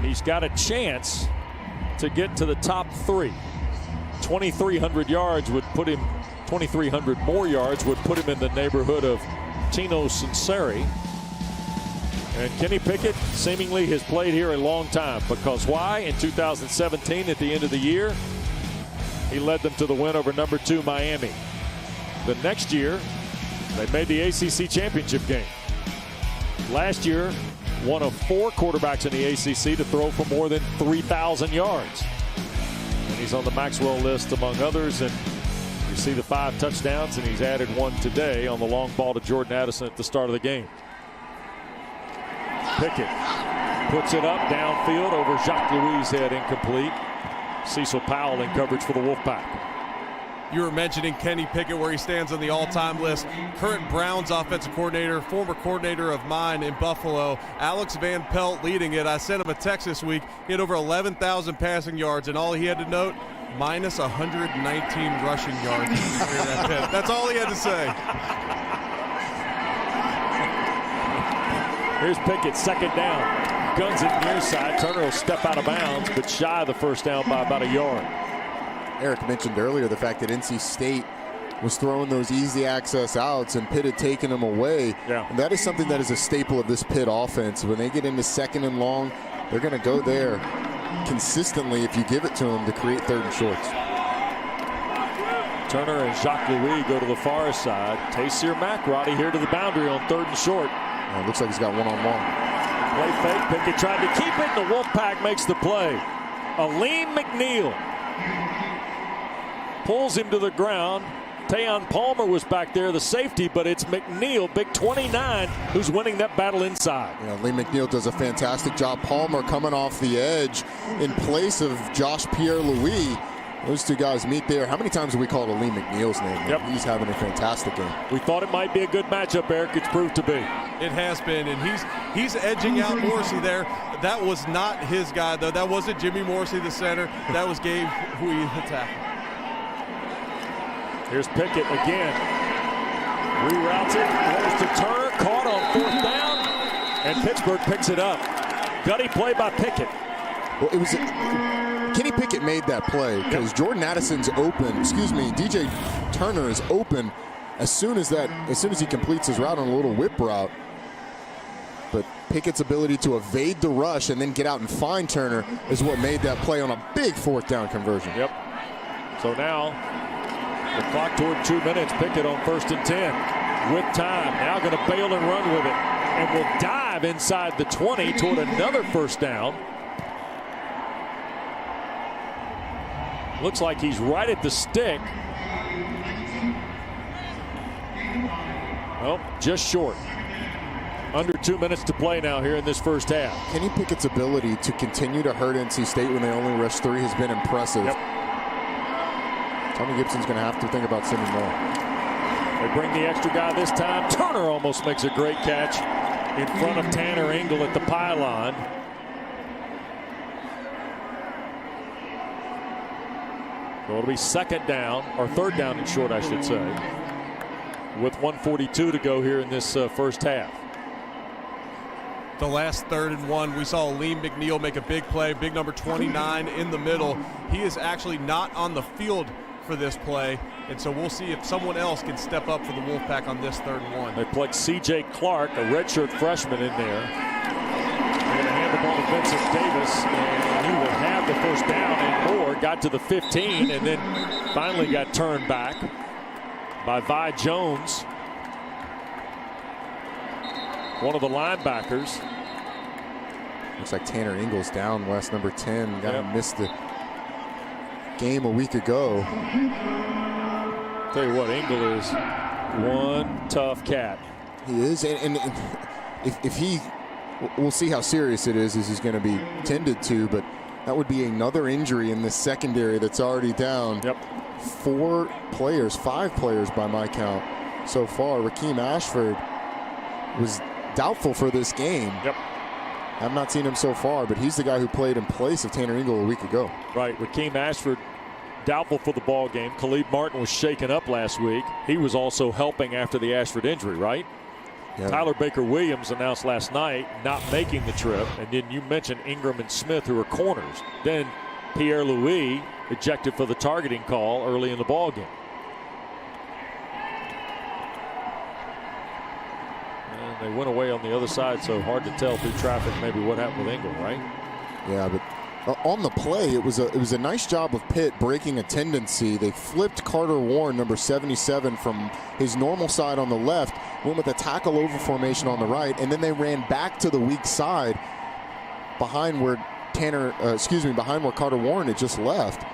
He's got a chance to get to the top 3. 2,300 yards would put him, 2,300 more yards would put him in the neighborhood of Tino Sunseri. And Kenny Pickett seemingly has played here a long time, because why? In 2017, at the end of the year, he led them to the win over number 2 Miami. The next year, they made the ACC championship game. Last year, one of 4 quarterbacks in the ACC to throw for more than 3,000 yards. And he's on the Maxwell list among others. And you see the 5 touchdowns, and he's added 1 today on the long ball to Jordan Addison at the start of the game. Pickett puts it up downfield over Jacques Louis' head, incomplete. Cecil Powell in coverage for the Wolfpack. You were mentioning Kenny Pickett, where he stands on the all-time list. Current Browns offensive coordinator, former coordinator of mine in Buffalo, Alex Van Pelt leading it. I sent him a text this week. He had over 11,000 passing yards, and all he had to note, minus 119 rushing yards. That's all he had to say. Here's Pickett, second down. Guns it near side. Turner will step out of bounds, but shy of the first down by about a yard. Eric mentioned earlier the fact that NC State was throwing those easy access outs and Pitt had taken them away. Yeah. And that is something that is a staple of this Pitt offense. When they get into second and long, they're going to go there consistently if you give it to them to create third and shorts. Turner and Jacques Louis go to the far side. Taysir McRotty here to the boundary on third and short. It looks like he's got one-on-one. Play fake. Pickett tried to keep it, and the Wolfpack makes the play. Aleem McNeil pulls him to the ground. Tayon Palmer was back there, the safety, but it's McNeil, big 29, who's winning that battle inside. Yeah, Lee McNeil does a fantastic job. Palmer coming off the edge in place of Josh Pierre-Louis. Those two guys meet there. How many times have we called Lee McNeil's name? Yep. He's having a fantastic game. We thought it might be a good matchup, Eric. It's proved to be. It has been, and he's edging out Morrissey there. That was not his guy, though. That wasn't Jimmy Morrissey, the center. That was Gabe Hui, the tackle. Here's Pickett again. Reroutes it. Goes to Turner. Caught on fourth down. And Pittsburgh picks it up. Gutty play by Pickett. Well, it was Kenny Pickett made that play because Jordan Addison's open. DJ Turner is open as soon as he completes his route on a little whip route. But Pickett's ability to evade the rush and then get out and find Turner is what made that play on a big fourth down conversion. Yep. So now the clock toward 2 minutes. Pickett on 1st and 10 with time. Now going to bail and run with it, and will dive inside the 20 toward another first down. Looks like he's right at the stick. Oh, just short. Under 2 minutes to play now here in this first half. Kenny Pickett's ability to continue to hurt NC State when they only rush 3 has been impressive. Yep. Tommy Gibson's going to have to think about sending more. They bring the extra guy this time. Turner almost makes a great catch in front of Tanner Engel at the pylon. So it'll be second down, or third down and short, I should say, with 1:42 to go here in this first half. The last 3rd and 1, we saw Aleem McNeil make a big play, big number 29 in the middle. He is actually not on the field for this play, and so we'll see if someone else can step up for the Wolfpack on this 3rd and 1. They plugged C.J. Clark, a redshirt freshman, in there. They're going to hand the ball to Vincent Davis, and he will have the first down and more. Got to the 15 and then finally got turned back by Vi Jones, one of the linebackers. Looks like Tanner Engel's down, West number 10. Missed the game a week ago. Tell you what, Engel is one tough cat. He is, and if he, we'll see how serious it is as he's going to be tended to, but that would be another injury in this secondary that's already down. Yep. 5 players by my count so far. Rakeem Ashford was doubtful for this game. Yep. I've not seen him so far, but he's the guy who played in place of Tanner Engel a week ago. Right, Rakeem Ashford doubtful for the ball game. Khalid Martin was shaken up last week. He was also helping after the Ashford injury, right? Yeah. Tyler Baker-Williams announced last night not making the trip. And then you mentioned Ingram and Smith, who are corners. Then Pierre-Louis ejected for the targeting call early in the ball game. And They went away on the other side, so hard to tell through traffic maybe what happened with Engel, right? Yeah, but on the play, it was a nice job of Pitt breaking a tendency. They flipped Carter Warren, number 77, from his normal side on the left, went with a tackle over formation on the right, and then they ran back to the weak side behind where behind where Carter Warren had just left.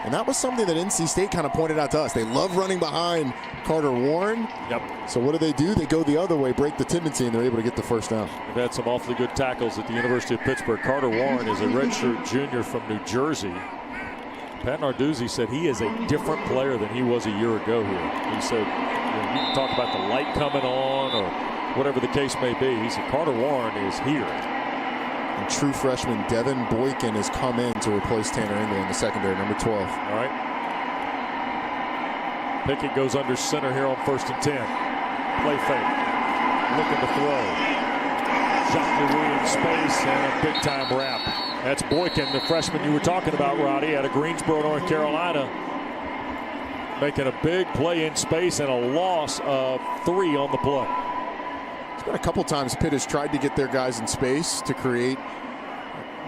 And that was something that NC State kind of pointed out to us. They love running behind Carter Warren. Yep. So what do? They go the other way, break the tendency, and they're able to get the first down. They've had some awfully good tackles at the University of Pittsburgh. Carter Warren is a redshirt junior from New Jersey. Pat Narduzzi said he is a different player than he was a year ago here. He said, you can talk about the light coming on or whatever the case may be. He said Carter Warren is here. And true freshman Devin Boykin has come in to replace Tanner Engel in the secondary, number 12. All right. Pickett goes under center here on 1st and 10. Play fake. Looking to throw. Jacques Louis in space and a big-time wrap. That's Boykin, the freshman you were talking about, Roddy, out of Greensboro, North Carolina. Making a big play in space and a loss of 3 on the play. It's been a couple times Pitt has tried to get their guys in space to create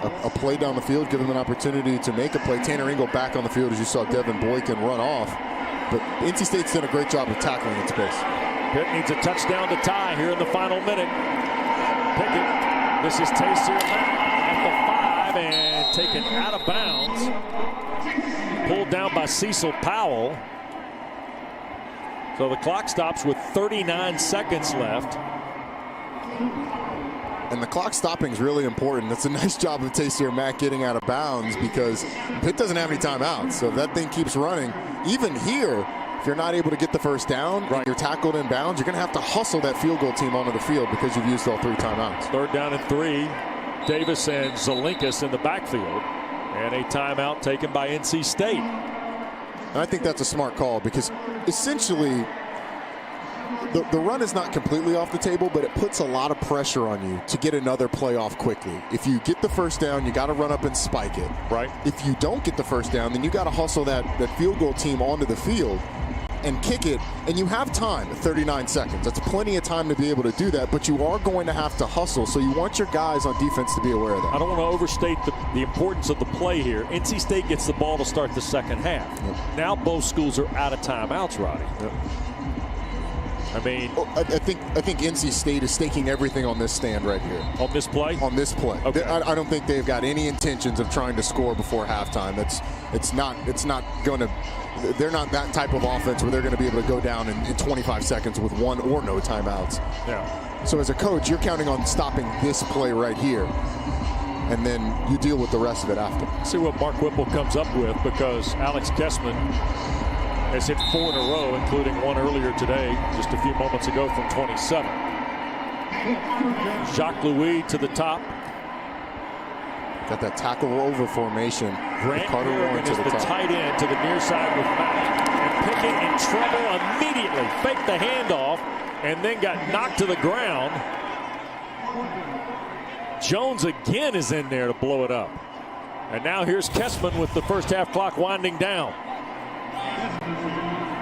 a play down the field, give them an opportunity to make a play. Tanner Engel back on the field as you saw Devin Boykin run off. But NC State's done a great job of tackling in space. Pitt needs a touchdown to tie here in the final minute. Pickett, this is Tayseer at the 5 and taken out of bounds. Pulled down by Cecil Powell. So the clock stops with 39 seconds left. And the clock stopping is really important. That's a nice job of Tayseer Mack getting out of bounds because Pitt doesn't have any timeouts. So if that thing keeps running, even here, if you're not able to get the first down, and you're tackled in bounds, you're going to have to hustle that field goal team onto the field because you've used all 3 timeouts. 3rd down and 3. Davis and Zelinkas in the backfield. And a timeout taken by NC State. And I think that's a smart call because essentially the run is not completely off the table, but it puts a lot of pressure on you to get another play off quickly. If you get the first down, you got to run up and spike it. Right. If you don't get the first down, then you got to hustle that field goal team onto the field and kick it, and you have time, 39 seconds. That's plenty of time to be able to do that, but you are going to have to hustle, so you want your guys on defense to be aware of that. I don't want to overstate the importance of the play here. NC State gets the ball to start the second half. Yep. Now both schools are out of timeouts, Roddy. Yep. I mean, I think NC State is staking everything on this stand right here. On this play? On this play. Okay. I don't think they've got any intentions of trying to score before halftime. It's not going to. They're not that type of offense where they're going to be able to go down in 25 seconds with 1 or no timeouts. Yeah. So as a coach, you're counting on stopping this play right here, and then you deal with the rest of it after. See what Mark Whipple comes up with, because Alex Kessman has hit 4 in a row, including 1 earlier today, just a few moments ago from 27. Jacques Louis to the top. Got that tackle over formation. Grant Harrigan is the tight end to the near side with Mack. And Pickett in trouble immediately. Faked the handoff and then got knocked to the ground. Jones again is in there to blow it up. And now here's Kessman with the first half clock winding down.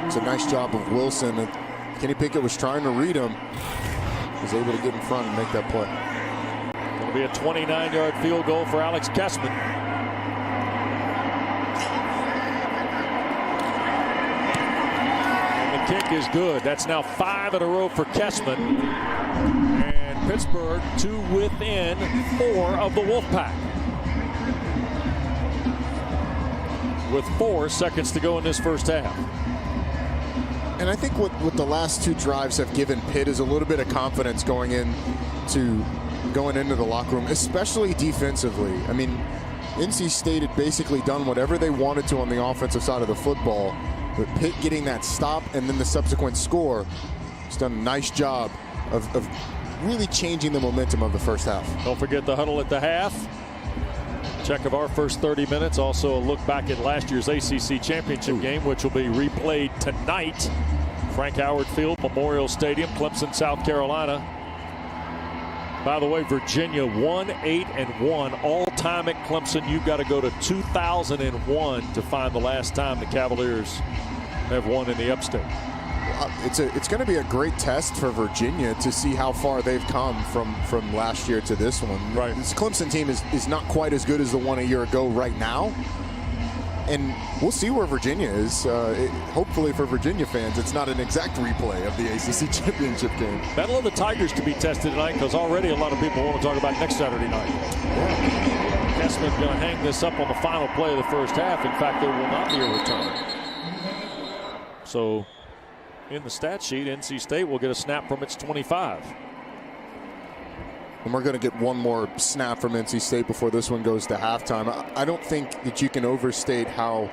It's a nice job of Wilson. Kenny Pickett was trying to read him. Was able to get in front and make that play. It'll be a 29-yard field goal for Alex Kessman. And the kick is good. That's now 5 in a row for Kessman. And Pittsburgh to within 4 of the Wolfpack. With 4 seconds to go in this first half. And I think what the last 2 drives have given Pitt is a little bit of confidence going into the locker room, especially defensively. I mean, NC State had basically done whatever they wanted to on the offensive side of the football, but Pitt getting that stop and then the subsequent score has done a nice job of really changing the momentum of the first half. Don't forget the huddle at the half. Check of our first 30 minutes. Also a look back at last year's ACC championship game, which will be replayed tonight. Frank Howard Field, Memorial Stadium, Clemson, South Carolina. By the way, Virginia 1-8-1 all time at Clemson. You've got to go to 2001 to find the last time the Cavaliers have won in the upstate. it's going to be a great test for Virginia to see how far they've come from last year to this one. Right. This Clemson team is not quite as good as the one a year ago right now. And we'll see where Virginia is. Hopefully for Virginia fans, it's not an exact replay of the ACC championship game. Battle of the Tigers to be tested tonight because already a lot of people want to talk about next Saturday night. Yeah. Kessman's going to hang this up on the final play of the first half. In fact, there will not be a return. So in the stat sheet, NC State will get a snap from its 25. And we're going to get one more snap from NC State before this one goes to halftime. I don't think that you can overstate how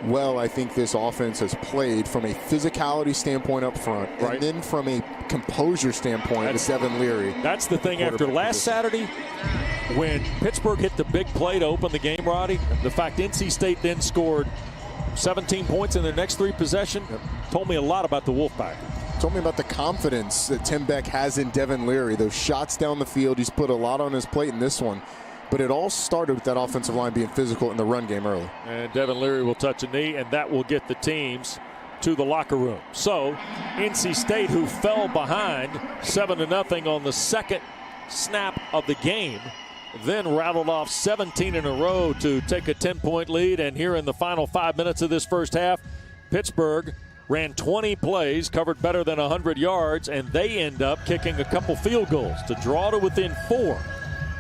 well I think this offense has played from a physicality standpoint up front, right, and then from a composure standpoint with Devin Leary. That's the thing after last Saturday when Pittsburgh hit the big play to open the game, Roddy. The fact NC State then scored 17 points in their next 3 possessions told me a lot about the Wolfpack. Told me about the confidence that Tim Beck has in Devin Leary. Those shots down the field, he's put a lot on his plate in this one. But it all started with that offensive line being physical in the run game early. And Devin Leary will touch a knee, and that will get the teams to the locker room. So NC State, who fell behind 7-0 on the second snap of the game, then rattled off 17 in a row to take a 10-point lead. And here in the final 5 minutes of this first half, Pittsburgh ran 20 plays, covered better than 100 yards, and they end up kicking a couple field goals to draw to within 4.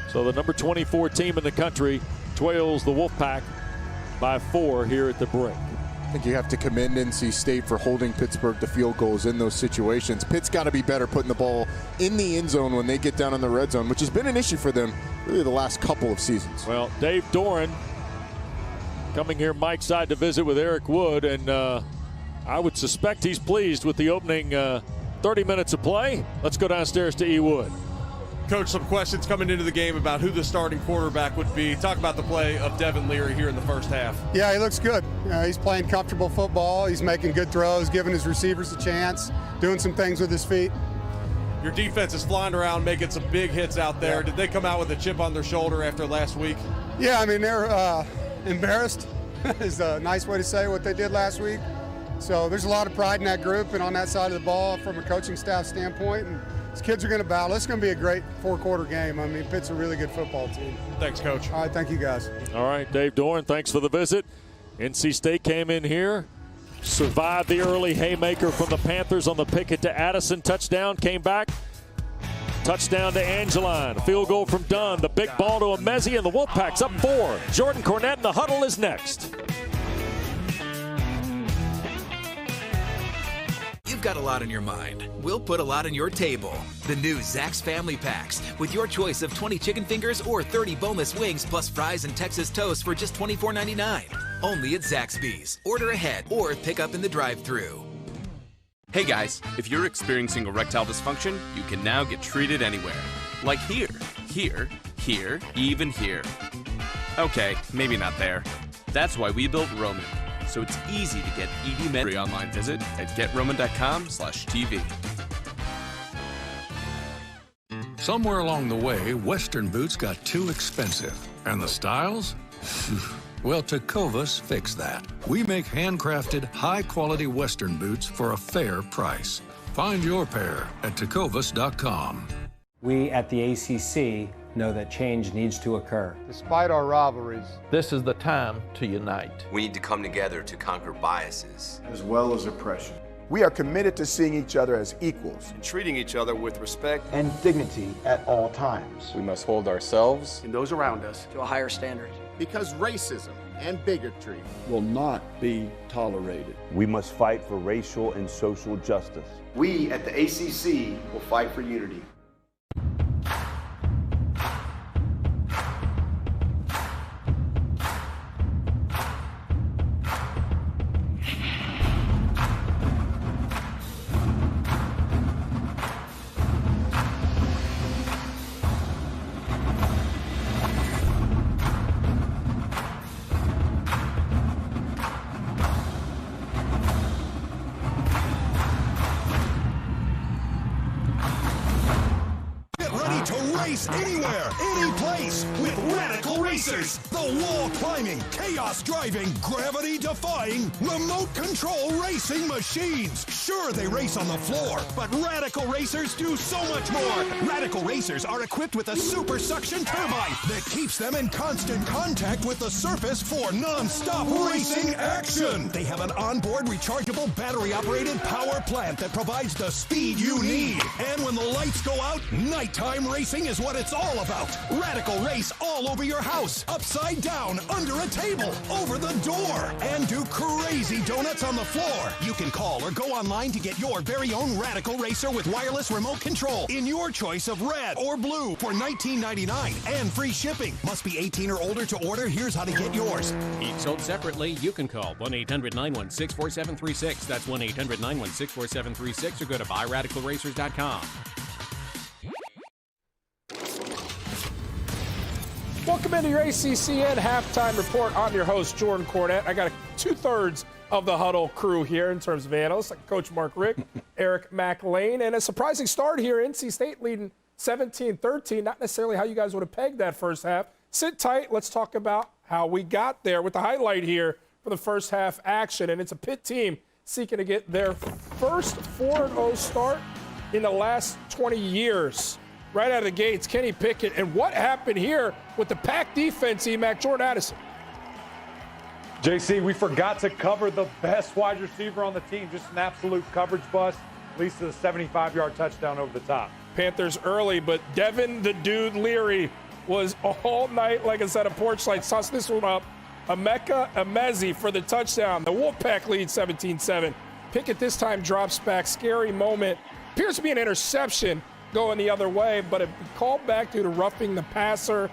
So the number 24 team in the country trails the Wolfpack by 4 here at the break. I think you have to commend NC State for holding Pittsburgh to field goals in those situations. Pitt's got to be better putting the ball in the end zone when they get down in the red zone, which has been an issue for them really the last couple of seasons. Well, Dave Doran coming here Mike's side to visit with Eric Wood, and I would suspect he's pleased with the opening 30 minutes of play. Let's go downstairs to E. Wood. Coach, some questions coming into the game about who the starting quarterback would be. Talk about the play of Devin Leary here in the first half. Yeah, he looks good. He's playing comfortable football. He's making good throws, giving his receivers a chance, doing some things with his feet. Your defense is flying around, making some big hits out there. Yeah. Did they come out with a chip on their shoulder after last week? Yeah, I mean, they're embarrassed is a nice way to say what they did last week. So there's a lot of pride in that group and on that side of the ball from a coaching staff standpoint. And these kids are going to battle. It's going to be a great 4-quarter game. I mean, Pitt's a really good football team. Thanks, Coach. All right, thank you, guys. All right, Dave Doran, thanks for the visit. NC State came in here, survived the early haymaker from the Panthers on the picket to Addison. Touchdown, came back. Touchdown to Angeline. Field goal from Dunn. The big ball to Emezi, and the Wolfpack's up 4. Jordan Cornette in the huddle is next. You've got a lot on your mind. We'll put a lot on your table. The new Zach's Family Packs with your choice of 20 chicken fingers or 30 boneless wings plus fries and Texas toast for just $24.99. Only at Zaxby's. Order ahead or pick up in the drive-thru. Hey guys, if you're experiencing erectile dysfunction, you can now get treated anywhere. Like here, here, here, even here. Okay, maybe not there. That's why we built Roman. So it's easy to get ED Med. Online visit at getroman.com/TV. Somewhere along the way, Western boots got too expensive. And the styles? Well, Tecovas fixed that. We make handcrafted, high-quality Western boots for a fair price. Find your pair at tecovas.com. We at the ACC know that change needs to occur. Despite our rivalries, this is the time to unite. We need to come together to conquer biases, as well as oppression. We are committed to seeing each other as equals and treating each other with respect and dignity at all times. We must hold ourselves and those around us to a higher standard. Because racism and bigotry will not be tolerated. We must fight for racial and social justice. We at the ACC will fight for unity. race anywhere, any place with Radical Racers. The wall-climbing, chaos-driving, gravity-defying, remote-control racing machines. Sure, they race on the floor, but Radical Racers do so much more. Radical Racers are equipped with a super suction turbine that keeps them in constant contact with the surface for non-stop racing action. They have an onboard rechargeable battery-operated power plant that provides the speed you need. And when the lights go out, nighttime racing is what it's all about. Radical race all over your house, upside down, under a table, over the door, and do crazy donuts on the floor. You can call or go online to get your very own Radical Racer with wireless remote control in your choice of red or blue for $19.99 and free shipping. Must be 18 or older to order. Here's how to get yours. Each sold separately. You can call 1-800-916-4736. That's 1-800-916-4736 or go to buyradicalracers.com. Welcome into your ACCN halftime report. I'm your host, Jordan Cornette. I got two-thirds of the Huddle crew here in terms of analysts, like Coach Mark Rick, Eric McLean, and a surprising start here. NC State leading 17-13. Not necessarily how you guys would have pegged that first half. Sit tight. Let's talk about how we got there with the highlight here for the first half action. And it's a Pitt team seeking to get their first 4-0 start in the last 20 years. Right out of the gates, Kenny Pickett. And what happened here with the pack defense, E-Mac, Jordan Addison? JC, we forgot to cover the best wide receiver on the team. Just an absolute coverage bust. Leads to the 75-yard touchdown over the top. Panthers early, but Devin the Dude Leary was all night, like I said, a porch light. Suss this one up. Emeka Emezi for the touchdown. The Wolfpack leads 17-7. Pickett this time drops back. Scary moment. Appears to be an interception going the other way, but it called back due to roughing the passer.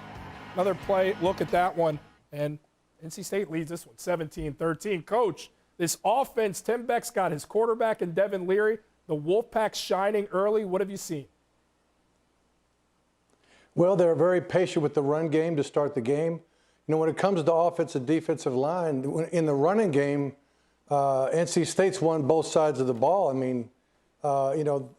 Another play, look at that one. And NC State leads this one 17-13. Coach, this offense, Tim Beck's got his quarterback and Devin Leary. The Wolfpack shining early. What have you seen? Well, they're very patient with the run game to start the game. You know, when it comes to offensive and defensive line, in the running game, NC State's won both sides of the ball. I mean, you know,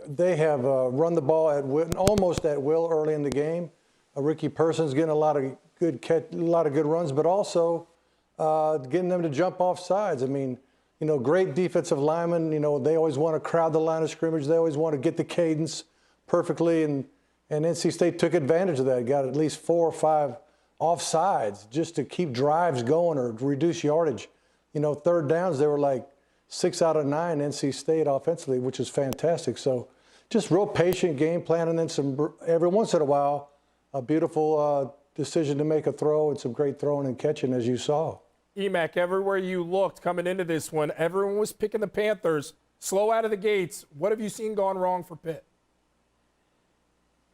they have run the ball almost at will early in the game. Ricky Person's getting a lot of good runs, but also getting them to jump off sides. I mean, you know, great defensive linemen. You know, they always want to crowd the line of scrimmage. They always want to get the cadence perfectly, and NC State took advantage of that. Got at least 4 or 5 offsides just to keep drives going or reduce yardage. You know, third downs, they were like 6 out of 9 NC State offensively, which is fantastic. So just real patient game plan, and then every once in a while, a beautiful decision to make a throw and some great throwing and catching, as you saw. E-Mac, everywhere you looked coming into this one, everyone was picking the Panthers. Slow out of the gates. What have you seen gone wrong for Pitt?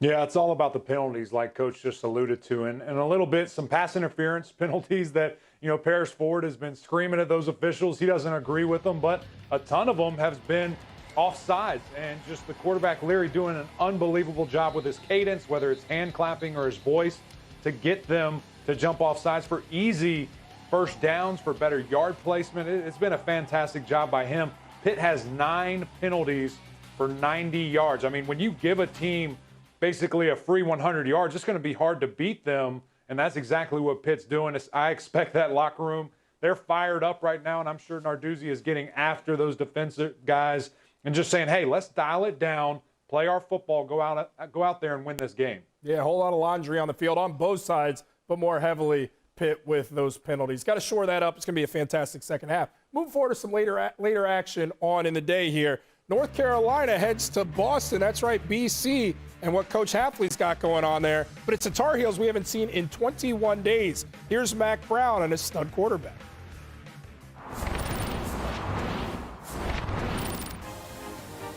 Yeah, it's all about the penalties, like Coach just alluded to, and a little bit some pass interference penalties that, you know, Paris Ford has been screaming at those officials. He doesn't agree with them, but a ton of them have been offsides, and just the quarterback Leary doing an unbelievable job with his cadence, whether it's hand clapping or his voice, to get them to jump off sides for easy first downs, for better yard placement. It's been a fantastic job by him. Pitt has 9 penalties for 90 yards. I mean, when you give a team basically a free 100 yards, it's going to be hard to beat them, and that's exactly what Pitt's doing. I expect that locker room, they're fired up right now, and I'm sure Narduzzi is getting after those defensive guys and just saying, hey, let's dial it down, play our football, go out there and win this game. Yeah, a whole lot of laundry on the field on both sides, but more heavily Pitt with those penalties. Got to shore that up. It's going to be a fantastic second half. Moving forward to some later action on in the day here. North Carolina heads to Boston. That's right, BC, and what Coach Hafley's got going on there. But it's the Tar Heels we haven't seen in 21 days. Here's Mac Brown and his stud quarterback.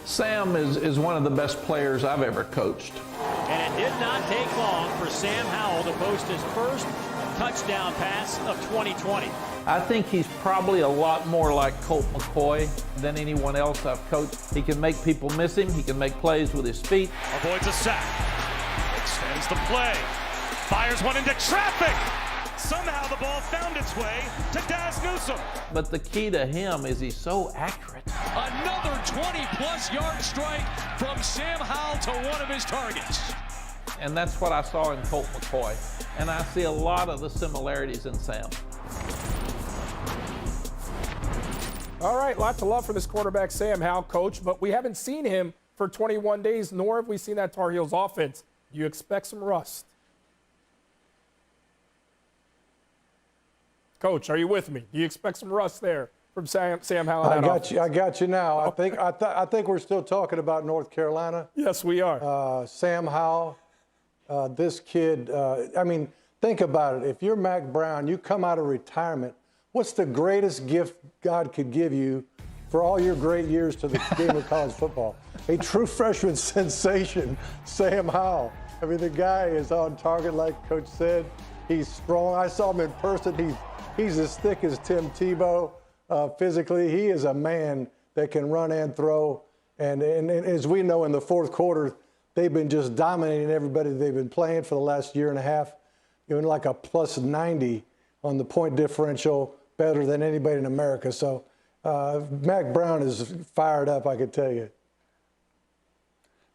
Sam is one of the best players I've ever coached. And it did not take long for Sam Howell to post his first touchdown pass of 2020. I think he's probably a lot more like Colt McCoy than anyone else I've coached. He can make people miss him. He can make plays with his feet. Avoids a sack. Extends the play. Fires one into traffic. Somehow the ball found its way to Daz Newsome. But the key to him is he's so accurate. Another 20-plus yard strike from Sam Howell to one of his targets. And that's what I saw in Colt McCoy. And I see a lot of the similarities in Sam. All right, lots of love for this quarterback, Sam Howell, coach, but we haven't seen him for 21 days, nor have we seen that Tar Heels offense. Do you expect some rust? Coach, are you with me? Do you expect some rust there from Sam Howell? I got you now. I think we're still talking about North Carolina. Yes, we are. Sam Howell, this kid. I mean, think about it. If you're Mac Brown, you come out of retirement. What's the greatest gift God could give you for all your great years to the game of college football? A true freshman sensation, Sam Howell. I mean, the guy is on target, like Coach said. He's strong. I saw him in person. He's as thick as Tim Tebow physically. He is a man that can run and throw. And as we know, in the fourth quarter, they've been just dominating everybody they've been playing for the last year and a half. Even like a plus 90 on the point differential, better than anybody in America. So Mac Brown is fired up, I can tell you.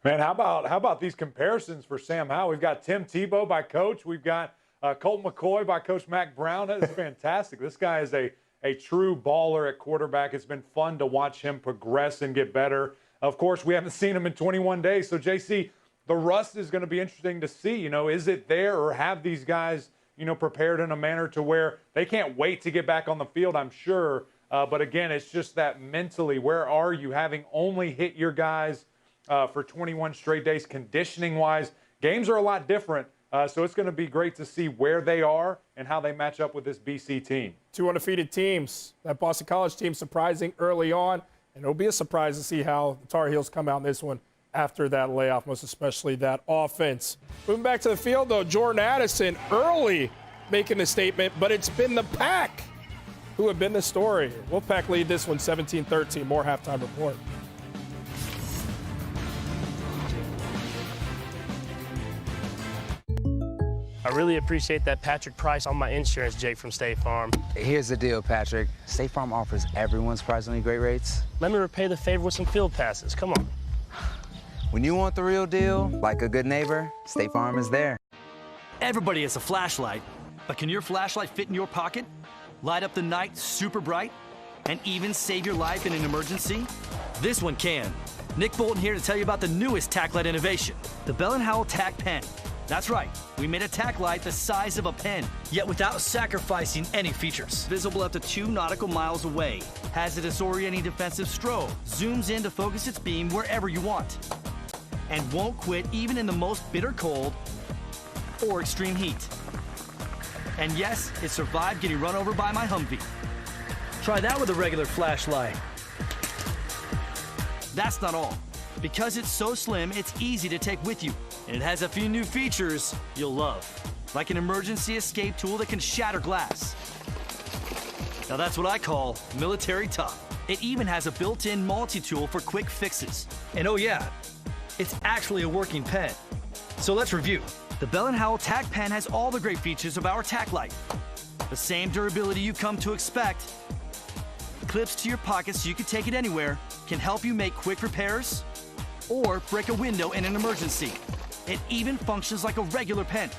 Man, how about these comparisons for Sam Howell? We've got Tim Tebow by Coach. We've got Colt McCoy by Coach Mac Brown. That is fantastic. This guy is a true baller at quarterback. It's been fun to watch him progress and get better. Of course, we haven't seen him in 21 days. So, JC, the rust is going to be interesting to see. You know, is it there, or have these guys, you know, prepared in a manner to where they can't wait to get back on the field, I'm sure. But, again, it's just that mentally, where are you, having only hit your guys for 21 straight days, conditioning-wise? Games are a lot different. So it's going to be great to see where they are and how they match up with this BC team. Two undefeated teams. That Boston College team surprising early on, and it'll be a surprise to see how the Tar Heels come out in this one after that layoff, most especially that offense. Moving back to the field, though, Jordan Addison early making a statement, but it's been the Pack who have been the story. Wolfpack lead this one 17-13. More halftime report. I really appreciate that Patrick Price on my insurance, Jake from State Farm. Here's the deal, Patrick. State Farm offers everyone surprisingly great rates. Let me repay the favor with some field passes. Come on. When you want the real deal, like a good neighbor, State Farm is there. Everybody has a flashlight, but can your flashlight fit in your pocket? Light up the night super bright? And even save your life in an emergency? This one can. Nick Bolton here to tell you about the newest tack light innovation, the Bell & Howell Tack Pen. That's right, we made a tack light the size of a pen, yet without sacrificing any features. Visible up to 2 nautical miles away, has a disorienting defensive strobe, zooms in to focus its beam wherever you want, and won't quit even in the most bitter cold or extreme heat. And yes, it survived getting run over by my Humvee. Try that with a regular flashlight. That's not all. Because it's so slim, it's easy to take with you. And it has a few new features you'll love, like an emergency escape tool that can shatter glass. Now that's what I call military tough. It even has a built-in multi-tool for quick fixes. And oh yeah, it's actually a working pen. So let's review. The Bell & Howell Tack Pen has all the great features of our tack light. The same durability you come to expect. Clips to your pocket so you can take it anywhere, can help you make quick repairs or break a window in an emergency. It even functions like a regular pen.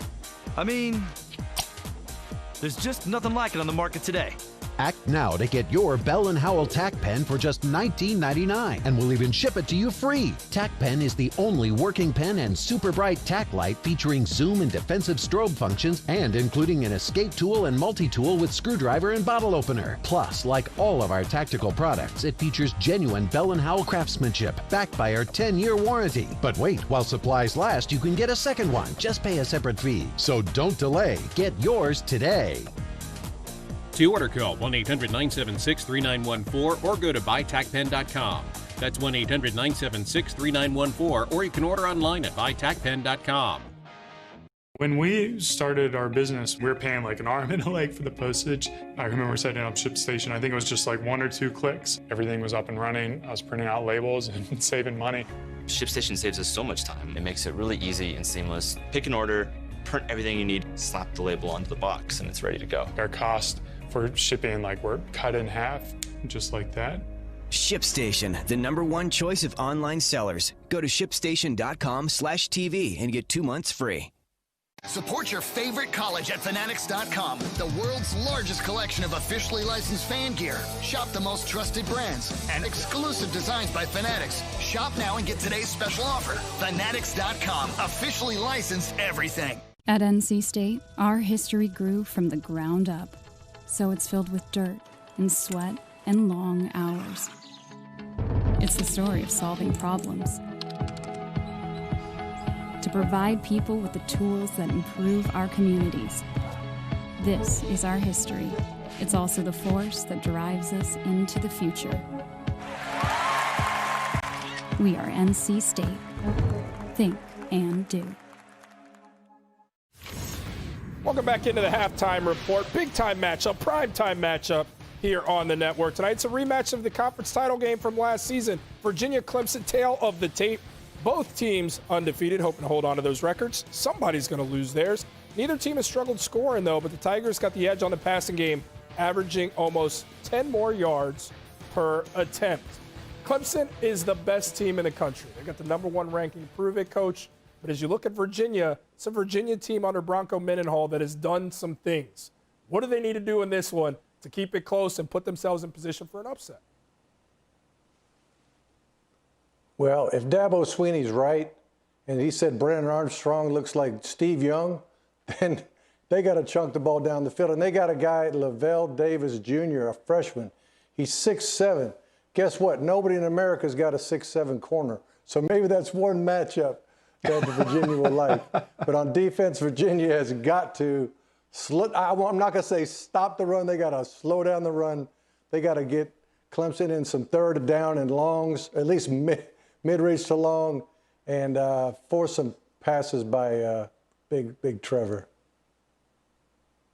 I mean, there's just nothing like it on the market today. Act now to get your Bell & Howell Tack Pen for just $19.99, and we'll even ship it to you free. Tack Pen is the only working pen and super bright tack light featuring zoom and defensive strobe functions, and including an escape tool and multi-tool with screwdriver and bottle opener. Plus, like all of our tactical products, it features genuine Bell & Howell craftsmanship, backed by our 10-year warranty. But wait, while supplies last, you can get a second one. Just pay a separate fee. So don't delay. Get yours today. To order, call 1-800-976-3914 or go to buytackpen.com. That's 1-800-976-3914, or you can order online at buytackpen.com. When we started our business, we were paying like an arm and a leg for the postage. I remember setting up ShipStation. I think it was just like 1 or 2 clicks. Everything was up and running. I was printing out labels and saving money. ShipStation saves us so much time. It makes it really easy and seamless. Pick an order, print everything you need, slap the label onto the box, and it's ready to go. Our cost for shipping, like, we're cut in half, just like that. ShipStation, the #1 choice of online sellers. Go to shipstation.com/TV and get 2 months free. Support your favorite college at Fanatics.com, the world's largest collection of officially licensed fan gear. Shop the most trusted brands and exclusive designs by Fanatics. Shop now and get today's special offer. Fanatics.com, officially licensed everything. At NC State, our history grew from the ground up. So it's filled with dirt and sweat and long hours. It's the story of solving problems. To provide people with the tools that improve our communities. This is our history. It's also the force that drives us into the future. We are NC State. Think and do. Welcome back into the halftime report. Big time matchup, prime time matchup here on the network tonight. It's a rematch of the conference title game from last season. Virginia Clemson, tail of the tape. Both teams undefeated, hoping to hold on to those records. Somebody's going to lose theirs. Neither team has struggled scoring, though, but the Tigers got the edge on the passing game, averaging almost 10 more yards per attempt. Clemson is the best team in the country. They got the #1 ranking. Prove it, coach. But as you look at Virginia, it's a Virginia team under Bronco Mendenhall that has done some things. What do they need to do in this one to keep it close and put themselves in position for an upset? Well, if Dabo Swinney's right, and he said Brandon Armstrong looks like Steve Young, then they got to chunk the ball down the field. And they got a guy, Lavelle Davis Jr., a freshman. He's 6'7". Guess what? Nobody in America's got a 6'7" corner. So maybe that's one matchup that Virginia will like. But on defense, Virginia has got to I'm not going to say stop the run. They got to slow down the run. They got to get Clemson in some third down and longs, at least mid-range to long, and force some passes by Big Trevor.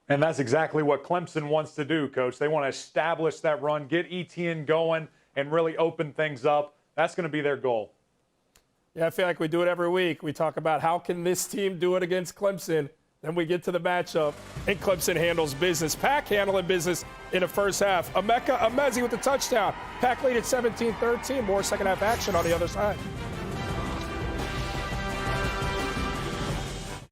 And that's exactly what Clemson wants to do, Coach. They want to establish that run, get ETN going, and really open things up. That's going to be their goal. Yeah, I feel like we do it every week. We talk about how can this team do it against Clemson. Then we get to the matchup, and Clemson handles business. Pack handling business in the first half. Emeka Emezi with the touchdown. Pack lead at 17-13. More second half action on the other side.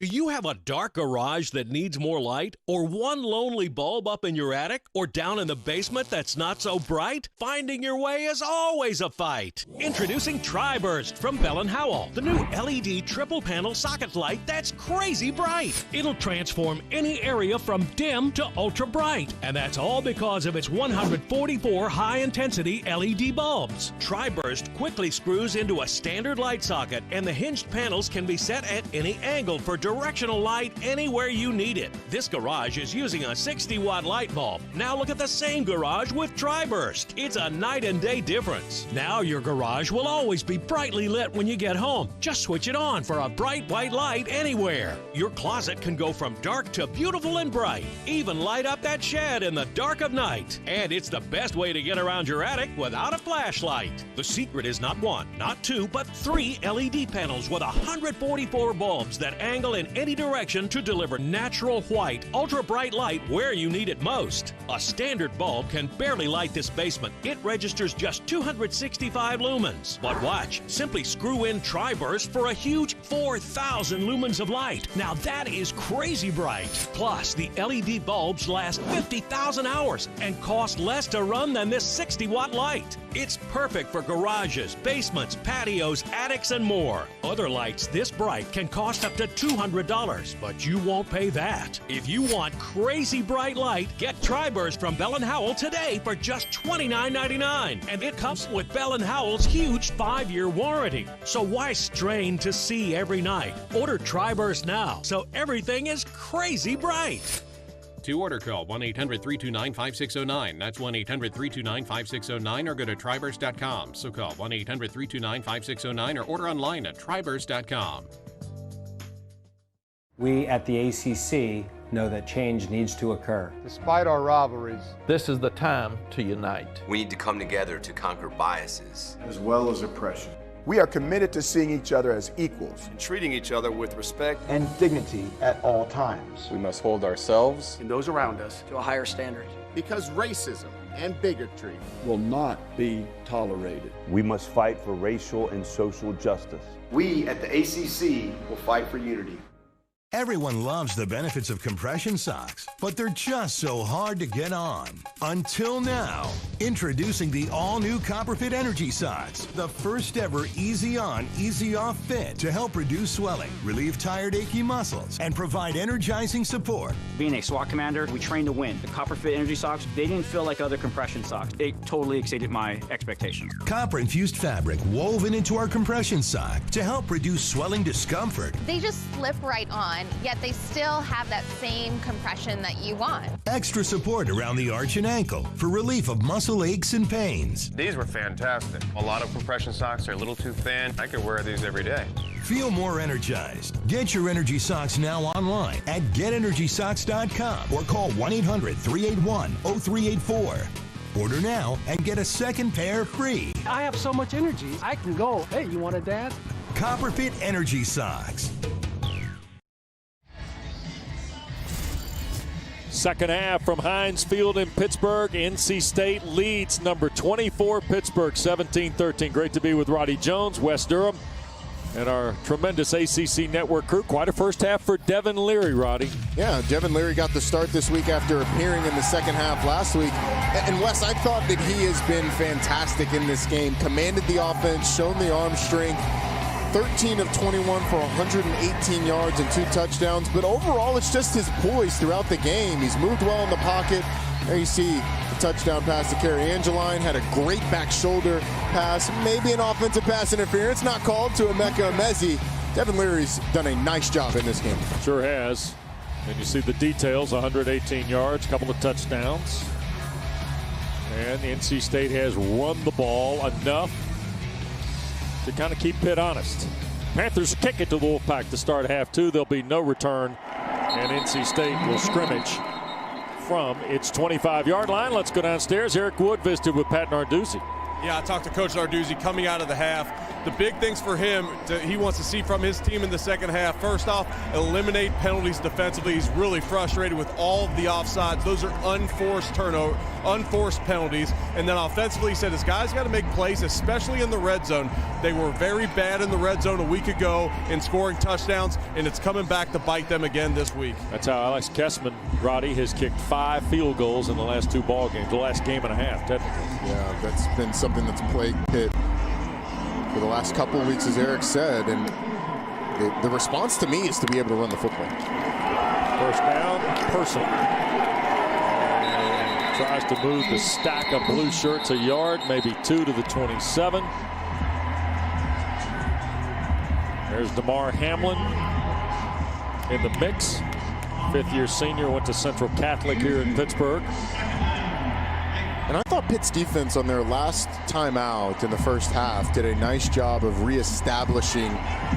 Do you have a dark garage that needs more light? Or one lonely bulb up in your attic? Or down in the basement that's not so bright? Finding your way is always a fight. Introducing Tri-Burst from Bell & Howell, the new LED triple panel socket light that's crazy bright. It'll transform any area from dim to ultra bright. And that's all because of its 144 high-intensity LED bulbs. Tri-Burst quickly screws into a standard light socket, and the hinged panels can be set at any angle for directional light anywhere you need it. This garage is using a 60-watt light bulb. Now look at the same garage with Tri-Burst. It's a night and day difference. Now your garage will always be brightly lit when you get home. Just switch it on for a bright white light anywhere. Your closet can go from dark to beautiful and bright. Even light up that shed in the dark of night. And it's the best way to get around your attic without a flashlight. The secret is not one, not two, but 3 LED panels with 144 bulbs that angle in any direction to deliver natural white, ultra bright light where you need it most. A standard bulb can barely light this basement. It registers just 265 lumens. But watch, simply screw in Tri-Burst for a huge 4,000 lumens of light. Now that is crazy bright. Plus, the LED bulbs last 50,000 hours and cost less to run than this 60-watt light. It's perfect for garages, basements, patios, attics, and more. Other lights this bright can cost up to $200, but you won't pay that. If you want crazy bright light, get Tri-Burst from Bell & Howell today for just $29.99. And it comes with Bell & Howell's huge 5-year warranty. So why strain to see every night? Order Tri-Burst now so everything is crazy bright. To order, call 1-800-329-5609. That's 1-800-329-5609, or go to Triburst.com. So call 1-800-329-5609 or order online at Triburst.com. We at the ACC know that change needs to occur. Despite our rivalries, this is the time to unite. We need to come together to conquer biases, as well as oppression. We are committed to seeing each other as equals and treating each other with respect and dignity at all times. We must hold ourselves and those around us to a higher standard. Because racism and bigotry will not be tolerated. We must fight for racial and social justice. We at the ACC will fight for unity. Everyone loves the benefits of compression socks, but they're just so hard to get on. Until now. Introducing the all-new CopperFit Energy Socks, the first ever easy-on, easy-off fit to help reduce swelling, relieve tired, achy muscles, and provide energizing support. Being a SWAT commander, we train to win. The CopperFit Energy Socks, they didn't feel like other compression socks. It totally exceeded my expectations. Copper-infused fabric woven into our compression sock to help reduce swelling discomfort. They just slip right on, yet they still have that same compression that you want. Extra support around the arch and ankle for relief of muscle aches and pains. These were fantastic. A lot of compression socks are a little too thin. I could wear these every day. Feel more energized. Get your energy socks now online at getenergysocks.com or call 1-800-381-0384. Order now and get a second pair free. I have so much energy, I can go, hey, you want a dad? CopperFit Energy Socks. Second half from Heinz Field in Pittsburgh. NC State leads number 24 Pittsburgh 17-13. Great to be with Roddy Jones, Wes Durham, and our tremendous ACC Network crew. Quite a first half for Devin Leary, Roddy. Yeah, Devin Leary got the start this week after appearing in the second half last week. And Wes, I thought that he has been fantastic in this game. Commanded the offense, shown the arm strength. 13 of 21 for 118 yards and 2 touchdowns. But overall, it's just his poise throughout the game. He's moved well in the pocket. There you see the touchdown pass to Kerry Angeline. Had a great back shoulder pass. Maybe an offensive pass interference. Not called to Emeka Emezi. Devin Leary's done a nice job in this game. Sure has. And you see the details, 118 yards, a couple of touchdowns. And NC State has run the ball enough to kind of keep Pitt honest. Panthers kick it to the Wolfpack to start half two. There'll be no return, and NC State will scrimmage from its 25-yard line. Let's go downstairs. Eric Wood visited with Pat Narduzzi. Yeah, I talked to Coach Narduzzi coming out of the half. The big things for him, he wants to see from his team in the second half. First off, eliminate penalties defensively. He's really frustrated with all of the offsides. Those are unforced penalties. And then offensively, he said his guys got to make plays, especially in the red zone. They were very bad in the red zone a week ago in scoring touchdowns, and it's coming back to bite them again this week. That's how Alex Kessman, Roddy, has kicked 5 field goals in the last 2 ball games, the last game and a half, technically. Yeah, that's been something that's plagued Pitt for the last couple of weeks, as Eric said, and the response to me is to be able to run the football. First down, Person. And tries to move the stack of blue shirts a yard, maybe 2 to the 27. There's DeMar Hamlin in the mix. 5th-year senior, went to Central Catholic here in Pittsburgh. And I thought Pitt's defense on their last time out in the first half did a nice job of reestablishing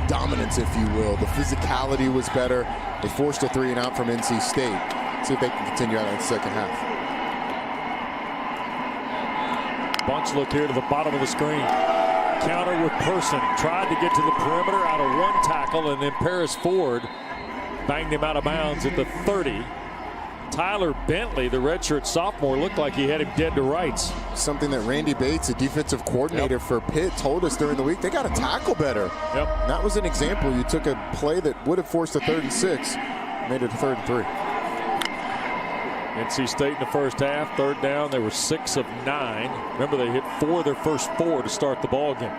dominance, if you will. The physicality was better. They forced a 3-and-out from NC State. See if they can continue out in the second half. Bunch look here to the bottom of the screen. Counter with Person. Tried to get to the perimeter out of 1 tackle, and then Paris Ford banged him out of bounds at the 30. Tyler Bentley, the redshirt sophomore, looked like he had him dead to rights. Something that Randy Bates, the defensive coordinator for Pitt, told us during the week. They got to tackle better. Yep. And that was an example. You took a play that would have forced a 3rd and 6, made it a 3rd and 3. NC State in the first half, 3rd down, they were 6 of 9. Remember, they hit 4 of their first 4 to start the ball game.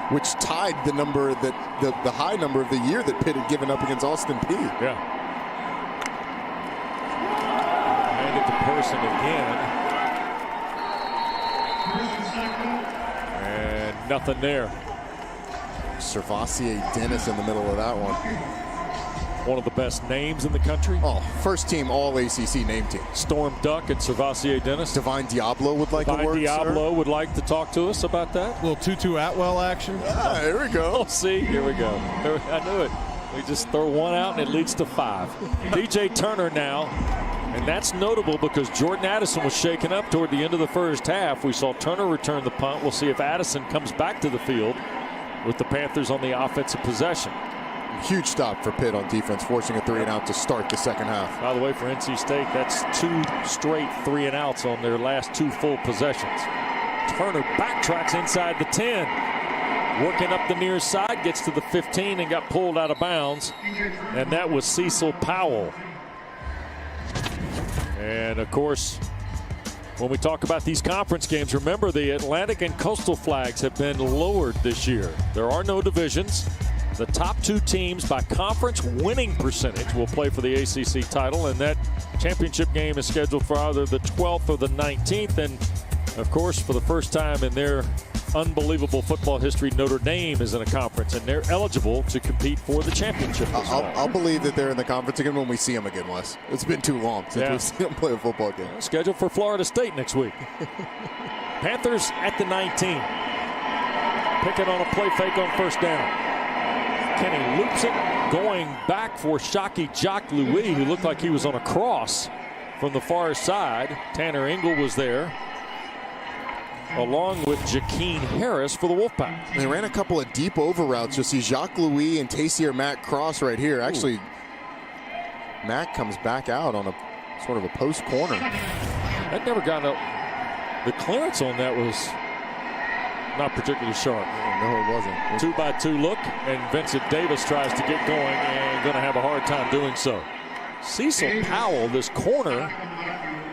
Which tied the number that the high number of the year that Pitt had given up against Austin Peay. Yeah. Hand it to Person again. And nothing there. Servassier Dennis in the middle of that one. One of the best names in the country. Oh, first team all ACC name team. Storm Duck and Servassier Dennis. Divine Diablo would like a word, Diablo sir. would like to talk to us about that. A little Tutu Atwell action. Ah, here we go. Oh, see, here we go. I knew it. We just throw one out and it leads to 5. DJ Turner now. And that's notable because Jordan Addison was shaken up toward the end of the first half. We saw Turner return the punt. We'll see if Addison comes back to the field with the Panthers on the offensive possession. Huge stop for Pitt on defense, forcing a 3-and-out to start the second half. By the way, for NC State, that's 2 straight 3-and-outs on their last 2 full possessions. Turner backtracks inside the 10. Working up the near side, gets to the 15 and got pulled out of bounds. And that was Cecil Powell. And, of course, when we talk about these conference games, remember the Atlantic and Coastal flags have been lowered this year. There are no divisions. The top 2 teams by conference winning percentage will play for the ACC title, and that championship game is scheduled for either the 12th or the 19th. And, of course, for the first time in their unbelievable football history, Notre Dame is in a conference, and they're eligible to compete for the championship as well. I'll believe that they're in the conference again when we see them again, Wes. It's been too long since we've seen them play a football game. Scheduled for Florida State next week. Panthers at the 19. Pickett on a play fake on first down. Kenny loops it, going back for Shockey Jock Louis, who looked like he was on a cross from the far side. Tanner Engel was there, along with Jakeem Harris for the Wolfpack. They ran a couple of deep over routes. You'll see Jacques Louis and Taysier Mack cross right here. Actually, Mack comes back out on a sort of a post corner. That never got up. The clearance on that was not particularly sharp. No, it wasn't. 2-by-2 look, and Vincent Davis tries to get going and going to have a hard time doing so. Cecil Powell, this corner.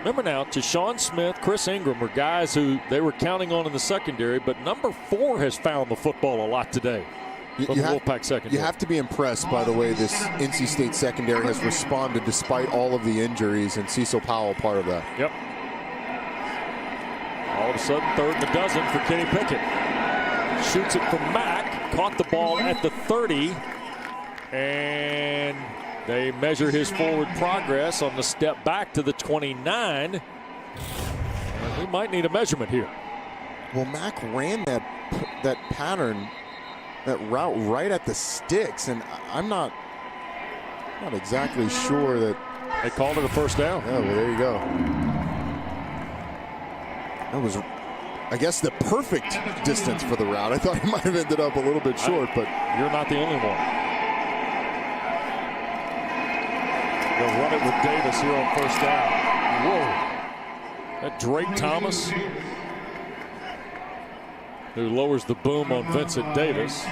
Remember now, Tashawn Smith, Chris Ingram were guys who they were counting on in the secondary, but number 4 has found the football a lot today from the Wolfpack secondary. You have to be impressed by the way this NC State secondary has responded despite all of the injuries, and Cecil Powell part of that. Yep. All of a sudden, 3rd and a dozen for Kenny Pickett. Shoots it from Mack, caught the ball at the 30, and they measure his forward progress on the step back to the 29. And we might need a measurement here. Well, Mack ran that pattern, that route right at the sticks, and I'm not exactly sure that they called it a first down. Yeah, well, there you go. That was, I guess, the perfect distance for the route. I thought it might have ended up a little bit short, but you're not the only one. They'll run it with Davis here on first down. Whoa. That Drake Thomas, who lowers the boom on Vincent Davis.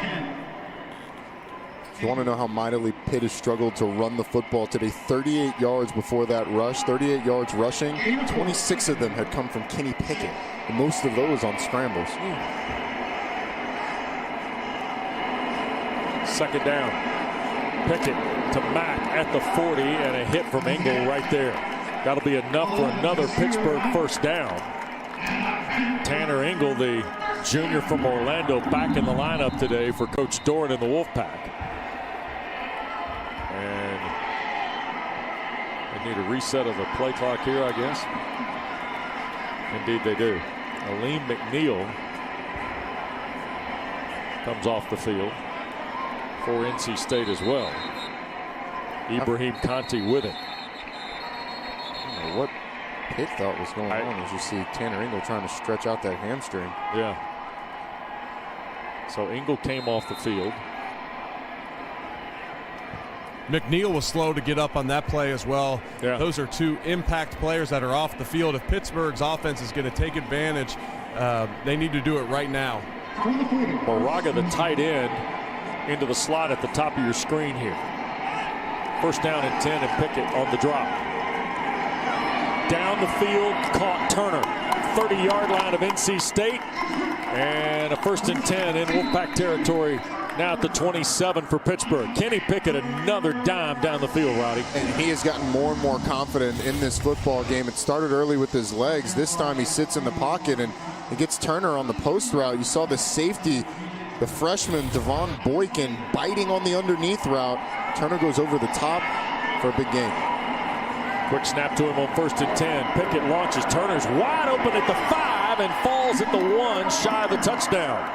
If you want to know how mightily Pitt has struggled to run the football today, 38 yards before that rush, 38 yards rushing, 26 of them had come from Kenny Pickett, and most of those on scrambles. Second down. Pickett to Mack at the 40, and a hit from Engel right there. That'll be enough for another Pittsburgh first down. Tanner Engel, the junior from Orlando, back in the lineup today for Coach Doran and the Wolfpack. And they need a reset of the play clock here, I guess. Indeed they do. Aleem McNeil comes off the field for NC State as well. Ibrahim Conti with it. I don't know what Pitt thought was going on as you see Tanner Engel trying to stretch out that hamstring. Yeah. So Engel came off the field. McNeil was slow to get up on that play as well. Yeah. Those are 2 impact players that are off the field. If Pittsburgh's offense is going to take advantage, they need to do it right now. Moraga, the tight end, into the slot at the top of your screen here. First down and 10, and Pickett on the drop. Down the field, caught Turner. 30-yard line of NC State. And a first and 10 in Wolfpack territory. Now at the 27 for Pittsburgh. Kenny Pickett, another dime down the field, Roddy. And he has gotten more and more confident in this football game. It started early with his legs. This time he sits in the pocket and he gets Turner on the post route. You saw the safety, the freshman Devon Boykin, biting on the underneath route. Turner goes over the top for a big game. Quick snap to him on first and 10. Pickett launches. Turner's wide open at the 5 and falls at the 1, shy of the touchdown.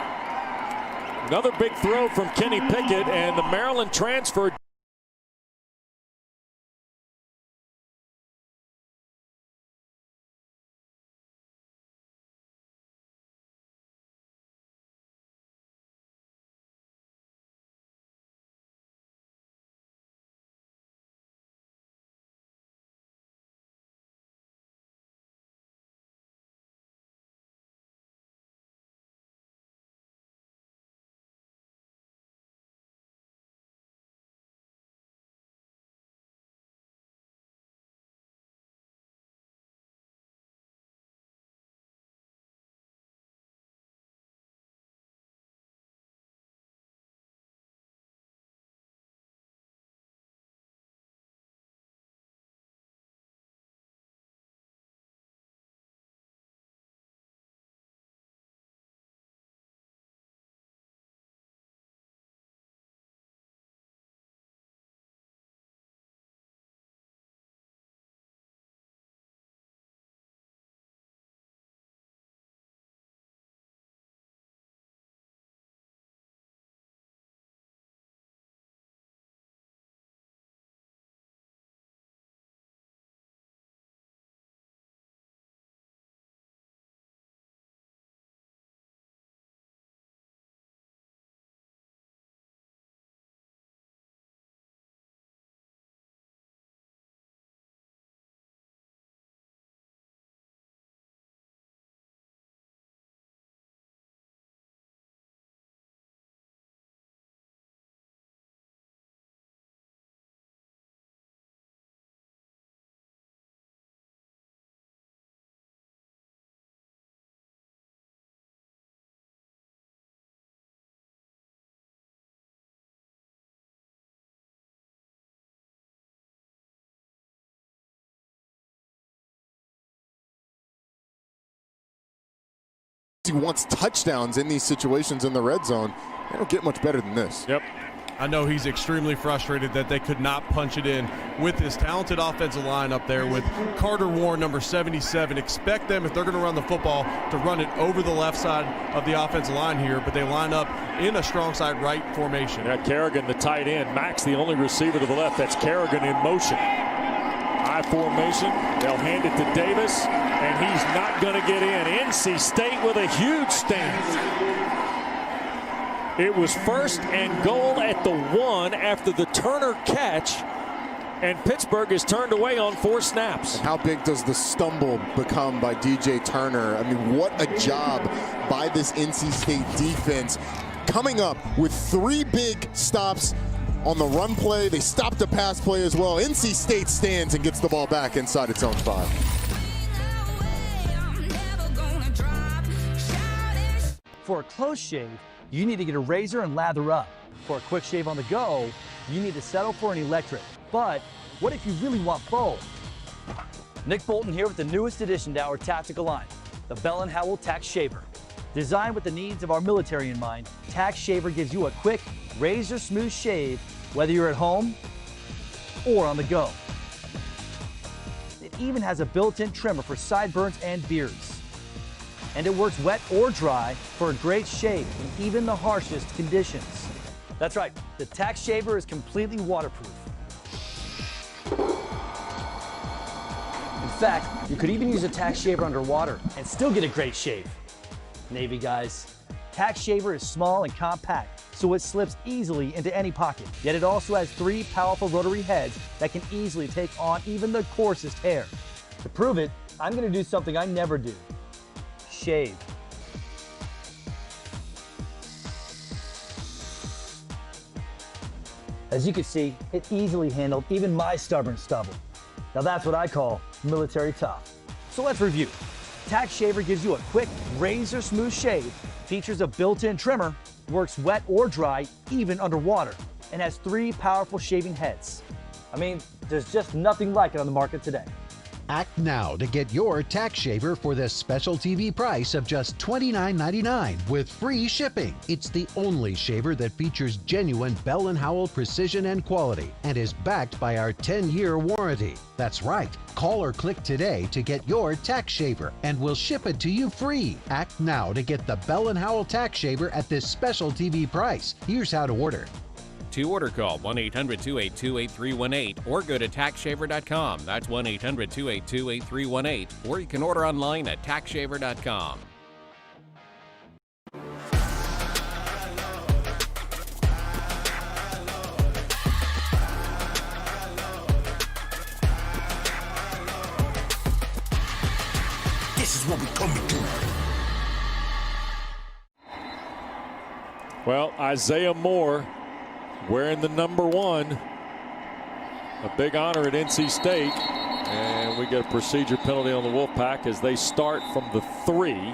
Another big throw from Kenny Pickett, and the Maryland transfer He wants touchdowns in these situations in the red zone. They don't get much better than this. Yep. I know he's extremely frustrated that they could not punch it in with this talented offensive line up there with Carter Warren, number 77. Expect them, if they're going to run the football, to run it over the left side of the offensive line here, but they line up in a strong side right formation. Yeah, Kerrigan, the tight end. Max, the only receiver to the left. That's Kerrigan in motion. I formation. They'll hand it to Davis, and he's not going to get in. NC State with a huge stand. It was 1st and goal at the 1 after the Turner catch, and Pittsburgh is turned away on 4 snaps. How big does the stumble become by DJ Turner? I mean, what a job by this NC State defense, coming up with 3 big stops on the run play. They stopped the pass play as well. NC State stands and gets the ball back inside its own 5. For a close shave, you need to get a razor and lather up. For a quick shave on the go, you need to settle for an electric. But what if you really want both? Nick Bolton here with the newest addition to our tactical line, the Bell & Howell Tax Shaver. Designed with the needs of our military in mind, Tax Shaver gives you a quick, razor-smooth shave, whether you're at home or on the go. It even has a built-in trimmer for sideburns and beards. And it works wet or dry for a great shave in even the harshest conditions. That's right, the Tax Shaver is completely waterproof. In fact, you could even use a Tax Shaver underwater and still get a great shave. Navy guys, Tax Shaver is small and compact, so it slips easily into any pocket. Yet it also has 3 powerful rotary heads that can easily take on even the coarsest hair. To prove it, I'm going to do something I never do. Shave. As you can see, it easily handled even my stubborn stubble. Now that's what I call military tough. So let's review. Tax Shaver gives you a quick, razor-smooth shave, features a built-in trimmer, works wet or dry, even underwater, and has 3 powerful shaving heads. I mean, there's just nothing like it on the market today. Act now to get your Tax Shaver for the special TV price of just $29.99 with free shipping. It's the only shaver that features genuine Bell & Howell precision and quality and is backed by our 10-year warranty. That's right. Call or click today to get your Tax Shaver and we'll ship it to you free. Act now to get the Bell & Howell Tax Shaver at this special TV price. Here's how to order. To order, call 1-800-282-8318 or go to taxshaver.com. That's 1-800-282-8318, or you can order online at taxshaver.com. This is what we coming to. Well, Isaiah Moore wearing the number 1. A big honor at NC State. And we get a procedure penalty on the Wolfpack as they start from the 3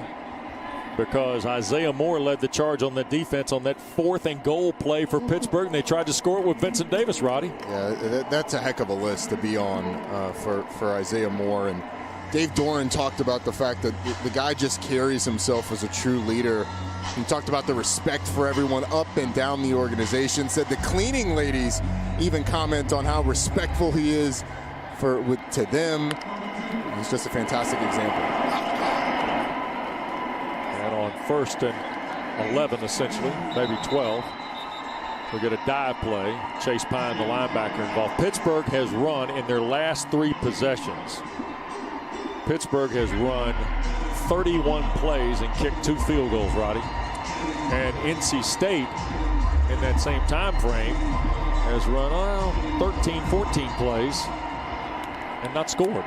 because Isaiah Moore led the charge on that defense on that 4th and goal play for Pittsburgh, and they tried to score it with Vincent Davis, Roddy. Yeah, that's a heck of a list to be on for Isaiah Moore. And Dave Doran talked about the fact that the guy just carries himself as a true leader. He talked about the respect for everyone up and down the organization, said the cleaning ladies even comment on how respectful he is to them. He's just a fantastic example. And on 1st and 11, essentially, maybe 12, we get a dive play. Chase Pine, the linebacker, involved. Pittsburgh has run in their last 3 possessions. Pittsburgh has run 31 plays and kicked 2 field goals, Roddy. And NC State, in that same time frame, has run 13, 14 plays and not scored.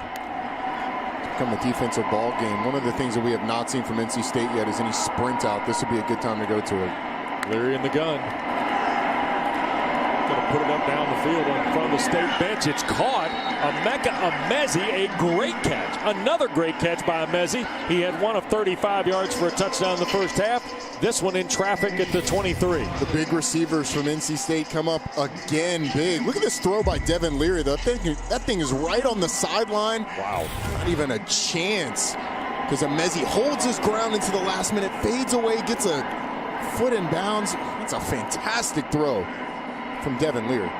Become a defensive ball game. One of the things that we have not seen from NC State yet is any sprint out. This would be a good time to go to it. Leary in the gun. Going to put it up down the field in front of the State bench. It's caught. Emeka Emezi, a great catch. Another great catch by Emezi. He had 1 of 35 yards for a touchdown in the first half. This one in traffic at the 23. The big receivers from NC State come up again big. Look at this throw by Devin Leary. That thing is right on the sideline. Wow. Not even a chance. because Emezi holds his ground into the last minute, fades away, gets a foot in bounds. That's a fantastic throw from Devin Leary.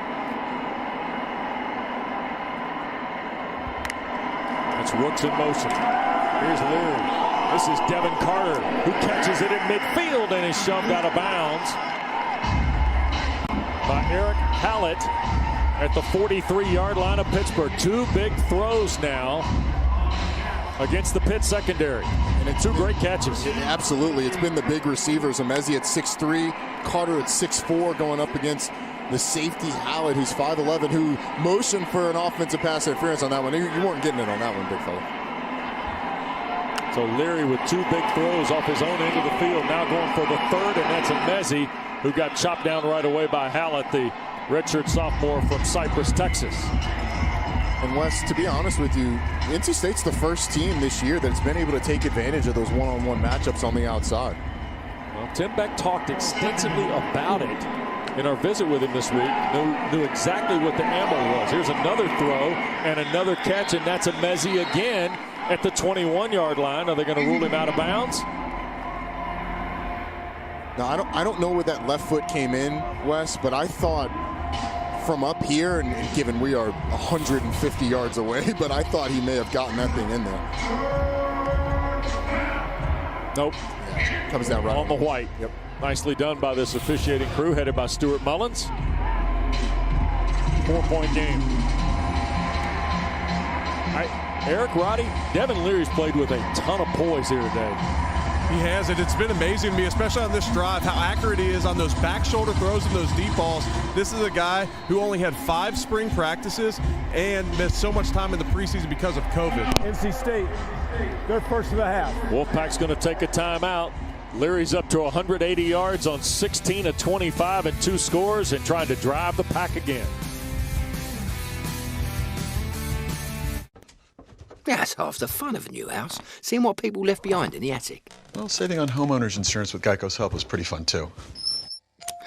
It's Rooks in motion. Here's Leary. This is Devin Carter, who catches it in midfield and is shoved out of bounds by Eric Hallett at the 43-yard line of Pittsburgh. Two big throws now against the Pitt secondary. And it's two great catches. Absolutely. It's been the big receivers. Emezi at 6'3", Carter at 6'4", going up against the safety Hallett, who's 5'11", who motioned for an offensive pass interference on that one. You weren't getting it on that one, big fella. So Leary with two big throws off his own end of the field, now going for the third, and that's Emezi, who got chopped down right away by Hallett, the redshirt sophomore from Cypress, Texas. And Wes, to be honest with you, NC State's the first team this year that's been able to take advantage of those one-on-one matchups on the outside. Well, Tim Beck talked extensively about it in our visit with him this week. Knew exactly what the ammo was. Here's another throw and another catch, and that's Emezi again at the 21-yard line. Are they going to rule him out of bounds? Now, I don't know where that left foot came in, Wes, but I thought from up here, and given we are 150 yards away, but I thought he may have gotten that thing in there. Nope. Yeah, comes down right on the white. Yep. Nicely done by this officiating crew headed by Stuart Mullins. 4-point game. Eric, Roddy, Devin Leary's played with a ton of poise here today. He has it. It's been amazing to me, especially on this drive, how accurate he is on those back shoulder throws and those deep balls. This is a guy who only had 5 spring practices and missed so much time in the preseason because of COVID. NC State, their first of the half. Wolfpack's going to take a timeout. Leary's up to 180 yards on 16 of 25 and 2 scores and trying to drive the pack again. That's half the fun of a new house, seeing what people left behind in the attic. Well, saving on homeowners insurance with Geico's help was pretty fun, too.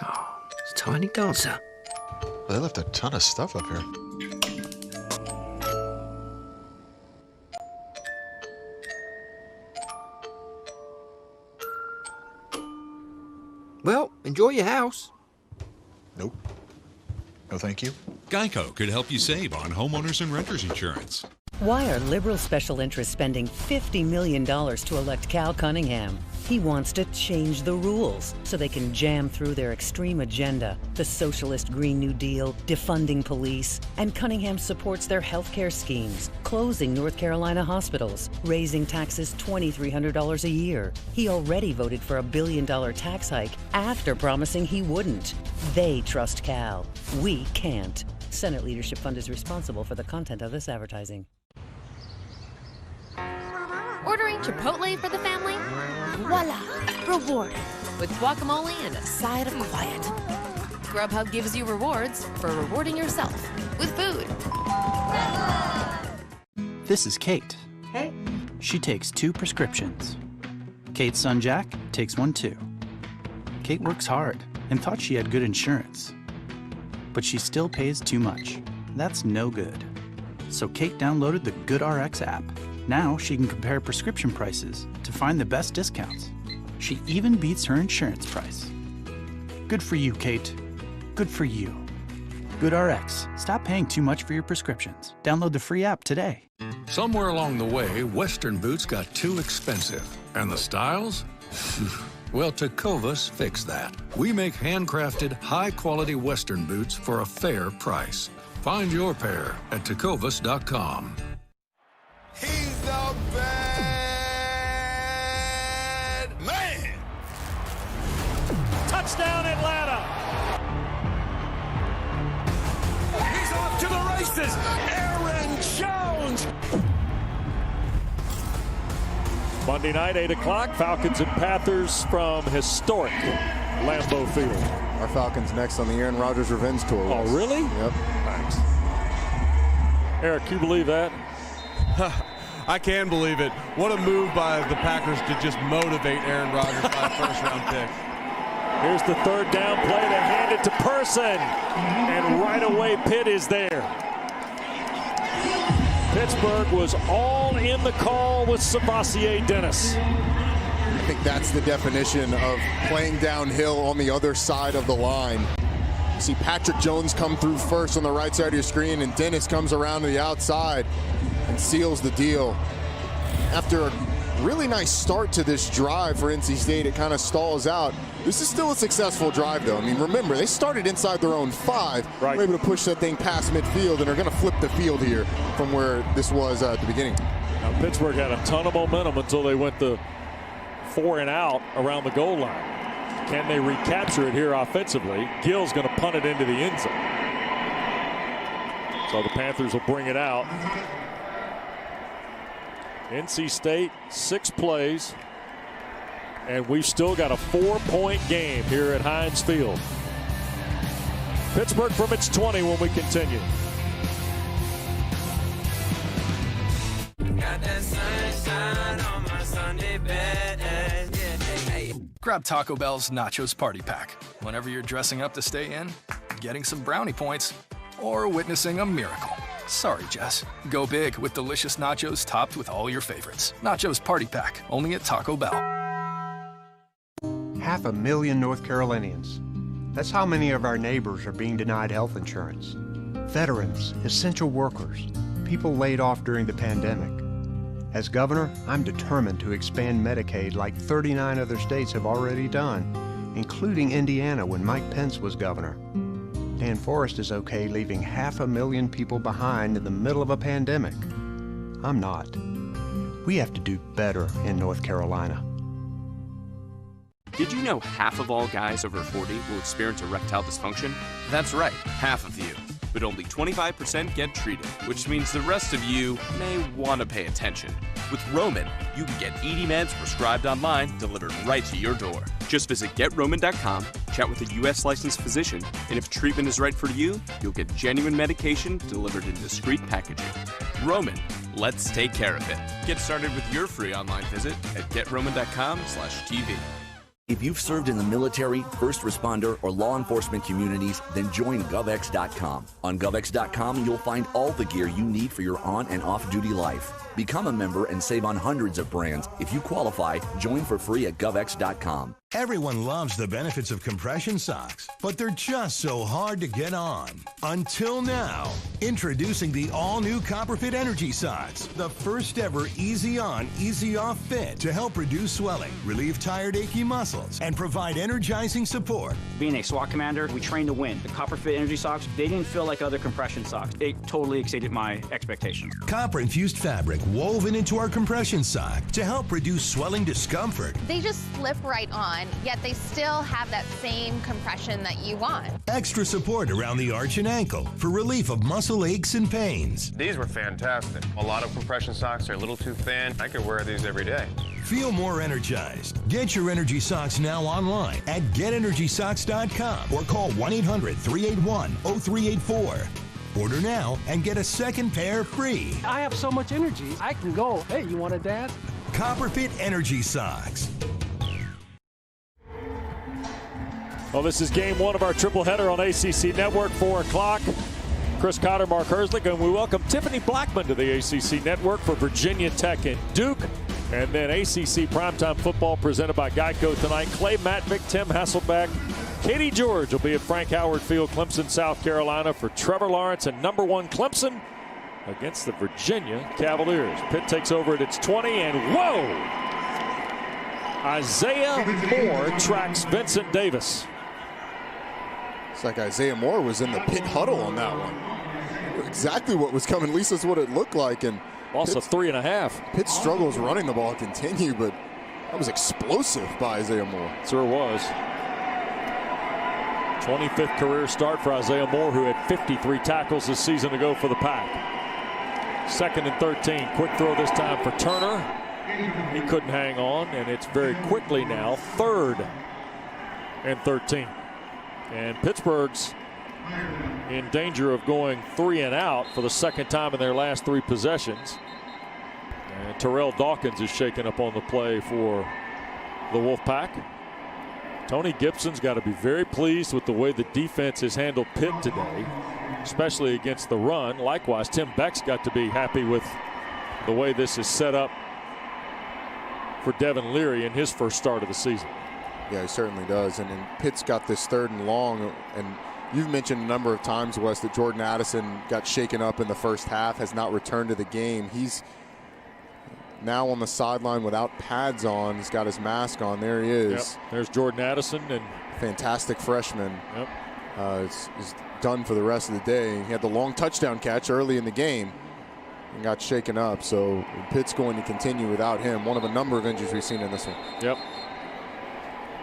Oh, it's a tiny dancer. Well, they left a ton of stuff up here. Well, enjoy your house. Nope. No, thank you. Geico could help you save on homeowners and renters insurance. Why are liberal special interests spending $50 million to elect Cal Cunningham? He wants to change the rules so they can jam through their extreme agenda, the socialist Green New Deal, defunding police, and Cunningham supports their health care schemes, closing North Carolina hospitals, raising taxes $2,300 a year. He already voted for $1 billion tax hike after promising he wouldn't. They trust Cal. We can't. Senate Leadership Fund is responsible for the content of this advertising. Ordering Chipotle for the family? Voila! Reward. With guacamole and a side of quiet. Grubhub gives you rewards for rewarding yourself with food. This is Kate. Hey. She takes 2 prescriptions. Kate's son Jack takes 1 too. Kate works hard and thought she had good insurance. But she still pays too much. That's no good. So Kate downloaded the GoodRx app. Now she can compare prescription prices to find the best discounts. She even beats her insurance price. Good for you, Kate. Good for you. GoodRx. Stop paying too much for your prescriptions. Download the free app today. Somewhere along the way, Western boots got too expensive. And the styles? Well, Tecovas fixed that. We make handcrafted, high-quality Western boots for a fair price. Find your pair at Tecovas.com. He's the bad man. Touchdown, Atlanta. He's off to the races. Aaron Jones. Monday night, 8 o'clock, Falcons and Panthers from historic Lambeau Field. Our Falcons next on the Aaron Rodgers Revenge Tour. Oh, really? Yep. Thanks. Eric, can you believe that? I can believe it. What a move by the Packers to just motivate Aaron Rodgers by a first-round pick. Here's the third down play to hand it to Person. And right away, Pitt is there. Pittsburgh was all in the call with Sebastian Dennis. I think that's the definition of playing downhill on the other side of the line. You see Patrick Jones come through first on the right side of your screen, and Dennis comes around to the outside and seals the deal. After a really nice start to this drive for NC State, it kind of stalls out. This is still a successful drive, though. I mean, remember, they started inside their own 5. Right. Were able to push that thing past midfield, and are going to flip the field here from where this was at the beginning. Now, Pittsburgh had a ton of momentum until they went the 4 and out around the goal line. Can they recapture it here offensively? Gill's going to punt it into the end zone. So the Panthers will bring it out. NC State, 6 plays, and we've still got a 4-point game here at Heinz Field. Pittsburgh from its 20 when we continue. Got that sunshine on my Sunday bed. Grab Taco Bell's Nachos Party Pack. Whenever you're dressing up to stay in, getting some brownie points, or witnessing a miracle. Sorry, Jess. Go big with delicious nachos topped with all your favorites. Nachos Party Pack, only at Taco Bell. 500,000 North Carolinians. That's how many of our neighbors are being denied health insurance. Veterans, essential workers, people laid off during the pandemic. As governor, I'm determined to expand Medicaid like 39 other states have already done, including Indiana when Mike Pence was governor. Dan Forrest is okay leaving 500,000 people behind in the middle of a pandemic. I'm not. We have to do better in North Carolina. Did you know half of all guys over 40 will experience erectile dysfunction? That's right, half of you. But only 25% get treated, which means the rest of you may want to pay attention. With Roman, you can get ED meds prescribed online delivered right to your door. Just visit GetRoman.com, chat with a U.S. licensed physician, and if treatment is right for you, you'll get genuine medication delivered in discreet packaging. Roman, let's take care of it. Get started with your free online visit at GetRoman.com/TV. If you've served in the military, first responder, or law enforcement communities, then join GovX.com. On GovX.com, you'll find all the gear you need for your on- and off-duty life. Become a member and save on hundreds of brands. If you qualify, join for free at GovX.com. Everyone loves the benefits of compression socks, but they're just so hard to get on. Until now. Introducing the all-new Copperfit Energy Socks, the first ever easy-on, easy-off fit to help reduce swelling, relieve tired, achy muscles, and provide energizing support. Being a SWAT commander, we train to win. The Copperfit Energy Socks, they didn't feel like other compression socks. It totally exceeded my expectations. Copper-infused fabric woven into our compression sock to help reduce swelling discomfort. They just slip right on, yet they still have that same compression that you want. Extra support around the arch and ankle for relief of muscle aches and pains. These were fantastic. A lot of compression socks are a little too thin. I could wear these every day. Feel more energized. Get your energy socks now online at GetEnergySocks.com or call 1-800-381-0384. Order now and get a second pair free. I have so much energy, I can go, hey, you want a dad? Copperfit Energy Socks. Well, this is game 1 of our triple header on ACC Network, 4 o'clock. Chris Cotter, Mark Herzlich, and we welcome Tiffany Blackman to the ACC Network for Virginia Tech and Duke. And then ACC Primetime Football presented by Geico tonight. Clay Matvick, Tim Hasselbeck, Katie George will be at Frank Howard Field, Clemson, South Carolina for Trevor Lawrence and number 1 Clemson against the Virginia Cavaliers. Pitt takes over at its 20, and whoa! Isaiah Moore tracks Vincent Davis. It's like Isaiah Moore was in the Pitt huddle on that one. Exactly what was coming. At least that's what it looked like. And also 3.5. Pitt's struggles running the ball continue, but that was explosive by Isaiah Moore. Sure was. 25th career start for Isaiah Moore, who had 53 tackles this season to go for the Pack. 2nd and 13. Quick throw this time for Turner. He couldn't hang on, and it's very quickly now 3rd and 13. And Pittsburgh's in danger of going 3 and out for the 2nd time in their last 3 possessions. And Terrell Dawkins is shaken up on the play for the Wolfpack. Tony Gibson's got to be very pleased with the way the defense has handled Pitt today, especially against the run. Likewise, Tim Beck's got to be happy with the way this is set up for Devin Leary in his first start of the season. Yeah, he certainly does. And Pitt's got this 3rd and long. And you've mentioned a number of times, Wes, that Jordan Addison got shaken up in the first half, has not returned to the game. He's now on the sideline without pads on. He's got his mask on. There he is. Yep. There's Jordan Addison. And fantastic freshman. Yep. Is done for the rest of the day. He had the long touchdown catch early in the game and got shaken up. So Pitt's going to continue without him. One of a number of injuries we've seen in this one. Yep.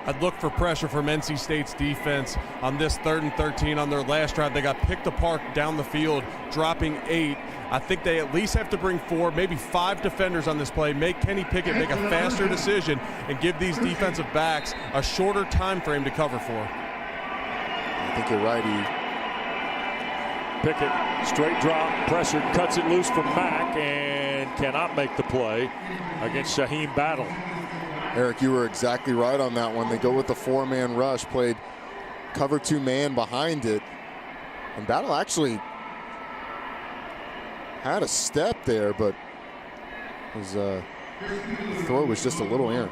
I'd look for pressure from NC State's defense on this 3rd and 13 on their last drive. They got picked apart down the field, dropping 8. I think they at least have to bring 4, maybe 5 defenders on this play, make Kenny Pickett make a faster decision, and give these defensive backs a shorter time frame to cover for. I think you're right. Pickett, straight drop, pressure, cuts it loose from Mack, and cannot make the play against Shaheem Battle. Eric, you were exactly right on that one. They go with the 4-man rush, played cover 2 man behind it. And Battle actually had a step there, but his throw was just a little errant.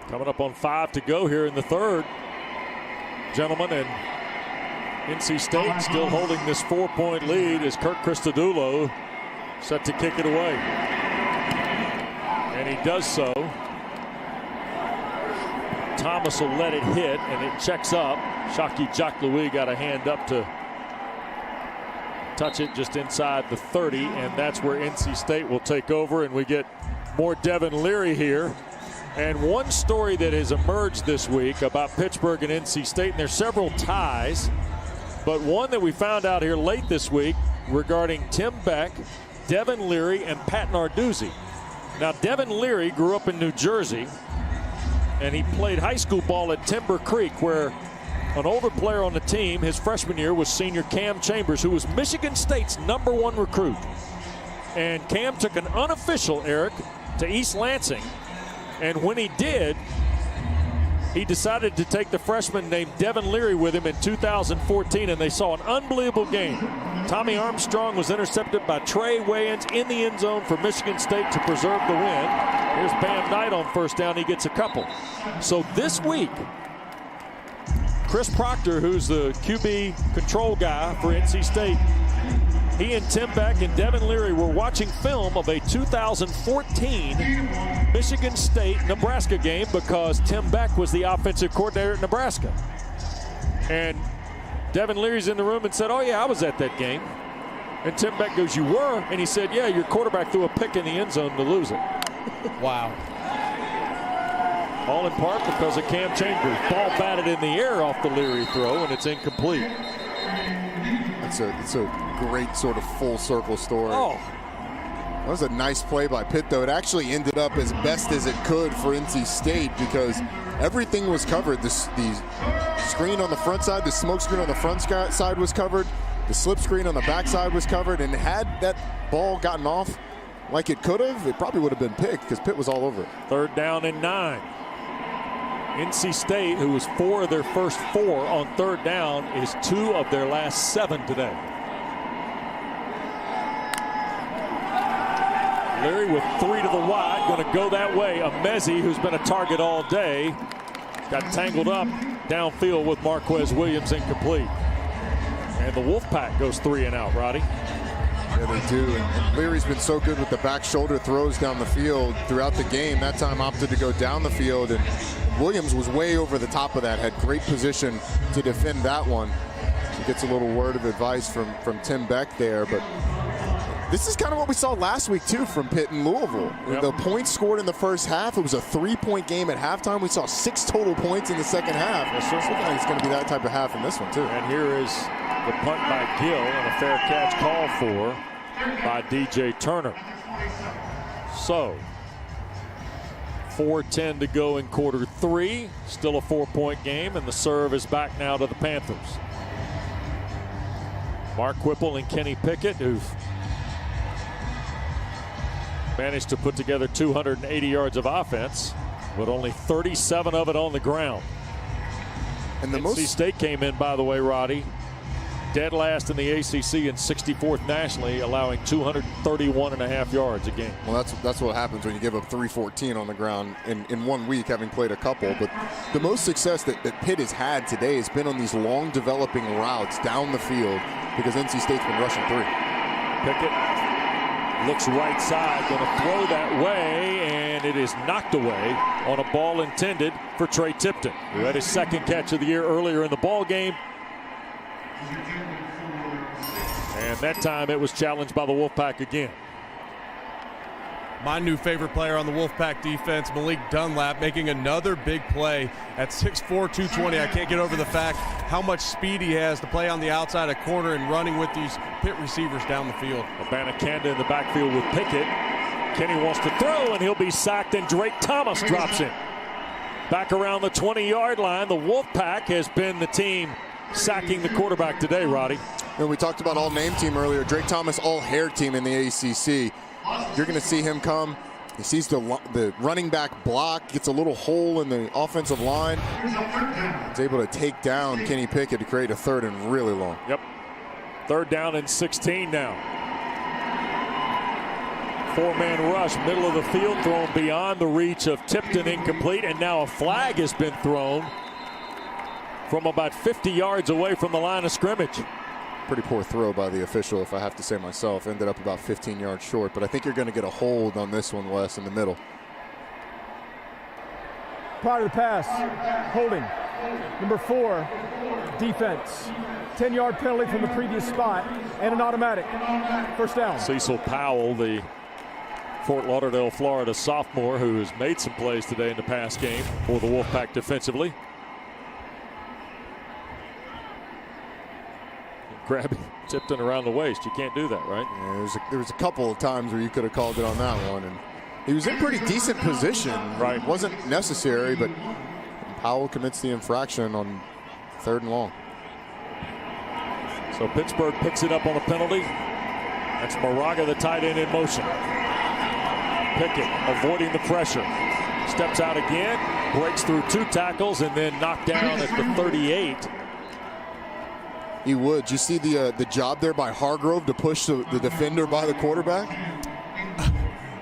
Coming up on 5 to go here in the 3rd, gentlemen, and NC State still holding this 4-point lead as Kirk Christodoulou set to kick it away. And he does so. Thomas will let it hit, and it checks up. Shaki Jacques-Louis got a hand up to touch it just inside the 30, and that's where NC State will take over, and we get more Devin Leary here. And one story that has emerged this week about Pittsburgh and NC State, and there's several ties, but one that we found out here late this week regarding Tim Beck, Devin Leary, and Pat Narduzzi. Now, Devin Leary grew up in New Jersey, and he played high school ball at Timber Creek, where an older player on the team his freshman year was senior Cam Chambers, who was Michigan State's #1 recruit. And Cam took an unofficial, Eric, to East Lansing. And when he did, he decided to take the freshman named Devin Leary with him in 2014, and they saw an unbelievable game. Tommy Armstrong was intercepted by Trey Wayans in the end zone for Michigan State to preserve the win. Here's Bam Knight on first down. He gets a couple. So this week, Chris Proctor, who's the QB control guy for NC State, he and Tim Beck and Devin Leary were watching film of a 2014 Michigan State-Nebraska game because Tim Beck was the offensive coordinator at Nebraska. And Devin Leary's in the room and said, "Oh, yeah, I was at that game." And Tim Beck goes, "You were?" And he said, "Yeah, your quarterback threw a pick in the end zone to lose it." Wow. All in part because of Cam Chambers. Ball batted in the air off the Leary throw, and it's incomplete. It's a great sort of full circle story. Oh. That was a nice play by Pitt, though. It actually ended up as best as it could for NC State because everything was covered. The screen on the front side, the smoke screen on the front side was covered. The slip screen on the back side was covered. And had that ball gotten off like it could have, it probably would have been picked because Pitt was all over it. 3rd down and 9. NC State, who was 4 of their first 4 on 3rd down, is 2 of their last 7 today. Leary with 3 to the wide, going to go that way. Amezi, who's been a target all day, got tangled up downfield with Marquez Williams, incomplete. And the Wolfpack goes 3 and out, Roddy. Yeah, they do. And Leary's been so good with the back shoulder throws down the field throughout the game. That time opted to go down the field, and Williams was way over the top of that, had great position to defend that one. He gets a little word of advice from Tim Beck there, but this is kind of what we saw last week, too, from Pitt and Louisville. Yep. The points scored in the first half. It was a 3-point game at halftime. We saw 6 total points in the second half. Yes, sir. It's looking like it's going to be that type of half in this one, too. And here is the punt by Gill and a fair catch called for by DJ Turner. So, 4:10 to go in quarter 3. Still a 4-point game, and the serve is back now to the Panthers. Mark Whipple and Kenny Pickett, who've managed to put together 280 yards of offense, but only 37 of it on the ground. And the NC State came in, by the way, Roddy, dead last in the ACC and 64th nationally, allowing 231.5 yards a game. Well, that's what happens when you give up 314 on the ground in 1 week, having played a couple. But the most success that Pitt has had today has been on these long developing routes down the field because NC State's been rushing 3. Pickett looks right side, going to throw that way, and it is knocked away on a ball intended for Trey Tipton, who had his second catch of the year earlier in the ball game. And that time it was challenged by the Wolfpack again. My new favorite player on the Wolfpack defense, Malik Dunlap, making another big play at 6'4", 220. I can't get over the fact how much speed he has to play on the outside of corner and running with these Pitt receivers down the field. Abanikanda in the backfield with Pickett. Kenny wants to throw, and he'll be sacked, and Drake Thomas drops in. Back around the 20-yard line, the Wolfpack has been the team sacking the quarterback today, Roddy. And we talked about all-name team earlier. Drake Thomas, all-hair team in the ACC. You're going to see him come. He sees the running back block, gets a little hole in the offensive line. He's able to take down Kenny Pickett to create a third and really long. Yep. 3rd down and 16 now. 4-man rush, middle of the field, thrown beyond the reach of Tipton, incomplete, and now a flag has been thrown from about 50 yards away from the line of scrimmage. Pretty poor throw by the official, if I have to say myself. Ended up about 15 yards short, but I think you're going to get a hold on this one, Wes, in the middle. Prior to the pass, holding. Number 4, defense. 10-yard penalty from the previous spot and an automatic. First down. Cecil Powell, the Fort Lauderdale, Florida sophomore who has made some plays today in the pass game for the Wolfpack defensively. Grabbing Tipton around the waist. You can't do that, right? Yeah, there was a couple of times where you could have called it on that one. And he was in pretty decent position. Right. It wasn't necessary, but Powell commits the infraction on 3rd and long. So Pittsburgh picks it up on a penalty. That's Moraga, the tight end, in motion. Pickett avoiding the pressure. Steps out again, breaks through 2 tackles, and then knocked down at the 38. He would. You see the job there by Hargrove to push the defender by the quarterback?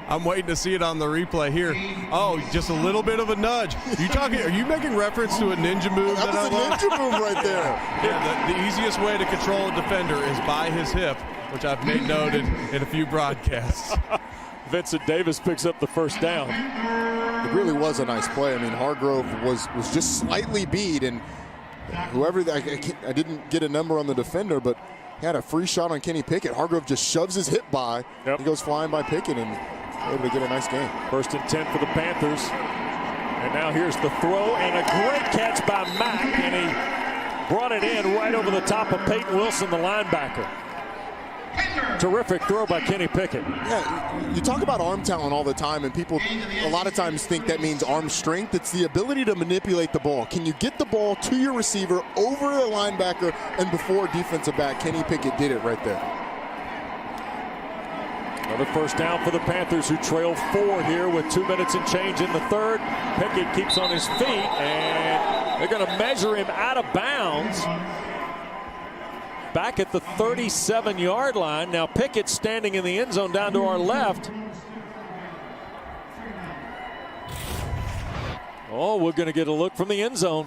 I'm waiting to see it on the replay here. Oh, just a little bit of a nudge. Are you making reference to a ninja move? That was a ninja move right there. Yeah, the easiest way to control a defender is by his hip, which I've made note in a few broadcasts. Vincent Davis picks up the first down. It really was a nice play. I mean, Hargrove was just slightly beat, and whoever, I didn't get a number on the defender, but he had a free shot on Kenny Pickett. Hargrove just shoves his hip by. Yep. He goes flying by Pickett and able to get a nice game. 1st and 10 for the Panthers. And now here's the throw and a great catch by Mack, and he brought it in right over the top of Peyton Wilson, the linebacker. Terrific throw by Kenny Pickett. Yeah, you talk about arm talent all the time, and people a lot of times think that means arm strength. It's the ability to manipulate the ball. Can you get the ball to your receiver, over a linebacker, and before a defensive back? Kenny Pickett did it right there. Another first down for the Panthers, who trail 4 here with 2 minutes and change in the 3rd. Pickett keeps on his feet, and they're going to measure him out of bounds. Back at the 37-yard line. Now Pickett standing in the end zone down to our left. Oh, we're going to get a look from the end zone.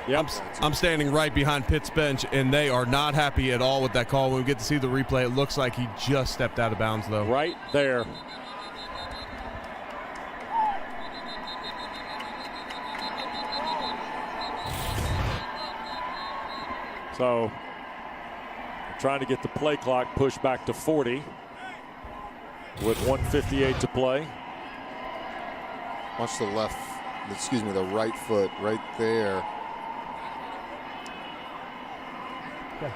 Yep. I'm standing right behind Pitt's bench, and they are not happy at all with that call. When we get to see the replay, it looks like he just stepped out of bounds, though. Right there. So, trying to get the play clock pushed back to 40 with 1:58 to play. Watch the the right foot right there. Okay.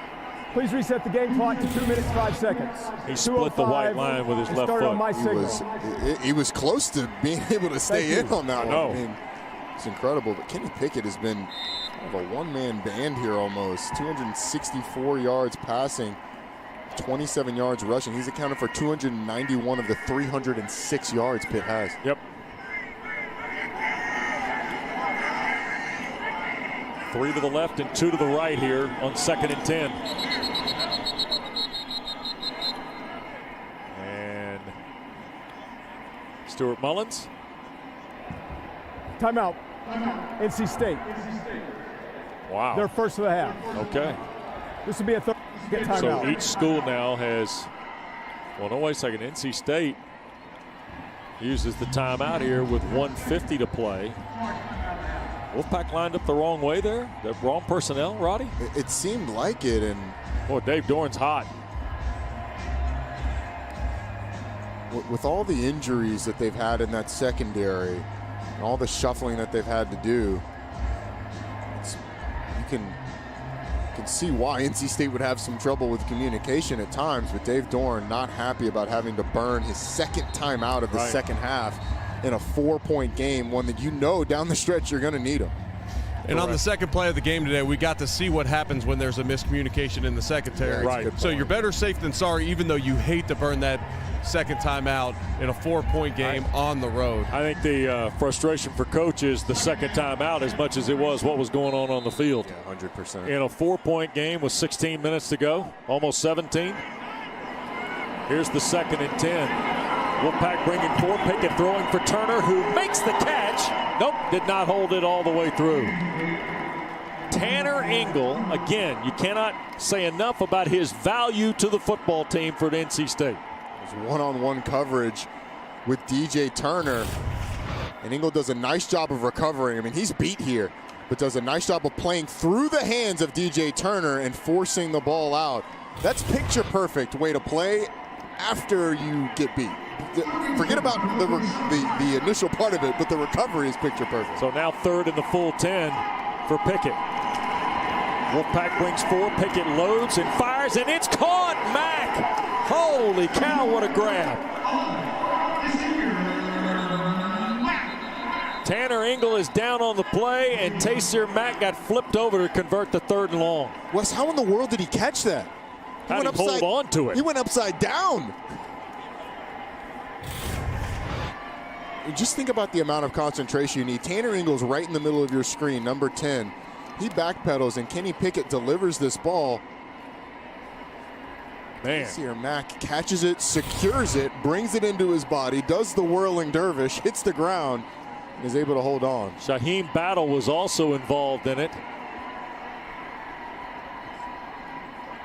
Please reset the game clock to 2 minutes, 5 seconds. He split the white line with his left foot. On my signal. He was close to being able to stay in on that one. I mean, it's incredible, but Kenny Pickett has been kind of a one-man band here almost. 264 yards passing, 27 yards rushing. He's accounted for 291 of the 306 yards Pitt has. Yep. 3 to the left and 2 to the right here on 2nd and 10. And Stuart Mullins. Timeout. NC State. Wow. They're first of the half. Okay. This will be a third timeout. So each school now has, well, no, wait a second. NC State uses the timeout here with 1:50 to play. Wolfpack lined up the wrong way there. The wrong personnel, Roddy? It seemed like it. And boy, Dave Doran's hot. With all the injuries that they've had in that secondary and all the shuffling that they've had to do, you can see why NC State would have some trouble with communication at times, but Dave Doran not happy about having to burn his second time out of the second half in a 4-point game, one that you know down the stretch you're going to need him. And on the second play of the game today, we got to see what happens when there's a miscommunication in the secondary. Right. So you're better safe than sorry, even though you hate to burn that second timeout in a 4-point game on the road. I think the frustration for coach is the second timeout as much as it was what was going on the field. Yeah, 100%. In a 4-point game with 16 minutes to go, almost 17. Here's the 2nd and 10. Wolfpack bringing 4. Pickett throwing for Turner, who makes the catch. Nope, did not hold it all the way through. Tanner Engel, again, you cannot say enough about his value to the football team for NC State. One-on-one coverage with DJ Turner, and Engel does a nice job of recovering. I mean, he's beat here, but does a nice job of playing through the hands of DJ Turner and forcing the ball out. That's picture perfect way to play after you get beat. Forget about the initial part of it, but the recovery is picture perfect. So now 3rd and the full 10 for Pickett. Wolfpack brings 4. Pickett loads and fires, and it's caught. Mack. Holy cow, what a grab. Tanner Engel is down on the play, and Taysir Mack got flipped over to convert the 3rd and long. Wes, how in the world did he catch that? How did he hold on to it? He went upside down. Just think about the amount of concentration you need. Tanner Engel's right in the middle of your screen, number 10. He backpedals, and Kenny Pickett delivers this ball. Man. Taysir Mack catches it, secures it, brings it into his body, does the whirling dervish, hits the ground, and is able to hold on. Shaheem Battle was also involved in it.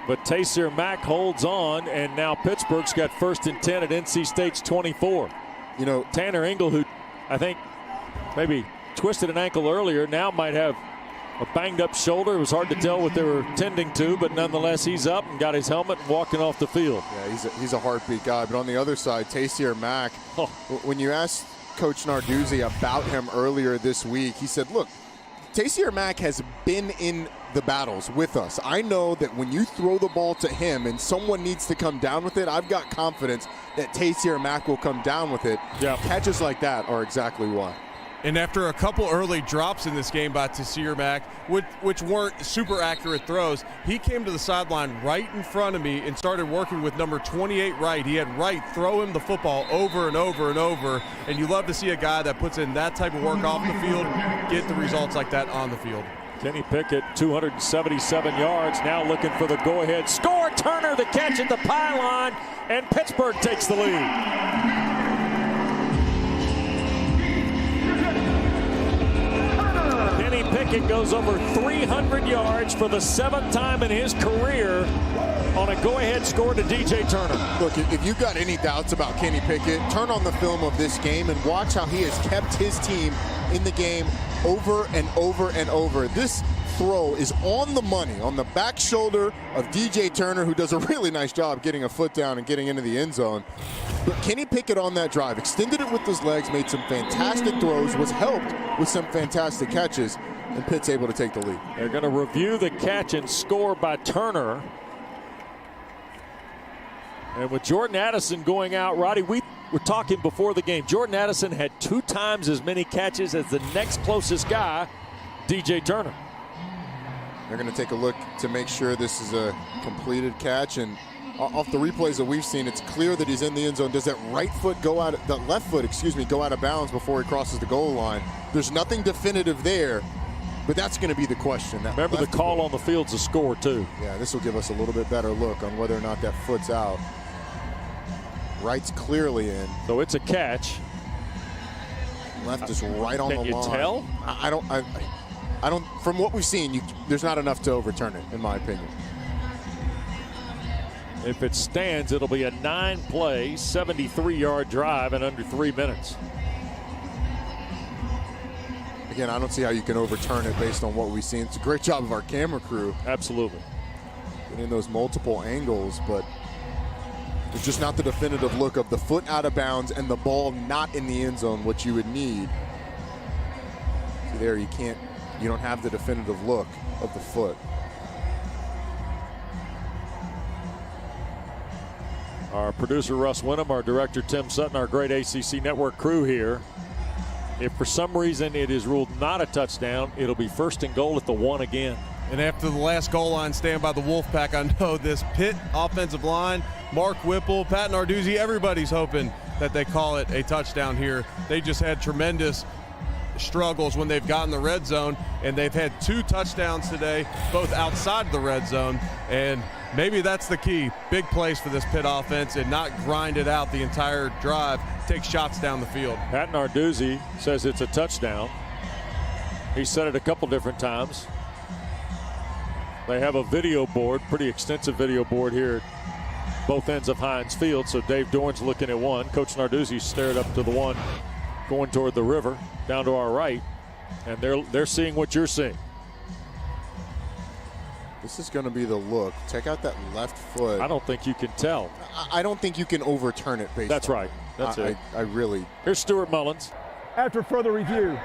But Taysir Mack holds on, and now Pittsburgh's got 1st and 10 at NC State's 24. You know, Tanner Engel, who I think maybe twisted an ankle earlier, now might have a banged up shoulder. It was hard to tell what they were tending to, but nonetheless, he's up and got his helmet and walking off the field. Yeah, he's a heartbeat guy. But on the other side, Taysir Mack, when you asked Coach Narduzzi about him earlier this week, he said, look, Taysir Mack has been in the battles with us. I know that when you throw the ball to him and someone needs to come down with it, I've got confidence that Taysir Mack will come down with it. Yeah. Catches like that are exactly why. And after a couple early drops in this game by Taysir Mack, which weren't super accurate throws, he came to the sideline right in front of me and started working with number 28 Wright. He had Wright throw him the football over and over and over, and you love to see a guy that puts in that type of work off the field get the results like that on the field. Kenny Pickett, 277 yards, now looking for the go-ahead score. Turner the catch at the pylon, and Pittsburgh takes the lead. Kenny Pickett goes over 300 yards for the 7th time in his career on a go-ahead score to DJ Turner. Look, if you've got any doubts about Kenny Pickett, turn on the film of this game and watch how he has kept his team in the game over and over and over. This throw is on the money, on the back shoulder of DJ Turner, who does a really nice job getting a foot down and getting into the end zone. But Kenny Pickett on that drive extended it with his legs, made some fantastic throws, was helped with some fantastic catches, and Pitt's able to take the lead. They're going to review the catch and score by Turner. And with Jordan Addison going out, Roddy, we were talking before the game. Jordan Addison had 2 times as many catches as the next closest guy, DJ Turner. They're going to take a look to make sure this is a completed catch, and off the replays that we've seen, it's clear that he's in the end zone. Does that left foot go out of bounds before he crosses the goal line? There's nothing definitive there, But that's going to be the question. Remember, the call on the field's a score, too. Yeah, this will give us a little bit better look on whether or not that foot's out. Right's clearly in. So it's a catch. Left is right on the line. Can you tell? I don't. From what we've seen, there's not enough to overturn it, in my opinion. If it stands, it'll be a 9-play, 73-yard drive in under 3 minutes. Again, I don't see how you can overturn it based on what we've seen. It's a great job of our camera crew. Absolutely. Getting those multiple angles, but it's just not the definitive look of the foot out of bounds and the ball not in the end zone, what you would need. See there, you don't have the definitive look of the foot. Our producer, Russ Winham, our director, Tim Sutton, our great ACC Network crew here. If for some reason it is ruled not a touchdown, it'll be 1st and goal at the 1 again. And after the last goal line stand by the Wolfpack, I know this Pitt offensive line, Mark Whipple, Pat Narduzzi, everybody's hoping that they call it a touchdown here. They just had tremendous struggles when they've gotten the red zone, and they've had 2 touchdowns today, both outside the red zone, and maybe that's the key. Big plays for this Pitt offense and not grind it out the entire drive, take shots down the field. Pat Narduzzi says it's a touchdown. He said it a couple different times. They have a video board, pretty extensive video board here at both ends of Heinz Field, so Dave Dorn's looking at one. Coach Narduzzi stared up to the one going toward the river, down to our right, and they're seeing what you're seeing. This is going to be the look. Check out that left foot. I don't think you can tell. I don't think you can overturn it based That's on right. That's it. I really. Here's Stuart Mullins. After further review,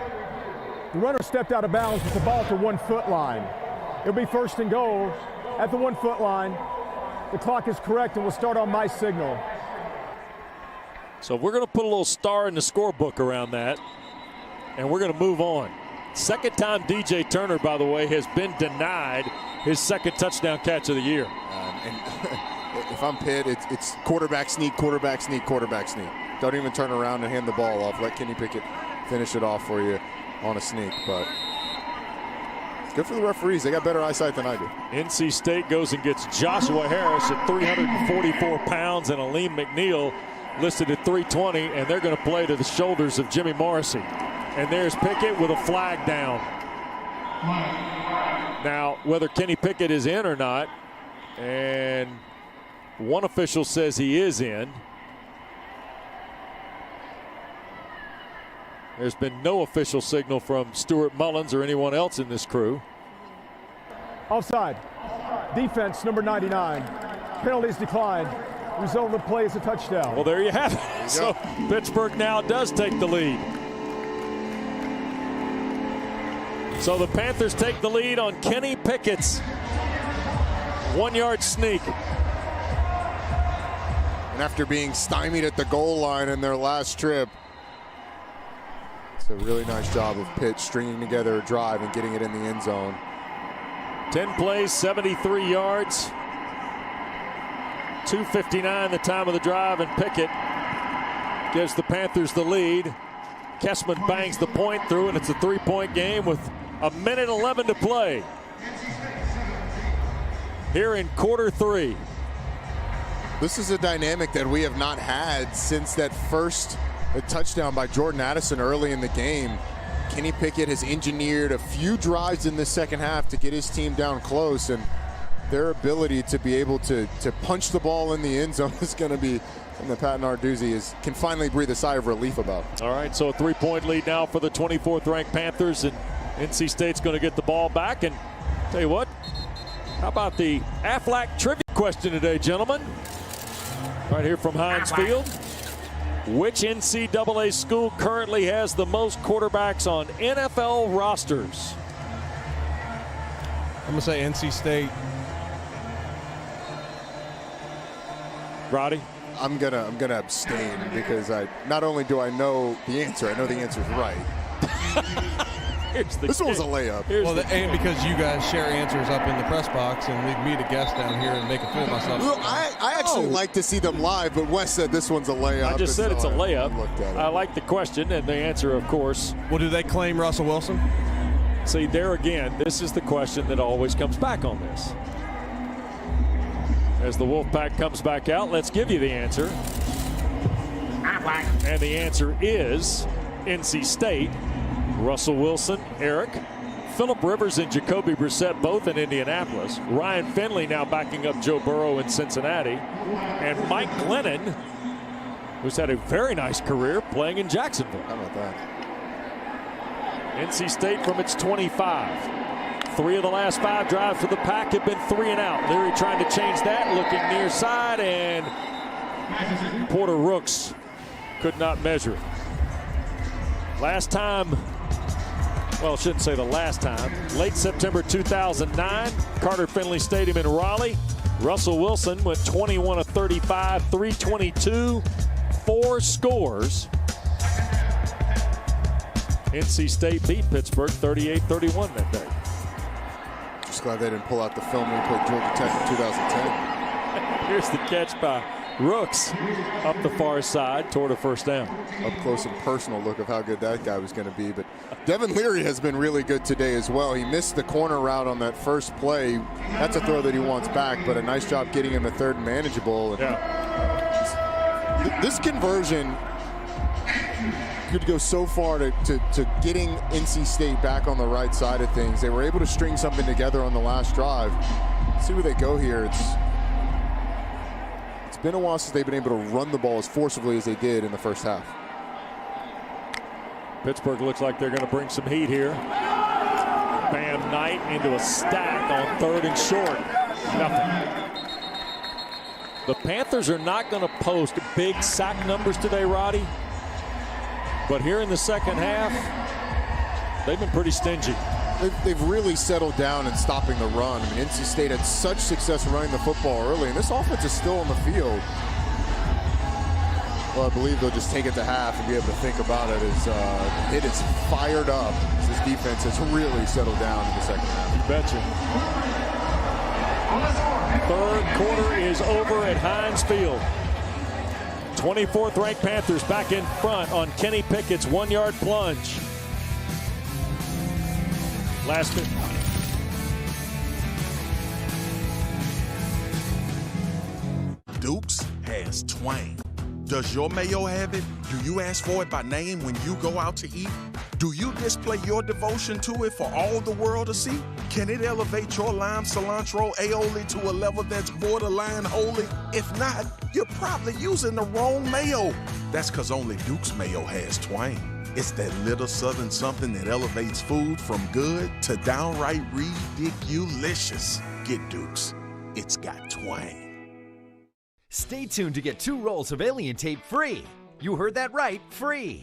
the runner stepped out of bounds with the ball at the 1 foot line. It'll be 1st and goal at the 1 foot line. The clock is correct and we'll start on my signal. So we're going to put a little star in the scorebook around that, and we're going to move on. Second time DJ Turner, by the way, has been denied his 2nd touchdown catch of the year. And if I'm Pitt, it's quarterback sneak, quarterback sneak, quarterback sneak. Don't even turn around and hand the ball off. Let Kenny Pickett finish it off for you on a sneak. But it's good for the referees. They got better eyesight than I do. NC State goes and gets Joshua Harris at 344 pounds and Aleem McNeil listed at 320, and they're going to play to the shoulders of Jimmy Morrissey. And there's Pickett with a flag down. Now, whether Kenny Pickett is in or not, and one official says he is in. There's been no official signal from Stuart Mullins or anyone else in this crew. Offside. Defense, number 99. Penalties declined. Result of the play is a touchdown. Well, there you have it. So Pittsburgh now does take the lead. So the Panthers take the lead on Kenny Pickett's 1-yard sneak. And after being stymied at the goal line in their last trip, it's a really nice job of Pitt stringing together a drive and getting it in the end zone. 10 plays, 73 yards. 2:59 the time of the drive, and Pickett gives the Panthers the lead. Kessman bangs the point through, and it's a 3-point game with 1:11 to play here in quarter 3. This is a dynamic that we have not had since that first touchdown by Jordan Addison early in the game. Kenny Pickett has engineered a few drives in the second half to get his team down close, and their ability to be able to punch the ball in the end zone is going to be something that Pat Narduzzi can finally breathe a sigh of relief about. All right, so a 3-point lead now for the 24th ranked Panthers, and NC State's going to get the ball back. And tell you what, how about the Aflac trivia question today, gentlemen? Right here from Heinz Field. Which NCAA school currently has the most quarterbacks on NFL rosters? I'm going to say NC State. Roddy? I'm gonna abstain because not only do I know the answer, I know the answer's right. This one was a layup. And because you guys share answers up in the press box and leave me to guess down here and make a fool of myself. Well, I actually like to see them live, but Wes said this one's a layup. I just said it's a layup. I like the question and the answer, of course. Well, do they claim Russell Wilson? See, there again, this is the question that always comes back on this. As the Wolfpack comes back out, let's give you the answer. And the answer is NC State. Russell Wilson, Eric, Phillip Rivers and Jacoby Brissett both in Indianapolis. Ryan Finley now backing up Joe Burrow in Cincinnati. And Mike Glennon, who's had a very nice career playing in Jacksonville. How about that? NC State from its 25. 3 of the last 5 drives for the Pack have been 3 and out. Leary trying to change that, looking near side, and Porter Rooks could not measure it. Last time, well, I shouldn't say the last time, late September 2009, Carter Finley Stadium in Raleigh. Russell Wilson went 21 of 35, 322, 4 scores. NC State beat Pittsburgh 38-31 that day. Just glad they didn't pull out the film when we played Georgia Tech in 2010. Here's the catch by Rooks up the far side toward a first down. Up close and personal look of how good that guy was going to be. But Devin Leary has been really good today as well. He missed the corner route on that first play. That's a throw that he wants back, but a nice job getting him a third and manageable. And this conversion could go so far to getting NC State back on the right side of things. They were able to string something together on the last drive. Let's see where they go here. It's been a while since they've been able to run the ball as forcibly as they did in the first half. Pittsburgh looks like they're going to bring some heat here. Bam Knight into a stack on 3rd and short. Nothing. The Panthers are not going to post big sack numbers today, Roddy. But here in the second half, they've been pretty stingy. They've really settled down in stopping the run. I mean, NC State had such success running the football early, and this offense is still on the field. Well, I believe they'll just take it to half and be able to think about it as it is fired up. This defense has really settled down in the second half. You betcha. 3rd quarter is over at Heinz Field. 24th ranked Panthers back in front on Kenny Pickett's 1-yard plunge. Last bit. Dukes has twang. Does your mayo have it? Do you ask for it by name when you go out to eat? Do you display your devotion to it for all the world to see? Can it elevate your lime cilantro aioli to a level that's borderline holy? If not, you're probably using the wrong mayo. That's because only Duke's mayo has twang. It's that little southern something that elevates food from good to downright ridiculous. Get Duke's. It's got twang. Stay tuned to get 2 rolls of Alien Tape free. You heard that right, free.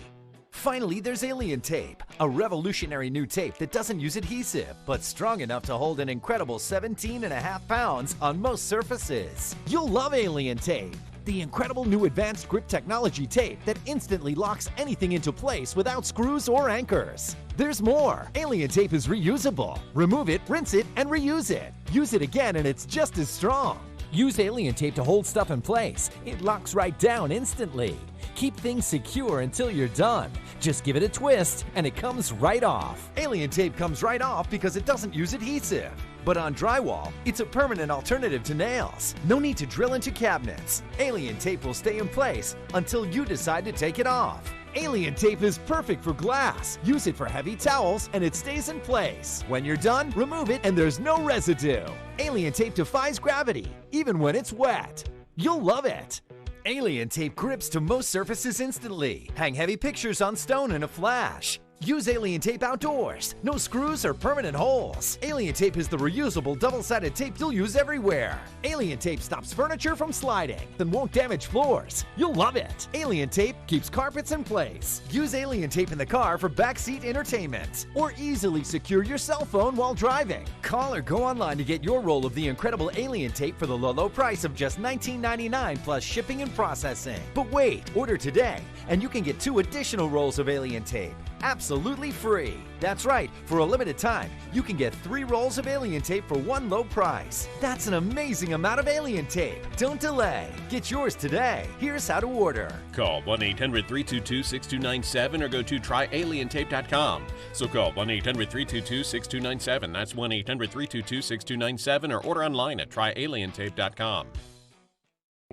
Finally, there's Alien Tape, a revolutionary new tape that doesn't use adhesive, but strong enough to hold an incredible 17.5 pounds on most surfaces. You'll love Alien Tape, the incredible new advanced grip technology tape that instantly locks anything into place without screws or anchors. There's more. Alien Tape is reusable. Remove it, rinse it, and reuse it. Use it again and it's just as strong. Use Alien Tape to hold stuff in place. It locks right down instantly. Keep things secure until you're done. Just give it a twist and it comes right off. Alien Tape comes right off because it doesn't use adhesive. But on drywall, it's a permanent alternative to nails. No need to drill into cabinets. Alien Tape will stay in place until you decide to take it off. Alien Tape is perfect for glass. Use it for heavy towels and it stays in place. When you're done, remove it and there's no residue. Alien Tape defies gravity, even when it's wet. You'll love it. Alien Tape grips to most surfaces instantly. Hang heavy pictures on stone in a flash. Use Alien Tape outdoors. No screws or permanent holes. Alien Tape is the reusable double-sided tape you'll use everywhere. Alien Tape stops furniture from sliding, then won't damage floors. You'll love it. Alien Tape keeps carpets in place. Use Alien Tape in the car for backseat entertainment, or easily secure your cell phone while driving. Call or go online to get your roll of the incredible Alien Tape for the low price of just $19.99 plus shipping and processing. But wait, order today, and you can get 2 additional rolls of Alien Tape. absolutely free. That's right, for a limited time, you can get 3 rolls of Alien Tape for one low price. That's an amazing amount of Alien Tape. Don't delay. Get yours today. Here's how to order. Call 1-800-322-6297 or go to tryalientape.com. So call 1-800-322-6297. That's 1-800-322-6297 or order online at tryalientape.com.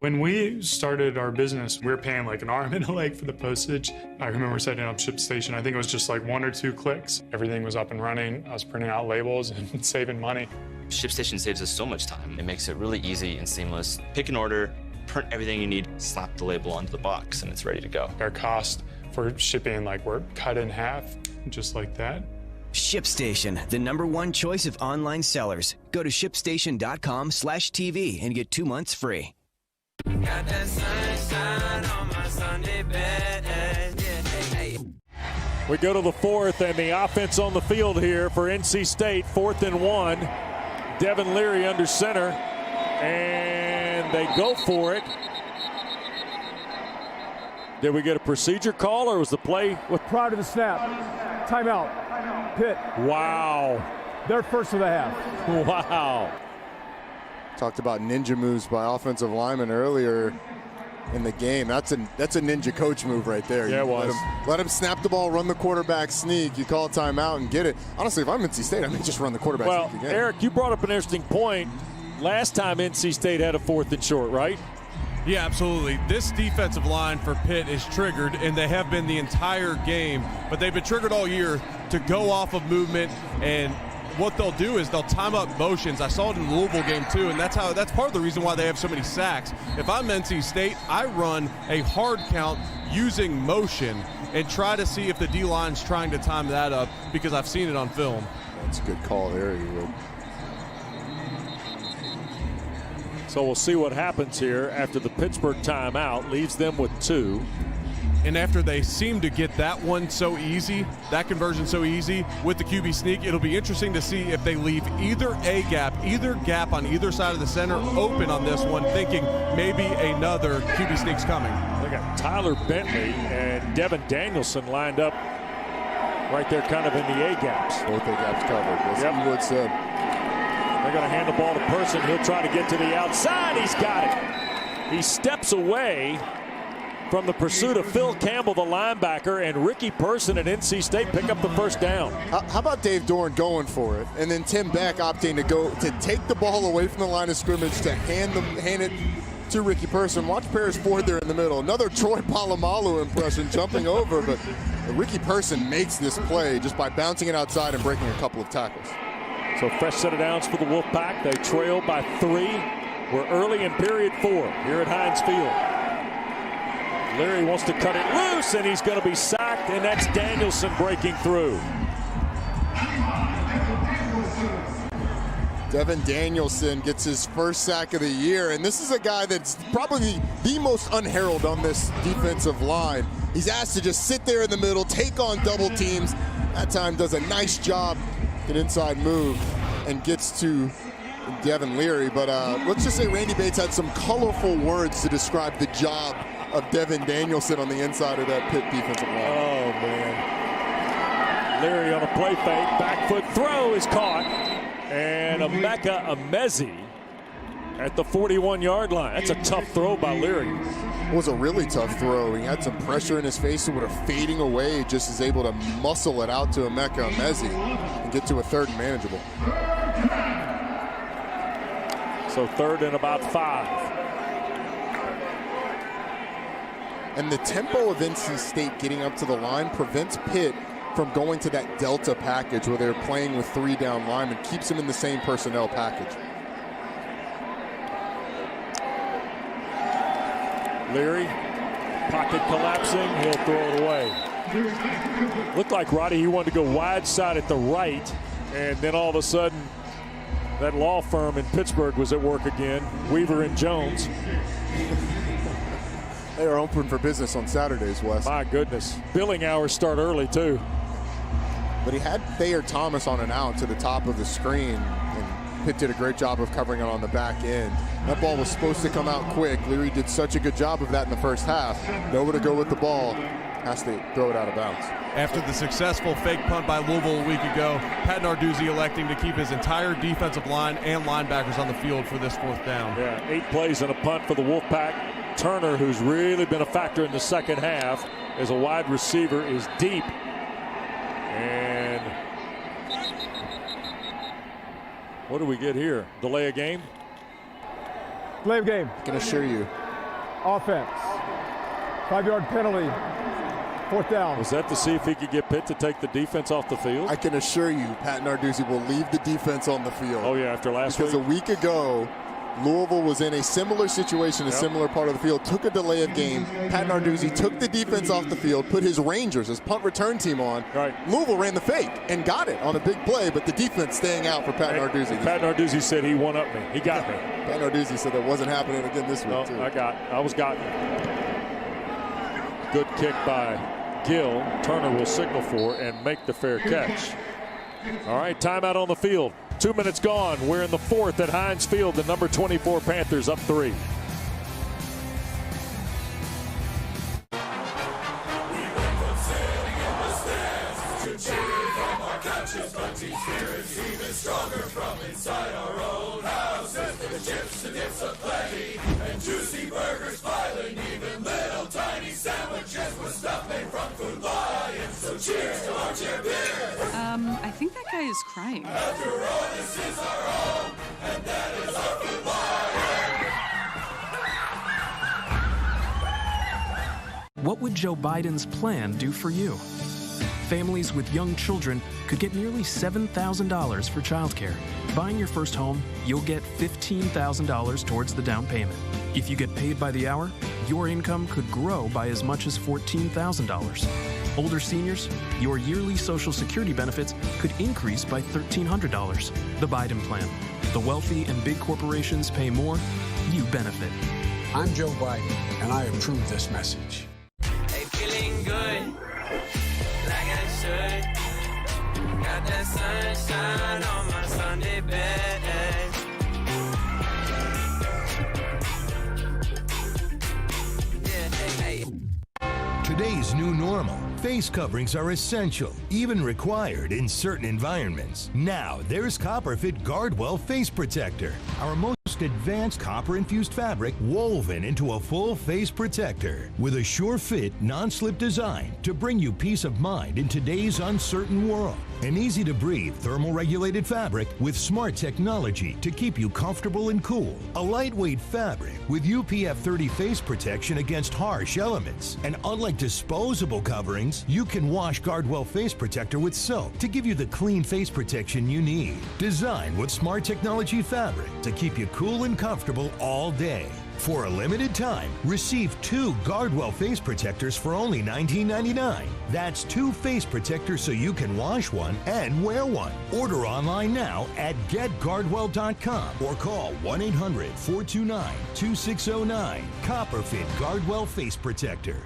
When we started our business, we were paying like an arm and a leg for the postage. I remember setting up ShipStation. I think it was just like 1 or 2 clicks. Everything was up and running. I was printing out labels and saving money. ShipStation saves us so much time. It makes it really easy and seamless. Pick an order, print everything you need, slap the label onto the box, and it's ready to go. Our cost for shipping, like, we're cut in half, just like that. ShipStation, the #1 choice of online sellers. Go to shipstation.com/TV and get 2 months free. Got that sunshine on my Sunday bed. We go to the 4th, and the offense on the field here for NC State, 4th and 1. Devin Leary under center, and they go for it. Did we get a procedure call, or was the play? Prior to the snap, timeout, Pitt. Wow. They're first of the half. Wow. Talked about ninja moves by offensive linemen earlier in the game. That's a ninja coach move right there. Yeah, it was. Let him snap the ball, run the quarterback sneak. You call a timeout and get it. Honestly, if I'm NC State, I may just run the quarterback sneak again. Eric, you brought up an interesting point. Last time NC State had a 4th and short, right? Yeah, absolutely. This defensive line for Pitt is triggered, and they have been the entire game, but they've been triggered all year to go off of movement, and what they'll do is they'll time up motions. I saw it in the Louisville game too, and that's part of the reason why they have so many sacks. If I'm NC State, I run a hard count using motion and try to see if the D-line's trying to time that up, because I've seen it on film. That's a good call there, you would. So we'll see what happens here after the Pittsburgh timeout leaves them with 2. And after they seem to get that one so easy, that conversion so easy with the QB sneak, it'll be interesting to see if they leave either gap on either side of the center open on this one, thinking maybe another QB sneak's coming. They got Tyler Bentley and Devin Danielson lined up right there kind of in the A gaps. Both A gaps covered. That's what you would say. They're going to hand the ball to Person. He'll try to get to the outside. He's got it. He steps away from the pursuit of Phil Campbell, the linebacker, and Ricky Person at NC State pick up the first down. How about Dave Doran going for it, and then Tim Beck opting to take the ball away from the line of scrimmage to hand it to Ricky Person. Watch Paris Ford there in the middle. Another Troy Polamalu impression jumping over, but Ricky Person makes this play just by bouncing it outside and breaking a couple of tackles. So fresh set of downs for the Wolfpack. They trail by 3. We're early in period 4 here at Heinz Field. Leary wants to cut it loose, and he's going to be sacked, and that's Danielson breaking through. Devin Danielson gets his first sack of the year, and this is a guy that's probably the most unheralded on this defensive line. He's asked to just sit there in the middle, take on double teams. That time does a nice job, an inside move, and gets to Devin Leary. But let's just say Randy Bates had some colorful words to describe the job of Devin Danielson on the inside of that Pitt defensive line. Oh, man. Leary on a play fake. Back foot throw is caught. And Emeka Emezi at the 41-yard line. That's a tough throw by Leary. It was a really tough throw. He had some pressure in his face. It would have fading away. Just is able to muscle it out to Emeka Emezi and get to a 3rd and manageable. So 3rd and about 5. And the tempo of NC State getting up to the line prevents Pitt from going to that Delta package where they're playing with 3 down linemen, keeps them in the same personnel package. Leary, pocket collapsing, he'll throw it away. Looked like Roddy, he wanted to go wide side at the right, and then all of a sudden, that law firm in Pittsburgh was at work again, Weaver and Jones. They are open for business on Saturdays, Wes. My goodness. Billing hours start early, too. But he had Thayer Thomas on an out to the top of the screen, and Pitt did a great job of covering it on the back end. That ball was supposed to come out quick. Leary did such a good job of that in the first half. Nowhere to go with the ball. has to throw it out of bounds. After the successful fake punt by Louisville a week ago, Pat Narduzzi electing to keep his entire defensive line and linebackers on the field for this 4th down. Yeah, 8 plays and a punt for the Wolfpack. Turner, who's really been a factor in the second half as a wide receiver, is deep. And what do we get here? Delay a game? Delay of game. I can assure you. Offense. 5-yard penalty. 4th down. Was that to see if he could get Pitt to take the defense off the field? I can assure you, Pat Narduzzi will leave the defense on the field. Oh, yeah, after last week? Because a week ago, Louisville was in a similar situation, a similar part of the field, took a delay of game. Pat Narduzzi took the defense off the field, put his Rangers, his punt return team on. Right. Louisville ran the fake and got it on a big play, but the defense staying out for Pat Narduzzi. Pat Narduzzi said he one-up me. He got me. Pat Narduzzi said that wasn't happening again this week, too. I was gotten. Good kick by Gill. Turner will signal for and make the fair catch. All right, timeout on the field. 2 minutes gone. We're in the 4th at Heinz Field. The number 24 Panthers up 3. Stronger from inside our own houses. The chips and dips aplenty, and juicy burgers piling, even little tiny sandwiches with stuff made from Food Lion. So cheers to our cheer beer. I think that guy is crying. After all, this is our home, and that is our Food Lion. What would Joe Biden's plan do for you? Families with young children could get nearly $7,000 for childcare. Buying your first home, you'll get $15,000 towards the down payment. If you get paid by the hour, your income could grow by as much as $14,000. Older seniors, your yearly Social Security benefits could increase by $1,300. The Biden plan. The wealthy and big corporations pay more, you benefit. I'm Joe Biden, and I approve this message. Hey, feeling good. Got that sunshine on my Sunday bed. Today's new normal. Face coverings are essential, even required in certain environments. Now, there's Copperfit Guardwell Face Protector, our most advanced copper-infused fabric woven into a full face protector with a sure-fit, non-slip design to bring you peace of mind in today's uncertain world. An easy-to-breathe, thermal-regulated fabric with smart technology to keep you comfortable and cool. A lightweight fabric with UPF 30 face protection against harsh elements. And unlike disposable coverings, you can wash Guardwell Face Protector with soap to give you the clean face protection you need. Designed with smart technology fabric to keep you cool and comfortable all day. For a limited time, receive 2 Guardwell face protectors for only $19.99. That's 2 face protectors so you can wash one and wear one. Order online now at getguardwell.com or call 1-800-429-2609. Copperfit Guardwell Face Protector.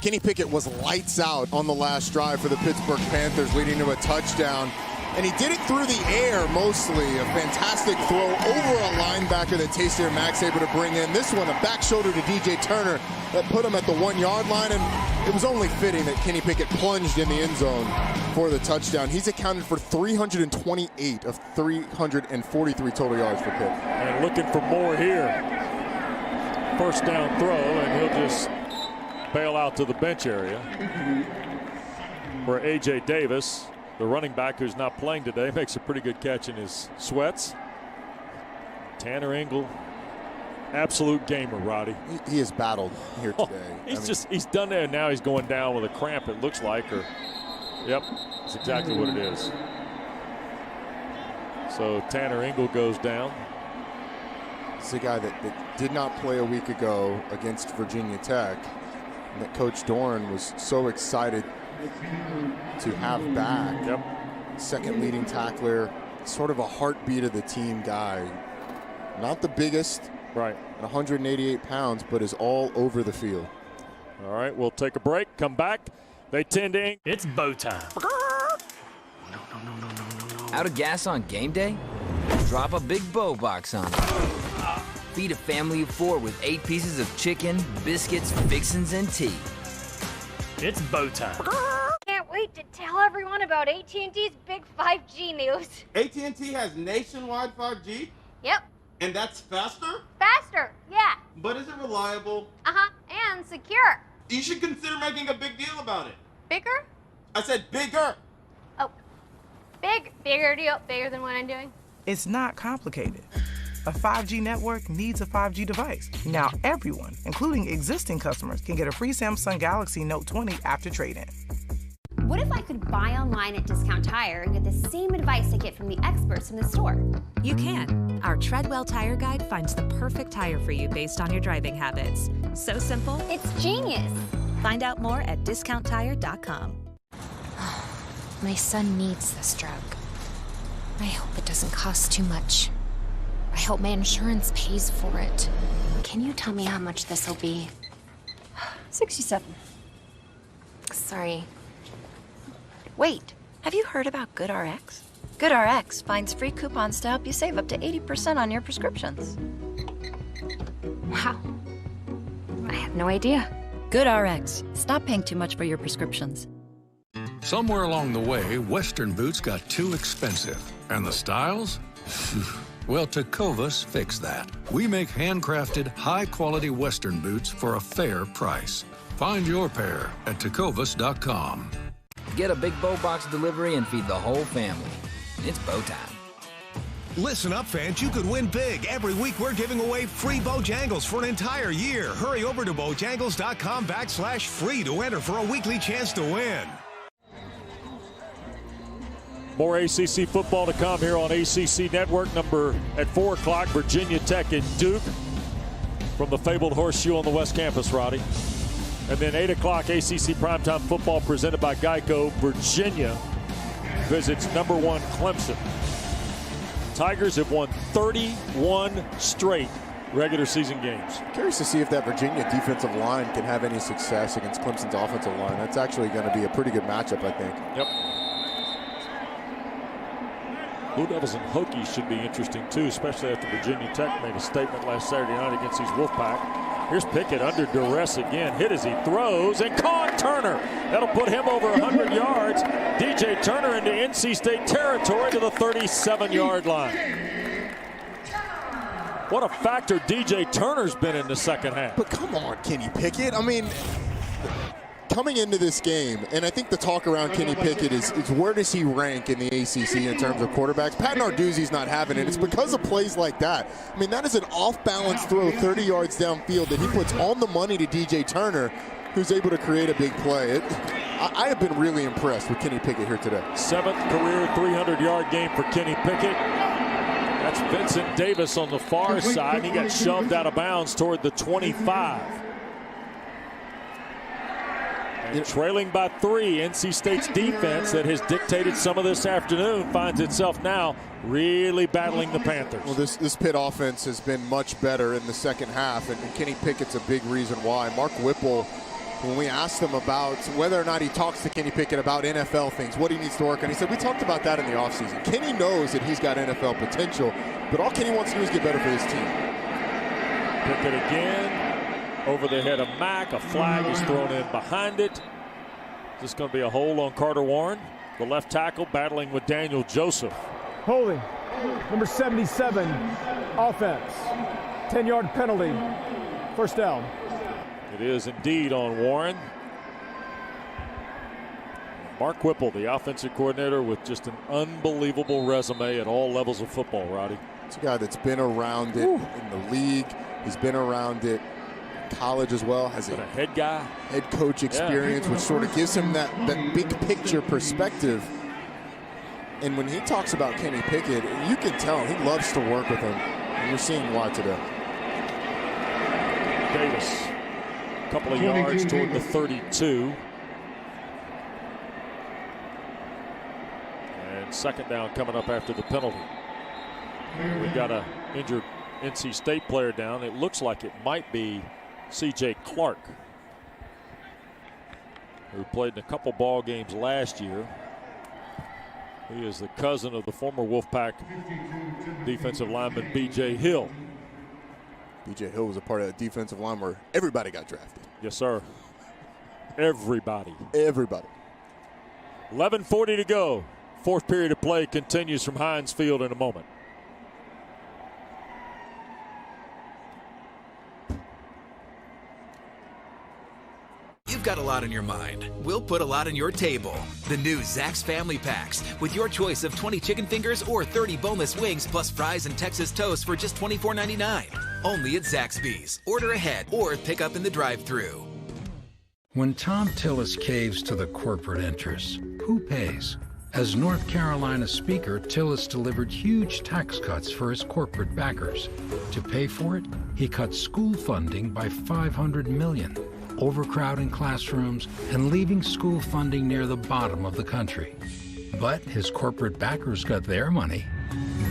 Kenny Pickett was lights out on the last drive for the Pittsburgh Panthers, leading to a touchdown. And he did it through the air mostly. A fantastic throw over a linebacker that Taysir Mack's able to bring in. This one, a back shoulder to DJ Turner that put him at the 1-yard line. And it was only fitting that Kenny Pickett plunged in the end zone for the touchdown. He's accounted for 328 of 343 total yards for Pitt. And looking for more here. First down throw, and he'll just bail out to the bench area where A.J. Davis, the running back who's not playing today, makes a pretty good catch in his sweats. Tanner Engel, absolute gamer, Roddy. He has battled here today. He's done that, and now he's going down with a cramp, it looks like. Yep, that's exactly what it is. So Tanner Engel goes down. It's a guy that did not play a week ago against Virginia Tech, and that Coach Doran was so excited to have back. Yep. Second leading tackler, sort of a heartbeat of the team guy. Not the biggest, right, at 188 pounds, but is all over the field. All right, we'll take a break, come back. They tend to... It's bow time. Out of gas on game day? Drop a big bow box on it. Feed a family of 4 with 8 pieces of chicken, biscuits, fixins, and tea. It's bow time. Can't wait to tell everyone about AT&T's big 5G news. AT&T has nationwide 5G? Yep. And that's faster? Faster, yeah. But is it reliable? Uh-huh, and secure. You should consider making a big deal about it. Bigger? I said bigger. Oh, bigger deal, bigger than what I'm doing. It's not complicated. A 5G network needs a 5G device. Now everyone, including existing customers, can get a free Samsung Galaxy Note 20 after trade-in. What if I could buy online at Discount Tire and get the same advice I get from the experts in the store? You can. Our Treadwell Tire Guide finds the perfect tire for you based on your driving habits. So simple. It's genius. Find out more at discounttire.com. My son needs this drug. I hope it doesn't cost too much. I hope my insurance pays for it. Can you tell me how much this will be? 67. Sorry. Wait, have you heard about GoodRx? GoodRx finds free coupons to help you save up to 80% on your prescriptions. Wow. I had no idea. GoodRx. Stop paying too much for your prescriptions. Somewhere along the way, Western boots got too expensive. And the styles? Well, Tecovas fixed that. We make handcrafted, high-quality Western boots for a fair price. Find your pair at tecovas.com. Get a big bow box delivery and feed the whole family. It's bow time. Listen up, fans. You could win big. Every week, we're giving away free Bojangles for an entire year. Hurry over to Bojangles.com/free to enter for a weekly chance to win. More ACC football to come here on ACC Network. At 4 o'clock, Virginia Tech and Duke from the fabled Horseshoe on the West Campus, Roddy. And then 8 o'clock, ACC Primetime Football presented by Geico. Virginia visits #1 Clemson. Tigers have won 31 straight regular season games. Curious to see if that Virginia defensive line can have any success against Clemson's offensive line. That's actually going to be a pretty good matchup, I think. Yep. Blue Devils and Hokies should be interesting too, especially after Virginia Tech made a statement last Saturday night against these Wolfpack. Here's Pickett under duress again, hit as he throws, and caught Turner. That'll put him over 100 yards. DJ Turner into NC State territory to the 37-yard line. What a factor DJ Turner's been in the second half. But come on, Kenny Pickett. I mean, coming into this game, and I think the talk around Kenny Pickett is where does he rank in the ACC in terms of quarterbacks? Pat Narduzzi's not having it. It's because of plays like that. I mean, that is an off-balance throw 30 yards downfield that he puts on the money to DJ Turner, who's able to create a big play. I have been really impressed with Kenny Pickett here today. 7th career 300-yard game for Kenny Pickett. That's Vincent Davis on the far side. He got shoved out of bounds toward the 25. And trailing by 3, NC State's defense that has dictated some of this afternoon finds itself now really battling the Panthers. Well, this Pitt offense has been much better in the second half, and Kenny Pickett's a big reason why. Mark Whipple, when we asked him about whether or not he talks to Kenny Pickett about NFL things, what he needs to work on, he said, we talked about that in the offseason. Kenny knows that he's got NFL potential, but all Kenny wants to do is get better for his team. Pickett again. Over the head of Mack, a flag is thrown in behind it. This is going to be a hold on Carter Warren, the left tackle, battling with Daniel Joseph. Holding, number 77, offense, 10-yard penalty, first down. It is indeed on Warren. Mark Whipple, the offensive coordinator, with just an unbelievable resume at all levels of football, Roddy. It's a guy that's been around it in the league. He's been around it college as well, has a head coach experience, which sort of gives him that big picture perspective. And when he talks about Kenny Pickett, you can tell he loves to work with him. And you're seeing why today. Davis, a couple of yards toward the 32. And second down coming up after the penalty. We've got an injured NC State player down. It looks like it might be C.J. Clark, who played in a couple ball games last year. He is the cousin of the former Wolfpack defensive lineman B.J. Hill. B.J. Hill was a part of that defensive line where everybody got drafted. Yes, sir. Everybody. 11:40 to go. Fourth period of play continues from Heinz Field in a moment. You've got a lot on your mind. We'll put a lot on your table. The new Zach's Family Packs with your choice of 20 chicken fingers or 30 boneless wings plus fries and Texas toast for just $24.99. Only at Zaxby's. Order ahead or pick up in the drive-thru. When Tom Tillis caves to the corporate interests, who pays? As North Carolina Speaker, Tillis delivered huge tax cuts for his corporate backers. To pay for it, he cut school funding by $500 million, overcrowding classrooms and leaving school funding near the bottom of the country. But his corporate backers got their money.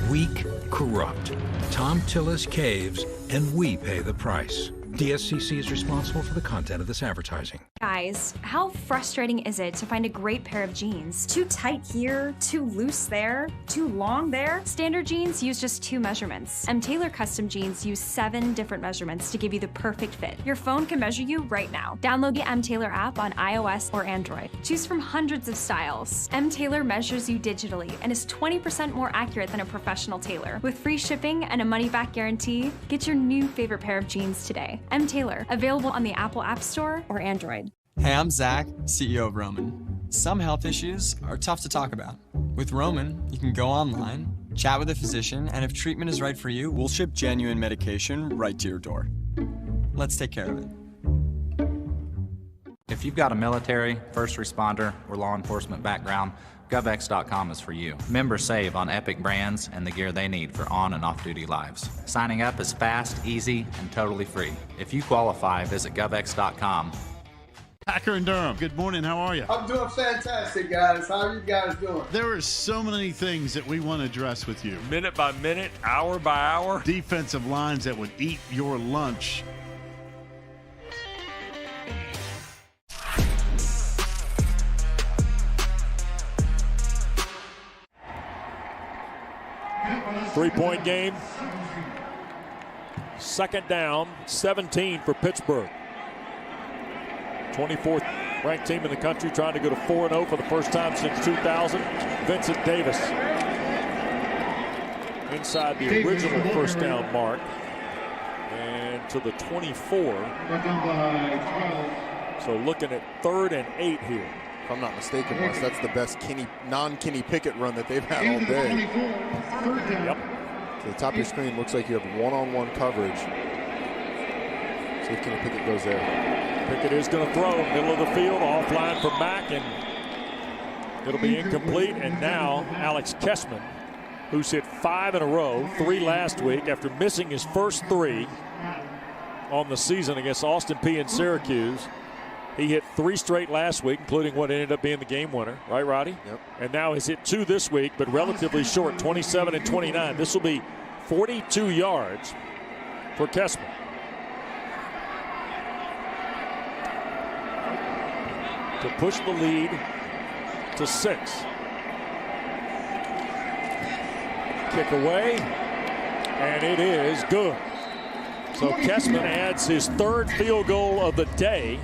Weak, corrupt. Tom Tillis caves, and we pay the price. DSCC is responsible for the content of this advertising. Guys, how frustrating is it to find a great pair of jeans? Too tight here, too loose there, too long there? Standard jeans use just 2 measurements. Taylor custom jeans use 7 different measurements to give you the perfect fit. Your phone can measure you right now. Download the Taylor app on iOS or Android. Choose from hundreds of styles. Taylor measures you digitally and is 20% more accurate than a professional tailor. With free shipping and a money-back guarantee, get your new favorite pair of jeans today. Taylor, available on the Apple App Store or Android. Hey, I'm Zach, CEO of Roman. Some health issues are tough to talk about. With Roman, you can go online, chat with a physician, and if treatment is right for you, we'll ship genuine medication right to your door. Let's take care of it. If you've got a military, first responder, or law enforcement background, GovX.com is for you. Members save on Epic brands and the gear they need for on and off-duty lives. Signing up is fast, easy, and totally free. If you qualify, visit GovX.com. Packer and Durham, good morning. How are you? I'm doing fantastic, guys. How are you guys doing? There are so many things that we want to address with you. Minute by minute, hour by hour. Defensive lines that would eat your lunch. Three-point game. Second down, 17 for Pittsburgh. 24th ranked team in the country, trying to go to 4-0 for the first time since 2000. Vincent Davis inside the original first down mark and to the 24. So looking at 3rd and 8 here. If I'm not mistaken, Wes, that's the best non-Kenny Pickett run that they've had all day. Yep. To the top of your screen, looks like you have one-on-one coverage. See if Kenny Pickett goes there. Pickett is going to throw, middle of the field, offline for Mack, and it'll be incomplete. And now Alex Kessman, who's hit 5 in a row, 3 last week, after missing his first 3 on the season against Austin Peay and Syracuse. He hit 3 straight last week, including what ended up being the game winner. Right, Roddy? Yep. And now he's hit 2 this week, but relatively short, 27 and 29. This will be 42 yards for Kessman. To push the lead to 6. Kick away, and it is good. So Kessman adds his 3rd field goal of the day.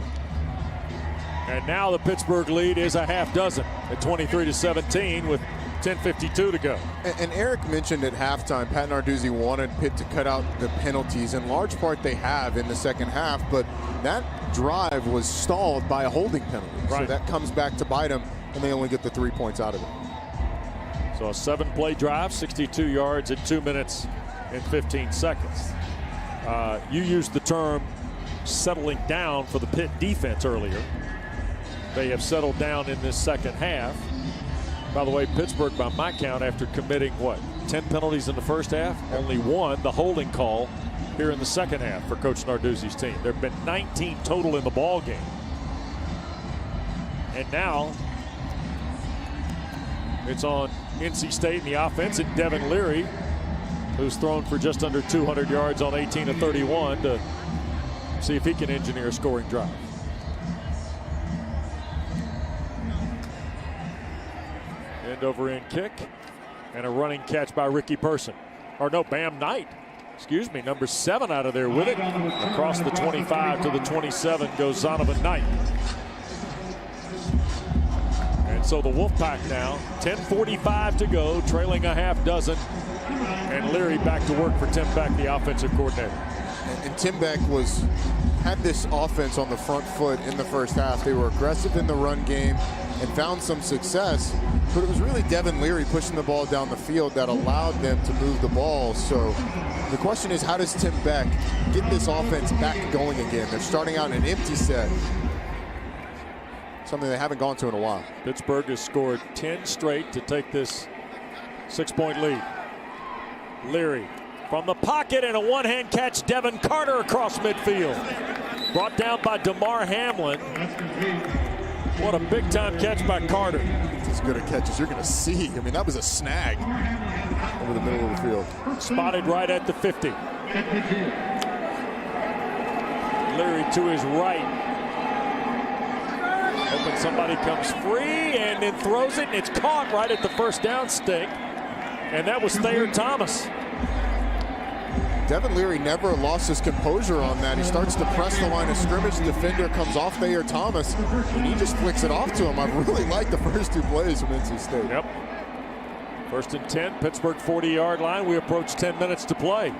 And now the Pittsburgh lead is a half dozen at 23-17 with 10:52 to go. And Eric mentioned at halftime, Pat Narduzzi wanted Pitt to cut out the penalties. In large part, they have in the second half, but that drive was stalled by a holding penalty. Right. So that comes back to bite them, and they only get the 3 points out of it. So a 7-play drive, 62 yards in 2 minutes and 15 seconds. You used the term settling down for the Pitt defense earlier. They have settled down in this second half. By the way, Pittsburgh, by my count, after committing, 10 penalties in the first half, only 1, the holding call, here in the second half for Coach Narduzzi's team. There have been 19 total in the ball game. And now it's on NC State in the offense and Devin Leary, who's thrown for just under 200 yards on 18 of 31 to see if he can engineer a scoring drive. End over end kick and a running catch by Ricky Person. Or no, Bam Knight. Excuse me, number 7 out of there with it. Across the 25 to the 27 goes Zonovan Knight. So the Wolfpack now, 10:45 to go, trailing a half dozen. And Leary back to work for Tim Beck, the offensive coordinator. And Tim Beck had this offense on the front foot in the first half. They were aggressive in the run game and found some success, but it was really Devin Leary pushing the ball down the field that allowed them to move the ball. So the question is, how does Tim Beck get this offense back going again? They're starting out in an empty set, something they haven't gone to in a while. Pittsburgh has scored 10 straight to take this 6-point lead. Leary from the pocket and a one-hand catch. Devin Carter across midfield. Brought down by DeMar Hamlin. What a big-time catch by Carter. It's as good a catch as you're going to see. I mean, that was a snag over the middle of the field. Spotted right at the 50. Leary to his right. Hoping somebody comes free and then throws it, and it's caught right at the first down stick. And that was Thayer Thomas. Devin Leary never lost his composure on that. He starts to press the line of scrimmage. The defender comes off Thayer Thomas, and he just flicks it off to him. I really like the first two plays from NC State. Yep. 1st and 10, Pittsburgh 40-yard line. We approach 10 minutes to play.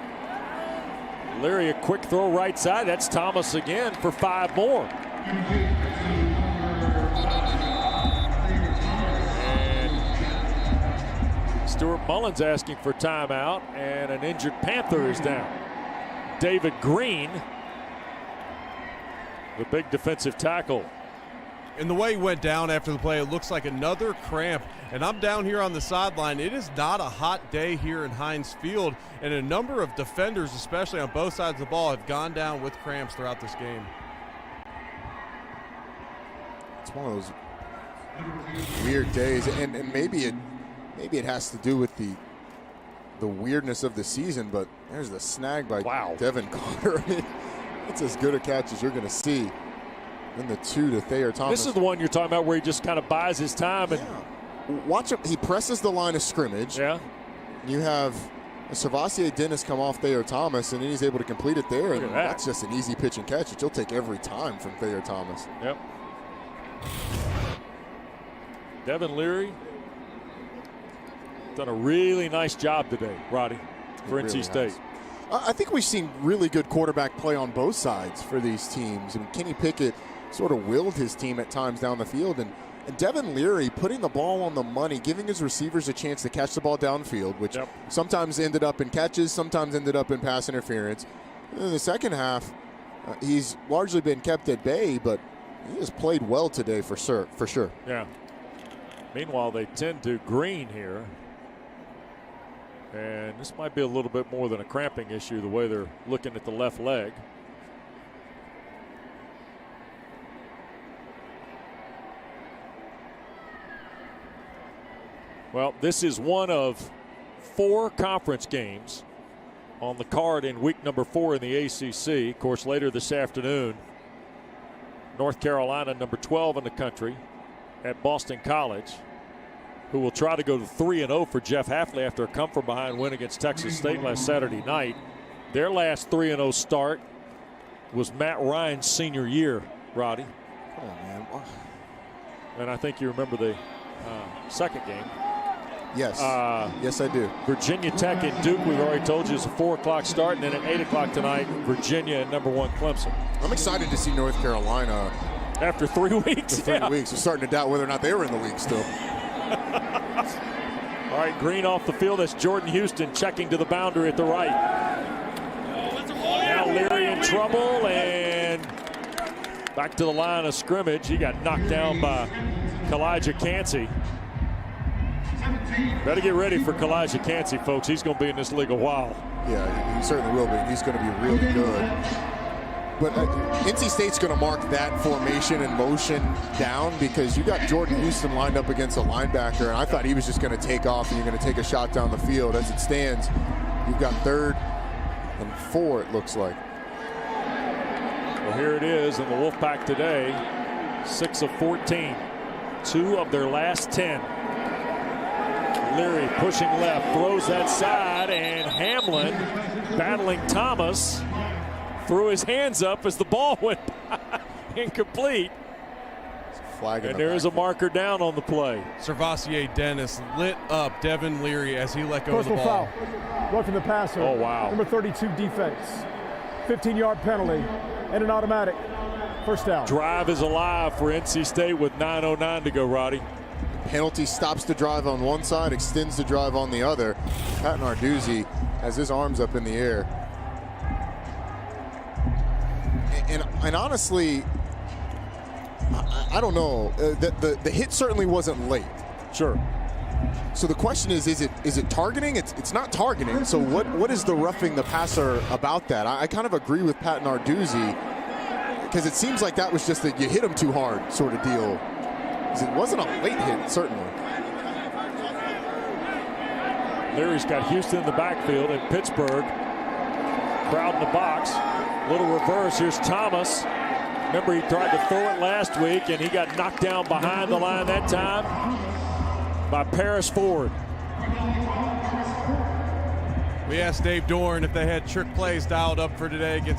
Leary, a quick throw right side. That's Thomas again for 5 more. Stuart Mullins asking for timeout, and an injured Panther is down. David Green, the big defensive tackle. And the way he went down after the play, it looks like another cramp. And I'm down here on the sideline. It is not a hot day here in Heinz Field, and a number of defenders, especially on both sides of the ball, have gone down with cramps throughout this game. It's one of those weird days, and maybe it has to do with the weirdness of the season, but there's the snag by Devin Carter. It's as good a catch as you're going to see. Then the 2 to Thayer Thomas. This is the one you're talking about where he just kind of buys his time. And watch him. He presses the line of scrimmage. Yeah. You have Servassier Dennis come off Thayer Thomas, and then he's able to complete it there. And that's just an easy pitch and catch that you'll take every time from Thayer Thomas. Yep. Devin Leary done a really nice job today, Roddy, for NC State. I think we've seen really good quarterback play on both sides for these teams. And Kenny Pickett sort of willed his team at times down the field. And Devin Leary putting the ball on the money, giving his receivers a chance to catch the ball downfield, which sometimes ended up in catches, sometimes ended up in pass interference. And in the second half, he's largely been kept at bay, but he has played well today for sure. Yeah. Meanwhile, they tend to Green here. And this might be a little bit more than a cramping issue, the way they're looking at the left leg. Well, this is one of 4 conference games on the card in week number 4 in the ACC. Of course, later this afternoon, North Carolina, number 12 in the country, at Boston College, who will try to go to 3-0 for Jeff Hafley after a come-from-behind win against Texas State last Saturday night. Their last 3-0 start was Matt Ryan's senior year, Roddy. Come on, man. And I think you remember the second game. Yes. Yes, I do. Virginia Tech and Duke, we've already told you, is a 4 o'clock start. And then at 8 o'clock tonight, Virginia and number 1 Clemson. I'm excited to see North Carolina. After 3 weeks? After 3 weeks. We're starting to doubt whether or not they were in the league still. All right, Green off the field. That's Jordan Houston checking to the boundary at the right. Now Leary in trouble, and back to the line of scrimmage. He got knocked down by Kalijah Cansey. Better get ready for Kalijah Cansey, folks. He's going to be in this league a while. Yeah, he certainly will be. He's going to be really good. But NC State's going to mark that formation and motion down because you got Jordan Houston lined up against a linebacker, and I thought he was just going to take off and you're going to take a shot down the field. As it stands, you've got 3rd and 4, it looks like. Well, here it is in the Wolfpack today, 6 of 14, 2 of their last 10. Leary pushing left, throws that side, and Hamlin battling Thomas. Threw his hands up as the ball went by. Incomplete. flag in And the there back. is a marker down on the play. Servassier Dennis lit up Devin Leary as he let go of the Personal ball. foul. Roughing the passer. Oh, wow. Number 32 defense. 15-yard penalty and an automatic. First down. Drive is alive for NC State with 9:09 to go, Roddy. Penalty stops the drive on one side, extends the drive on the other. Pat Narduzzi has his arms up in the air. And honestly, I don't know. The hit certainly wasn't late. Sure. So the question is it targeting? It's not targeting. So what is the roughing the passer about that? I kind of agree with Pat Narduzzi, because it seems like that was just a you hit him too hard sort of deal. It wasn't a late hit, certainly. Leary's got Houston in the backfield and Pittsburgh. Crowd in the box. Little reverse. Here's Thomas. Remember, he tried to throw it last week, and he got knocked down behind the line that time by Paris Ford. We asked Dave Dorn if they had trick plays dialed up for today against